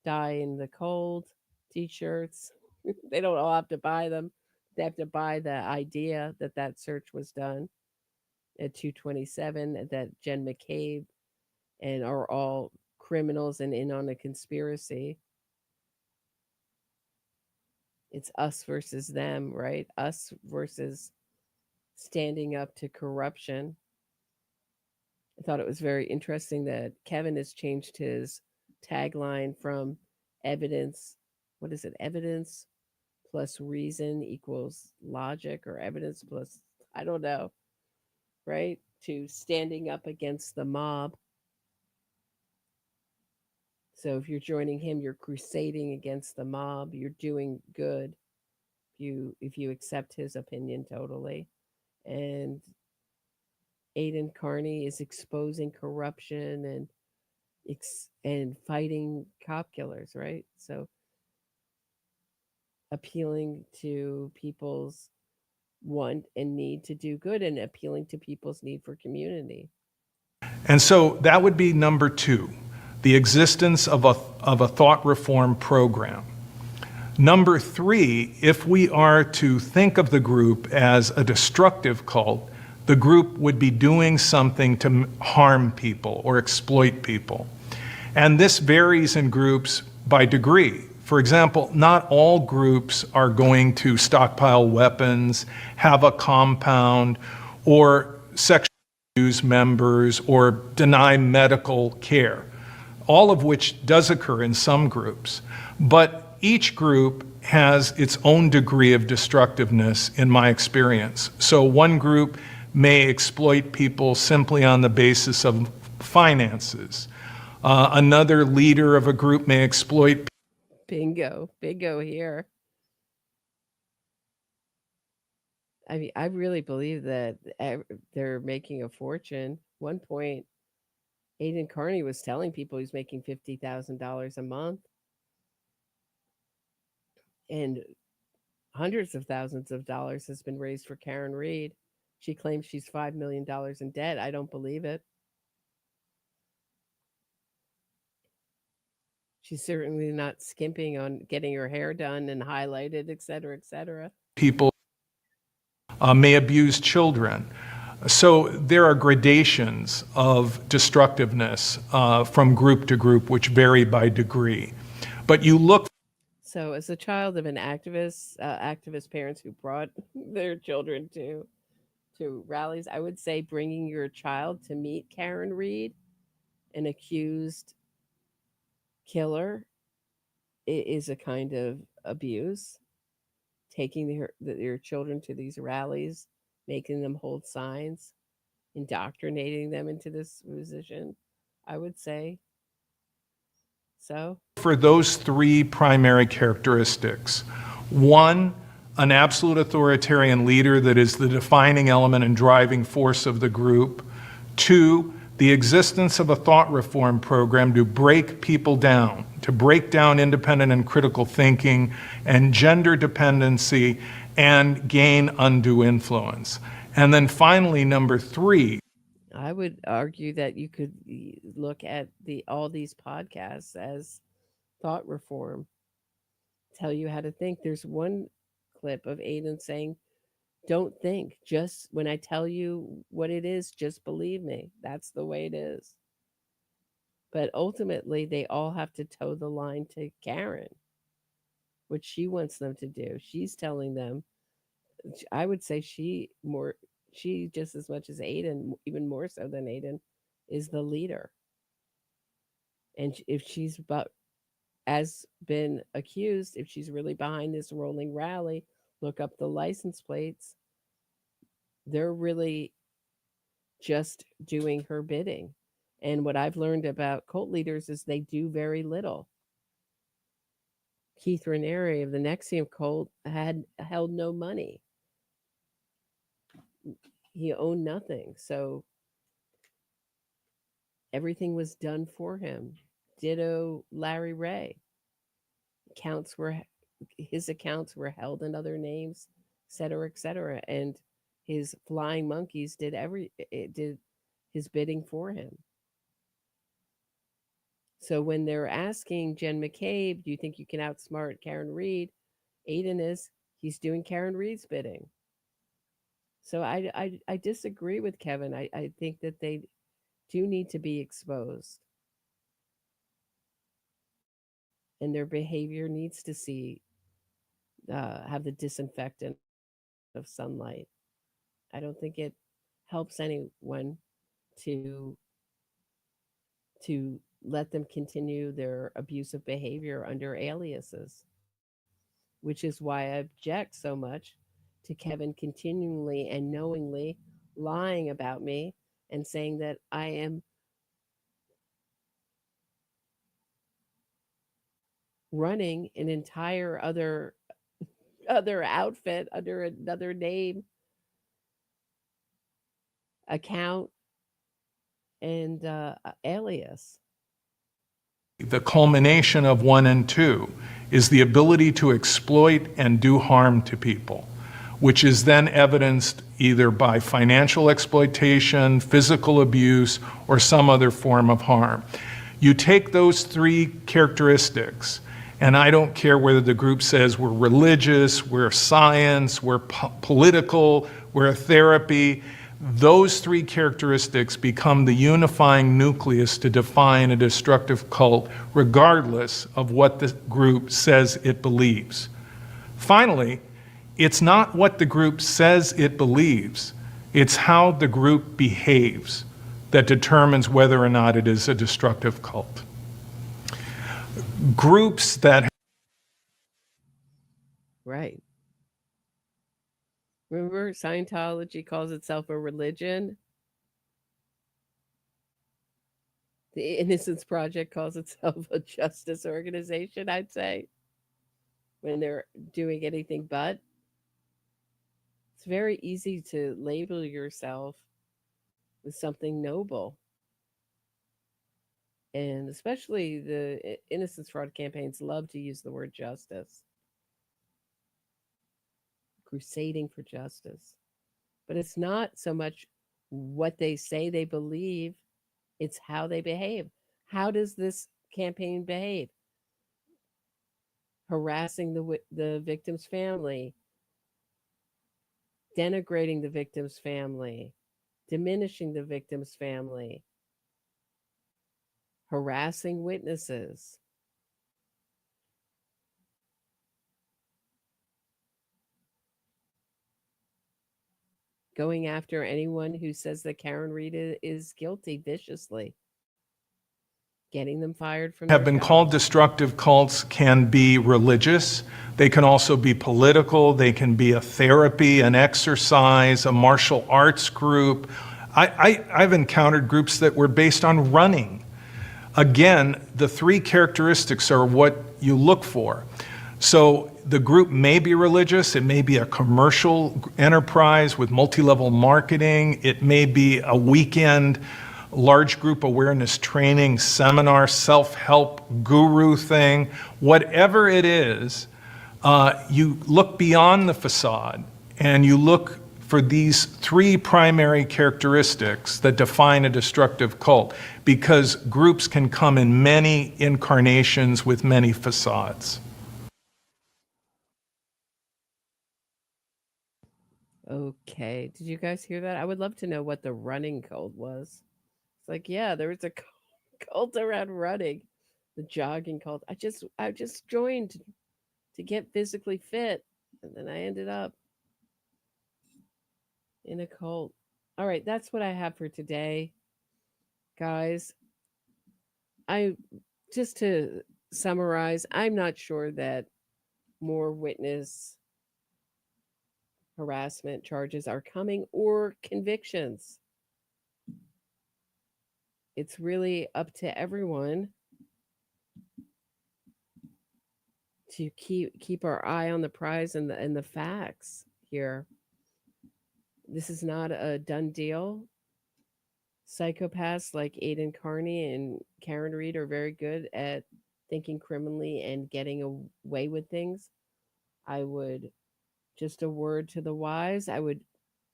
die in the cold t-shirts. They don't all have to buy them. They have to buy the idea that search was done at 227, that Jen McCabe and are all criminals and in on a conspiracy. It's us versus them, right? Us versus standing up to corruption. I thought it was very interesting that Kevin has changed his tagline from evidence, what is it? Evidence plus reason equals logic, or evidence plus, I don't know, right? To standing up against the mob. So if you're joining him, you're crusading against the mob. You're doing good. If you accept his opinion totally. And Aiden Carney is exposing corruption and fighting cop killers, right? So appealing to people's want and need to do good and appealing to people's need for community. And so that would be number two, the existence of a thought reform program. Number three, if we are to think of the group as a destructive cult, the group would be doing something to harm people or exploit people. And this varies in groups by degree. For example, not all groups are going to stockpile weapons, have a compound, or sexually abuse members, or deny medical care, all of which does occur in some groups. But each group has its own degree of destructiveness, in my experience. So one group may exploit people simply on the basis of finances. Another leader of a group may exploit. Bingo here. I mean, I really believe that they're making a fortune. One point, Aiden Carney was telling people he's making $50,000 a month. And hundreds of thousands of dollars has been raised for Karen Reed. She claims she's $5 million in debt. I don't believe it. She's certainly not skimping on getting her hair done and highlighted, et cetera, et cetera. People may abuse children. So there are gradations of destructiveness from group to group, which vary by degree. But you look. So as a child of an activist parents who brought their children to to rallies. I would say bringing your child to meet Karen Reed, an accused killer, is a kind of abuse. Taking your children to these rallies, making them hold signs, indoctrinating them into this position, I would say so. For those three primary characteristics, one, an absolute authoritarian leader that is the defining element and driving force of the group. Two, the existence of a thought reform program to break people down, to break down independent and critical thinking and gender dependency and gain undue influence. And then finally, number three. I would argue that you could look at all these podcasts as thought reform, tell you how to think. There's one clip of Aiden saying, don't think, just when I tell you what it is, just believe me. That's the way it is. But ultimately, they all have to toe the line to Karen, which she wants them to do. She's telling them, I would say she just as much as Aiden, even more so than Aiden, is the leader. And if she's been accused, if she's really behind this rolling rally, look up the license plates. They're really just doing her bidding. And what I've learned about cult leaders is they do very little. Keith Raniere of the NXIVM cult had held no money. He owned nothing. So everything was done for him. Ditto Larry Ray. His accounts were held in other names, et cetera, et cetera. And his flying monkeys did his bidding for him. So when they're asking Jen McCabe, do you think you can outsmart Karen Reed? Aiden he's doing Karen Reed's bidding. So I disagree with Kevin. I think that they do need to be exposed. And their behavior needs to have the disinfectant of sunlight. I don't think it helps anyone to let them continue their abusive behavior under aliases, which is why I object so much to Kevin continually and knowingly lying about me and saying that I am running an entire other outfit under another name, account, and alias. The culmination of 1 and 2 is the ability to exploit and do harm to people, which is then evidenced either by financial exploitation, physical abuse, or some other form of harm. You take those three characteristics, and I don't care whether the group says we're religious, we're science, we're political, we're therapy, those three characteristics become the unifying nucleus to define a destructive cult, regardless of what the group says it believes. Finally, it's not what the group says it believes, it's how the group behaves that determines whether or not it is a destructive cult. Groups that... Right. Remember, Scientology calls itself a religion. The Innocence Project calls itself a justice organization, I'd say, when they're doing anything but. It's very easy to label yourself with something noble. And especially the innocence fraud campaigns love to use the word justice. Crusading for justice. But it's not so much what they say they believe, it's how they behave. How does this campaign behave? Harassing the victim's family, denigrating the victim's family, diminishing the victim's family, harassing witnesses. going after anyone who says that Karen Reed is guilty viciously, getting them fired from have their been jobs. called destructive cults can be religious. They can also be political. They can be a therapy, an exercise, a martial arts group. I've encountered groups that were based on running. Again, the three characteristics are what you look for. So the group may be religious, it may be a commercial enterprise with multi-level marketing, it may be a weekend large group awareness training, seminar, self-help guru thing. Whatever it is, you look beyond the facade and you look for these three primary characteristics that define a destructive cult, because groups can come in many incarnations with many facades. Okay. Did you guys hear that? I would love to know what the running cult was. It's like, yeah, there was a cult around running, the jogging cult. I just joined to get physically fit, and then I ended up in a cult. All right, that's what I have for today, guys. Just to summarize, I'm not sure that more witness harassment charges are coming or convictions. It's really up to everyone to keep our eye on the prize and the facts here. This is not a done deal. Psychopaths like Aidan Carney and Karen Reed are very good at thinking criminally and getting away with things. Just a word to the wise, I would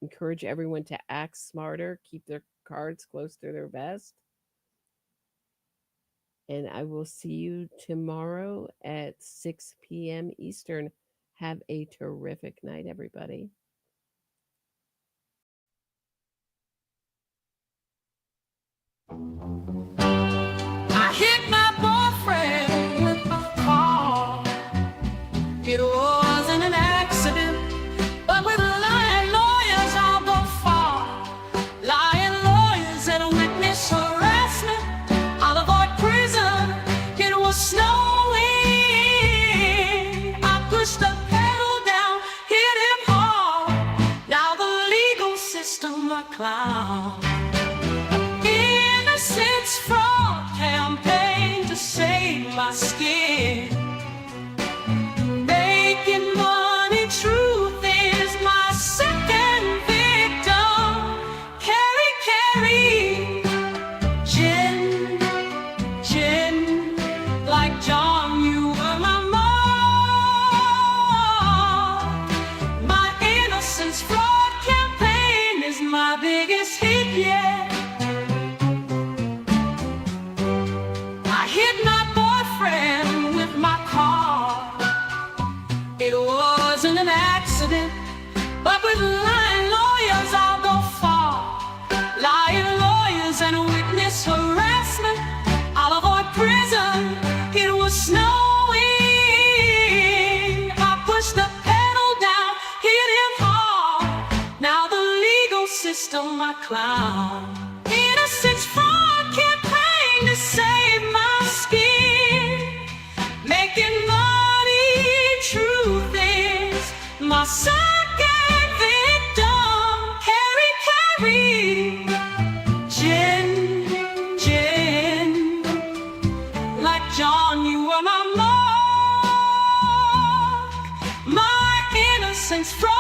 encourage everyone to act smarter, keep their cards close to their vest. And I will see you tomorrow at 6 p.m. Eastern. Have a terrific night, everybody. I hit my boyfriend with my car. It wasn't an accident, but with lying lawyers I'll go far. Lying lawyers and witness harassment, I'll avoid prison. It was snowing. I pushed the pedal down, hit him hard. Now the legal system a clown. Innocence fraud campaign to save my skin. Making money, truth is my second victim. Carry, Jen, like John, you were my mom. My innocence fraud campaign is my biggest hit yet. I hit my boyfriend with my car. It wasn't an accident, but with lying lawyers I'll go far. Lying lawyers and witness harassment, I'll avoid prison. It was snowing. I pushed the pedal down, hit him hard. Now the legal system a clown. Innocence fraud campaign to save my skin. Making money, truth is my second victim. Carry, Jen, like John, you were my mark. My innocence fraud